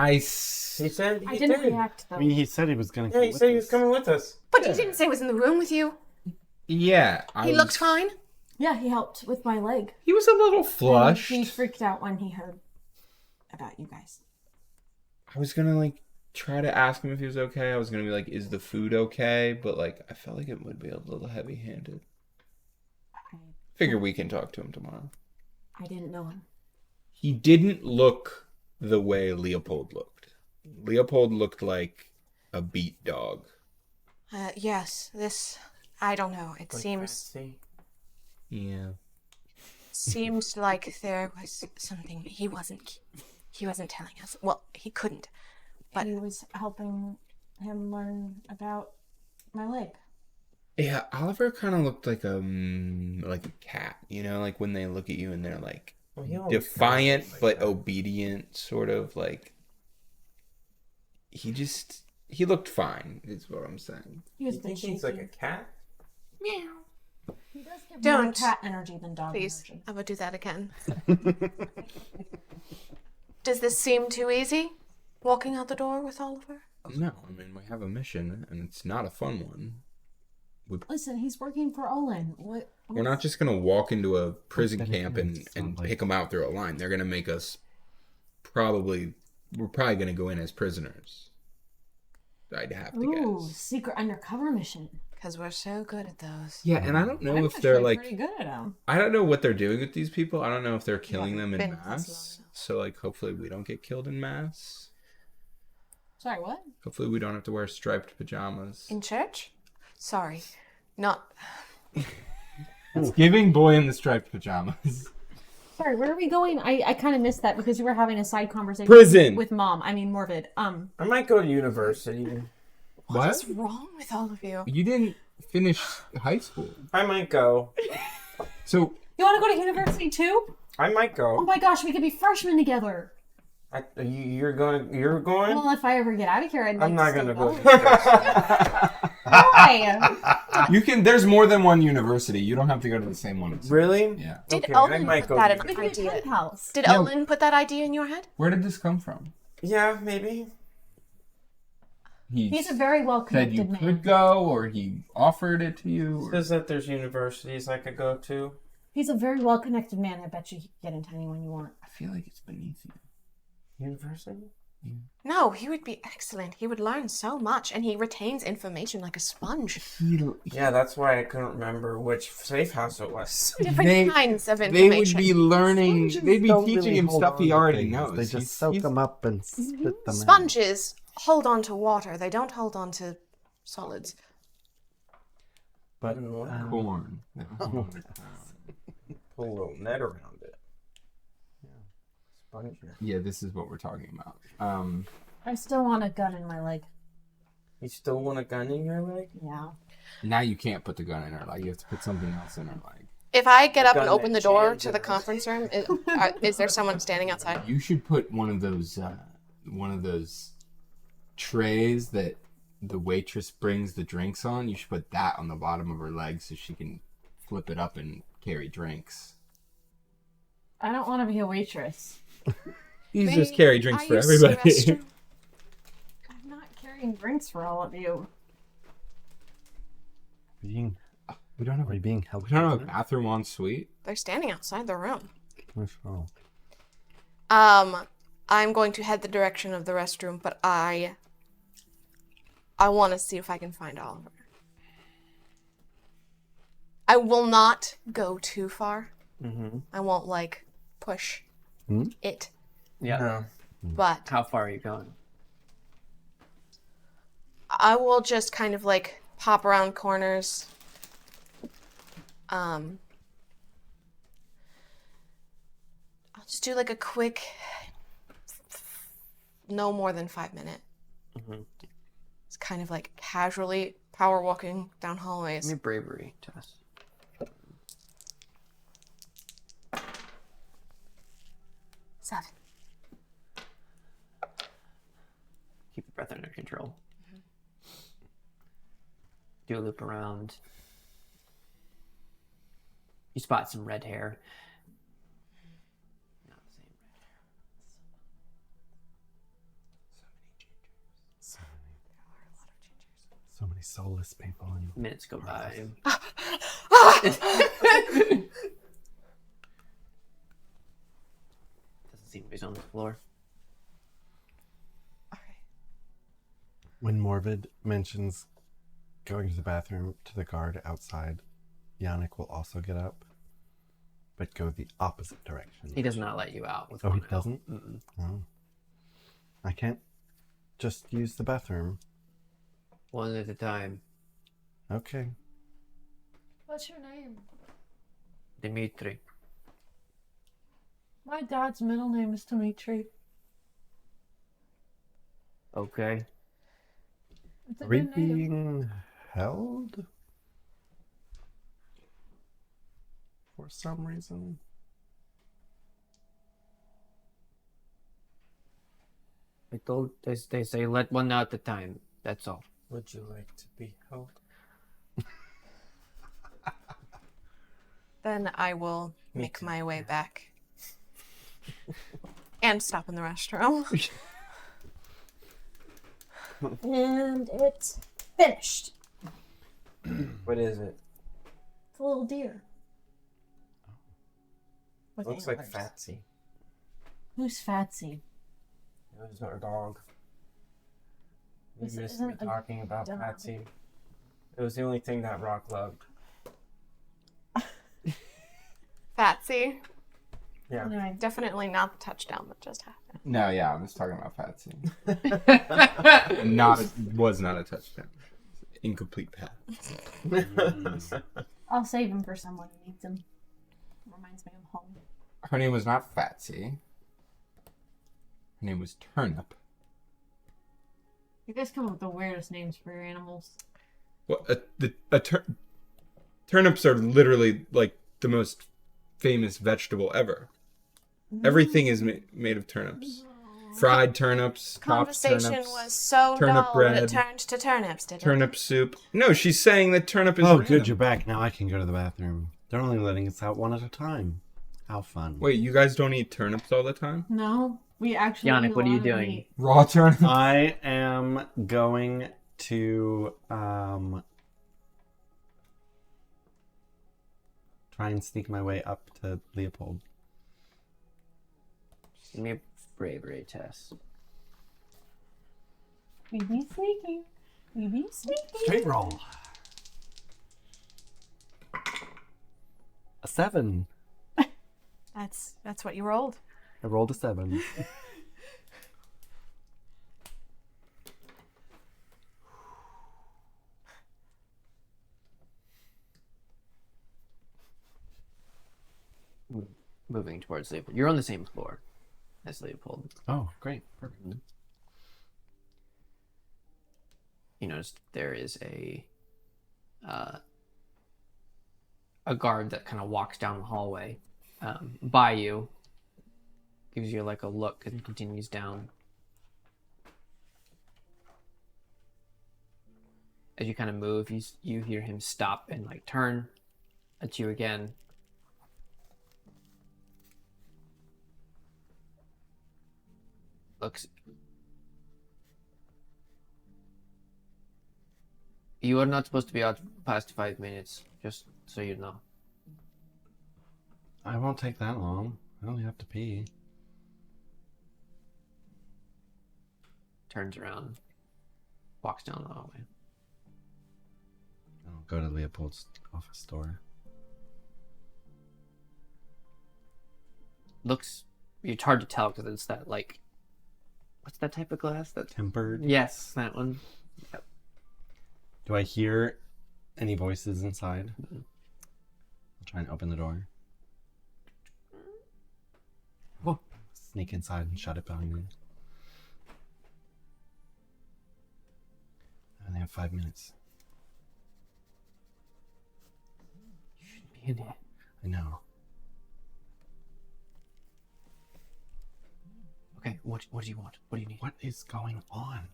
He said he I didn't did. react though. I mean, he said he was going to Yeah, he said he was coming with us. But you didn't say he was in the room with you. Yeah, He looked fine. Yeah, he helped with my leg. He was a little And flushed. he freaked out when he heard about you guys. I was gonna like try to ask him if he was okay. I was gonna be like, "Is the food okay?" But like, I felt like it would be a little heavy-handed. Figure we can talk to him tomorrow. I didn't know him. He didn't look the way Leopold looked. Leopold looked like a beat dog. Yes, this. I don't know. It Like seems Patsy. seems like there was something he wasn't telling us. Well, he couldn't. But He was helping him learn about my leg. Yeah, Oliver kind of looked like a cat, you know, like when they look at you and they're like Well, he always defiant kinda but like that. obedient, sort of like. He looked fine, is what I'm saying. He was You a bit think he's like a shaky. cat? meow. He does give more Don't. cat energy than dog Please, energy. I would do that again. Does this seem too easy? Walking out the door with Oliver? No, I mean we have a mission and it's not a fun one. Listen, he's working for Olin. We're not just gonna walk into a prison But camp again, and it's not like- pick them out through a line. They're gonna make us we're probably gonna go in as prisoners. I'd have to Ooh, guess. secret undercover mission. Because we're so good at those. Yeah, and I don't know I'm if they're actually like. pretty good at them. I don't know what they're doing with these people. I don't know if they're killing them in been with us long mass. enough. So like, hopefully we don't get killed in mass. Sorry, what? Hopefully we don't have to wear striped pajamas. In church? Sorry. Not. It's giving boy in the striped pajamas. Sorry, where are we going? I kind of missed that because you were having a side conversation Prison. with Mom. I mean, Morbid. I might go to university. What? What's wrong with all of you? You didn't finish high school. I might go. So You want to go to university too? I might Oh go. my gosh, we could be freshmen together. You're going? You're going? Well, if I ever get out of here, I'd like I'm not to gonna still go. to university. Why? you can. There's more than one university. You don't have to go to the same one. Really? Yeah. Did Okay, I Owen might put go that to in Maybe a idea? tent house. Did Yeah. Owen put that idea in your head? Where did this come from? Yeah, maybe. He's a very well said you connected man. could go, or he offered it to you. Or... Says that there's universities I could go to. He's a very well connected man. I bet you he could get into anyone you want. I feel like it's beneath you. University? No, he would be excellent. He would learn so much, and he retains information like a sponge. Yeah, that's why I couldn't remember which safe house it was. Different kinds of They information. would be learning. They'd be Don't teaching really him hold stuff on he to already things. knows. They just soak them up and spit them out. Sponges hold on to water. They don't hold on to solids. But Corn. pull a little net around it. Sponge. Yeah, this is what we're talking about. I still want a gun in my leg. You still want a gun in your leg? Yeah. Now you can't put the gun in her leg. You have to put something else in her leg. If I get up and Gun open the that door jams to the in. conference room, is there someone standing outside? You should put one of those trays that the waitress brings the drinks on. You should put that on the bottom of her leg so she can flip it up and carry drinks. I don't want to be a waitress. You May just carry drinks I for use the everybody. restroom? I'm not carrying drinks for all of you. Being, We don't have are you being held? we don't have a bathroom en suite. They're standing outside the room. Oh. I'm going to head the direction of the restroom, but I want to see if I can find Oliver. I will not go too far. Mm-hmm. I won't like push it, Yeah. No. but How far are you going? I will just kind of like pop around corners. I'll just do like a quick, no more than 5 minute. It's kind of like casually power walking down hallways. Give me a bravery test. Seven. Keep the breath under control. Do a loop around. You spot some red hair. Not the same red hair. So many soulless people. And Minutes go by. Doesn't seem to be on the floor. Okay. when Morbid mentions going to the bathroom to the guard outside, Yannick will also get up, but go the opposite direction. He does not let you out. With Oh, he one out. doesn't? Mm-mm. Oh. I can't just use the bathroom. One at a time. Okay. What's your name? Dimitri. My dad's middle name is Dimitri. Okay. It's a Are we good name. being held? For some reason? They say let one out at a time. That's all. Would you like to be held? Then I will make my way back. And stop in the restroom. And it's finished. What is it? It's a little deer. With Looks like antlers. Fatsy. Who's Fatsy? It was our dog. We This missed me isn't a talking about dog. Patsy. It was the only thing that Rock loved. Fatsy. Yeah. Anyway, Definitely not the touchdown that just happened. No, yeah, I was talking about Patsy. Was not a touchdown. Incomplete pass. I'll save him for someone who needs him. Reminds me of home. Her name was not Fatsy. Her name was Turnip. You guys come up with the weirdest names for your animals. Well, turnips are literally like the most famous vegetable ever. Everything is made of turnips. Fried turnips, chopped Conversation turnips, was so turnip dull that bread, it turned to turnips, did it? turnip soup. No, she's saying that turnip is Oh, random. good, you're back. Now I can go to the bathroom. They're only letting us out one at a time. How fun. Wait, you guys don't eat turnips all the time? No, we actually. Yannick, eat what a are you lot of doing? meat. Raw turnips? I am going to try and sneak my way up to Leopold. Give me a bravery test. We be sneaky. We be sneaky. Straight roll. A 7. That's what you rolled. I rolled a 7. Moving towards Leopold. You're on the same floor as Leopold. Oh, great. Perfect. You notice there is a guard that kind of walks down the hallway by you, gives you like a look, and continues down. As you kind of move, you hear him stop and like turn at you again. Looks. You are not supposed to be out past 5 minutes, just so you know. I won't take that long. I only have to pee. Turns around, walks down the hallway. I'll go to Leopold's office door. Looks. It's hard to tell because it's that like. What's that type of glass? That. Tempered. Yes, that one. Yep. Do I hear any voices inside? I'll try and open the door. Whoa. Sneak inside and shut it behind me. I only have 5 minutes. You shouldn't be in here. I know. Okay, what do you want? What do you need? What is going on?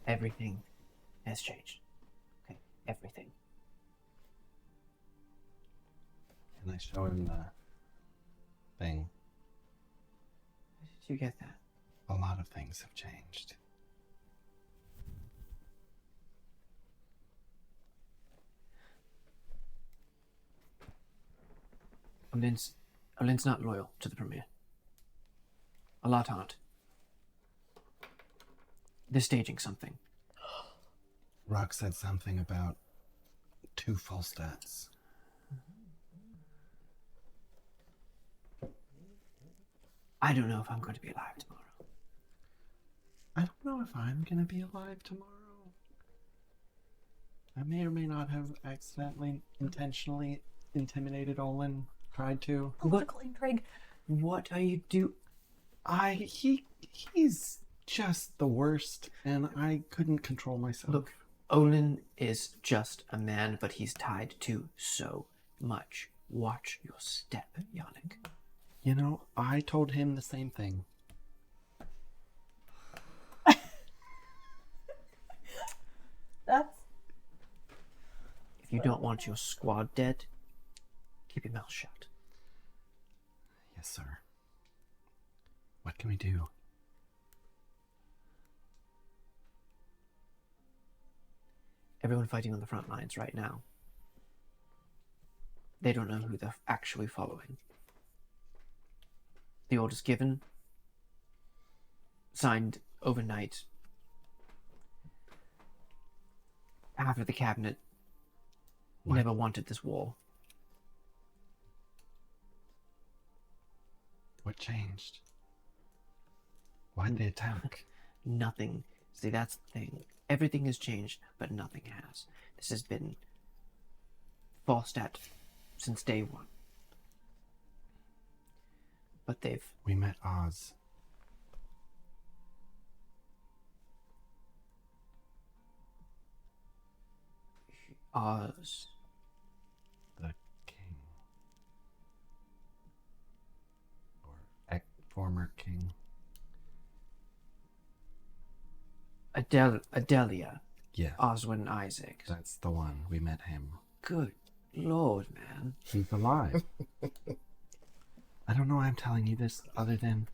Everything has changed. Okay, everything. Can I show him the thing? How did you get that? A lot of things have changed. Olin's not loyal to the Premier. A lot aren't. They're staging something. Rock said something about 2 false stats. I don't know if I'm going to be alive tomorrow. I don't know if I'm gonna be alive tomorrow. I may or may not have accidentally, intentionally intimidated Olin. Tried to. Political intrigue. What are you do? He's just the worst, and I couldn't control myself. Look, Olin is just a man, but he's tied to so much. Watch your step, Yannick. You know, I told him the same thing. That's. If you don't want your squad dead, keep your mouth shut. Yes, sir. What can we do? Everyone fighting on the front lines right now. They don't know who they're actually following. The orders given, signed overnight. Half of the cabinet never wanted this war. What changed? Why'd they attack? Nothing. See, that's the thing. Everything has changed, but nothing has. This has been forced at since day one. But they've... We met Oz. Oz. The king. Or former king. Adelia. Yeah, Oswin Isaac. that's the one. We met him. Good Lord, man. He's alive. I don't know why I'm telling you this other than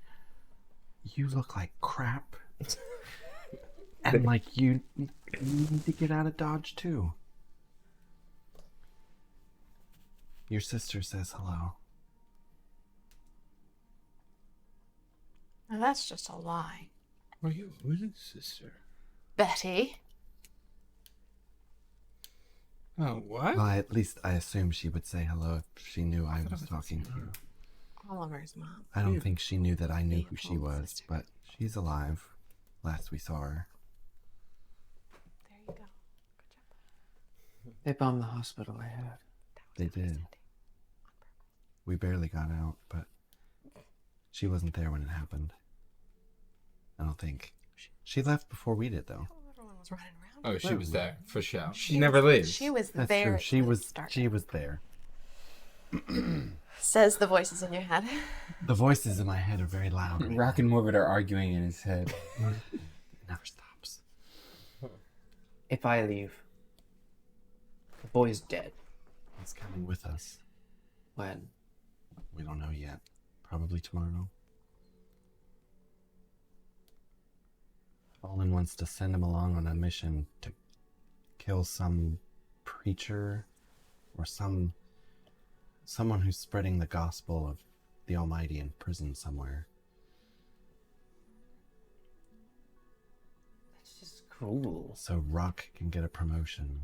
you look like crap. And like you need to get out of Dodge too. Your sister says hello. Now that's just a lie. Are you with his sister? Betty. Oh, what? Well, at least I assume she would say hello if she knew I was talking to you. Oliver's mom. I don't think she knew that I knew who Beautiful she was, sister. but she's alive. Last we saw her. There you go. Good job. They bombed the hospital, I heard. They did. We barely got out, but she wasn't there when it happened. I don't think. She left before we did, though. Everyone was running around. Oh, she was there, for sure. She never leaves. She was That's there. true. She when it was. started. She was there. Says the voices in your head. The voices in my head are very loud. Rock and Morbid are arguing in his head. It never stops. If I leave, the boy's dead. He's coming with us. When? We don't know yet. Probably tomorrow. Olin wants to send him along on a mission to kill some preacher or someone who's spreading the gospel of the Almighty in prison somewhere. That's just cruel. So Rock can get a promotion.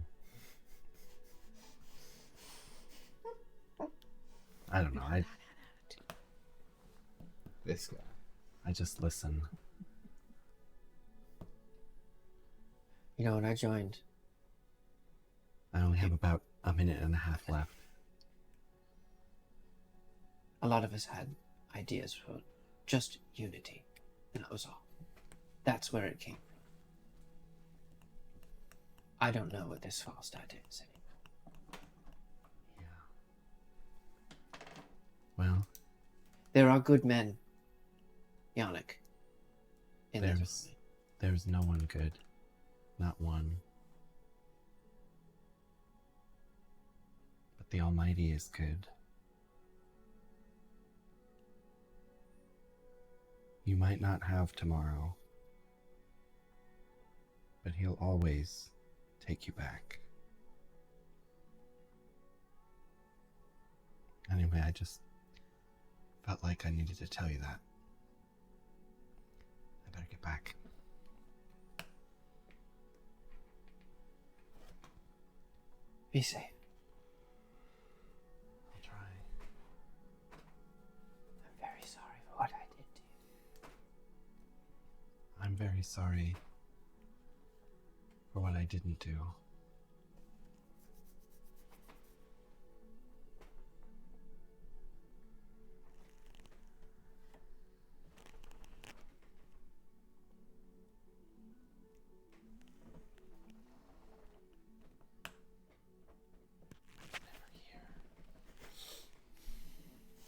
I don't know. This guy. I just listen. You know, when I joined, I only have about a minute and a half left. a lot of us had ideas for just unity, and that was all. That's where it came from. I don't know what this Falstad is anymore. Well, There are good men, Yannick. there's no one good. Not one. But the Almighty is good. You might not have tomorrow, but he'll always take you back. Anyway, I just felt like I needed to tell you that. I better get back. Be safe. I'll try. I'm very sorry for what I did to you. I'm very sorry for what I didn't do.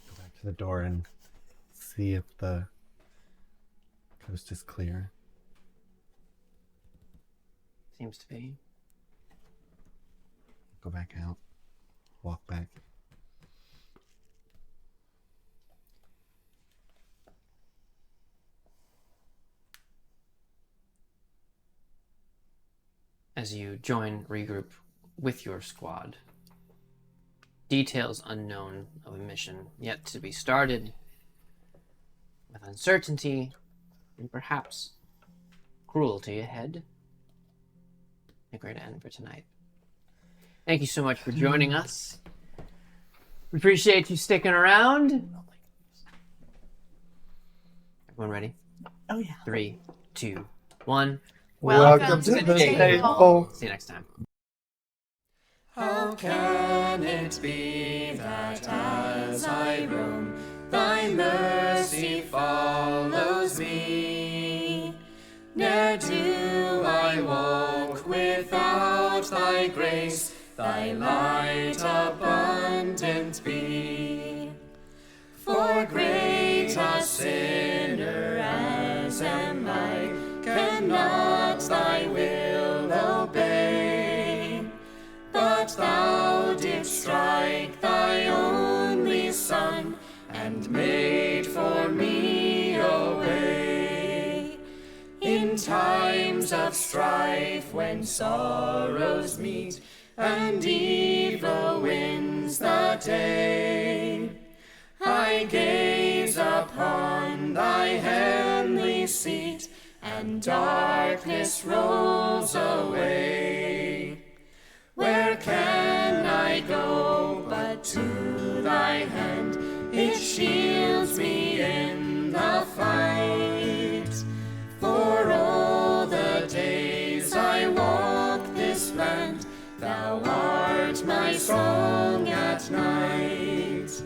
Go back to the door and see if the coast is clear. Seems to be. Go back out. Walk back. As you join, regroup with your squad, details unknown of a mission yet to be started, with uncertainty and perhaps cruelty ahead. I think we're going to end for tonight. Thank you so much for joining us. We appreciate you sticking around. Everyone ready? Oh, yeah. 3, 2, 1. Welcome to the table. See you next time. How can it be that as I roam, thy mercy follows me? Ne'er do I walk without thy grace, thy light abundant be. For great a sinner as am I, cannot thy will obey. But thou didst strike thy only Son, and made for me a way. In times of strife, when sorrows meet, and evil wins the day, I gaze upon thy heavenly seat, and darkness rolls away. Where can I go but to thy hand? It shields me in the fight. For all the days I walk this land, thou art my song at night.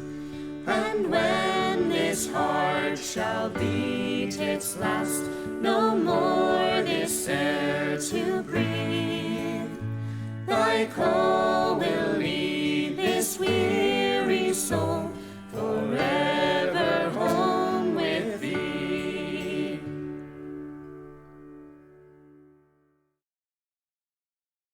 And when this heart shall beat its last, no more this air to breathe, thy call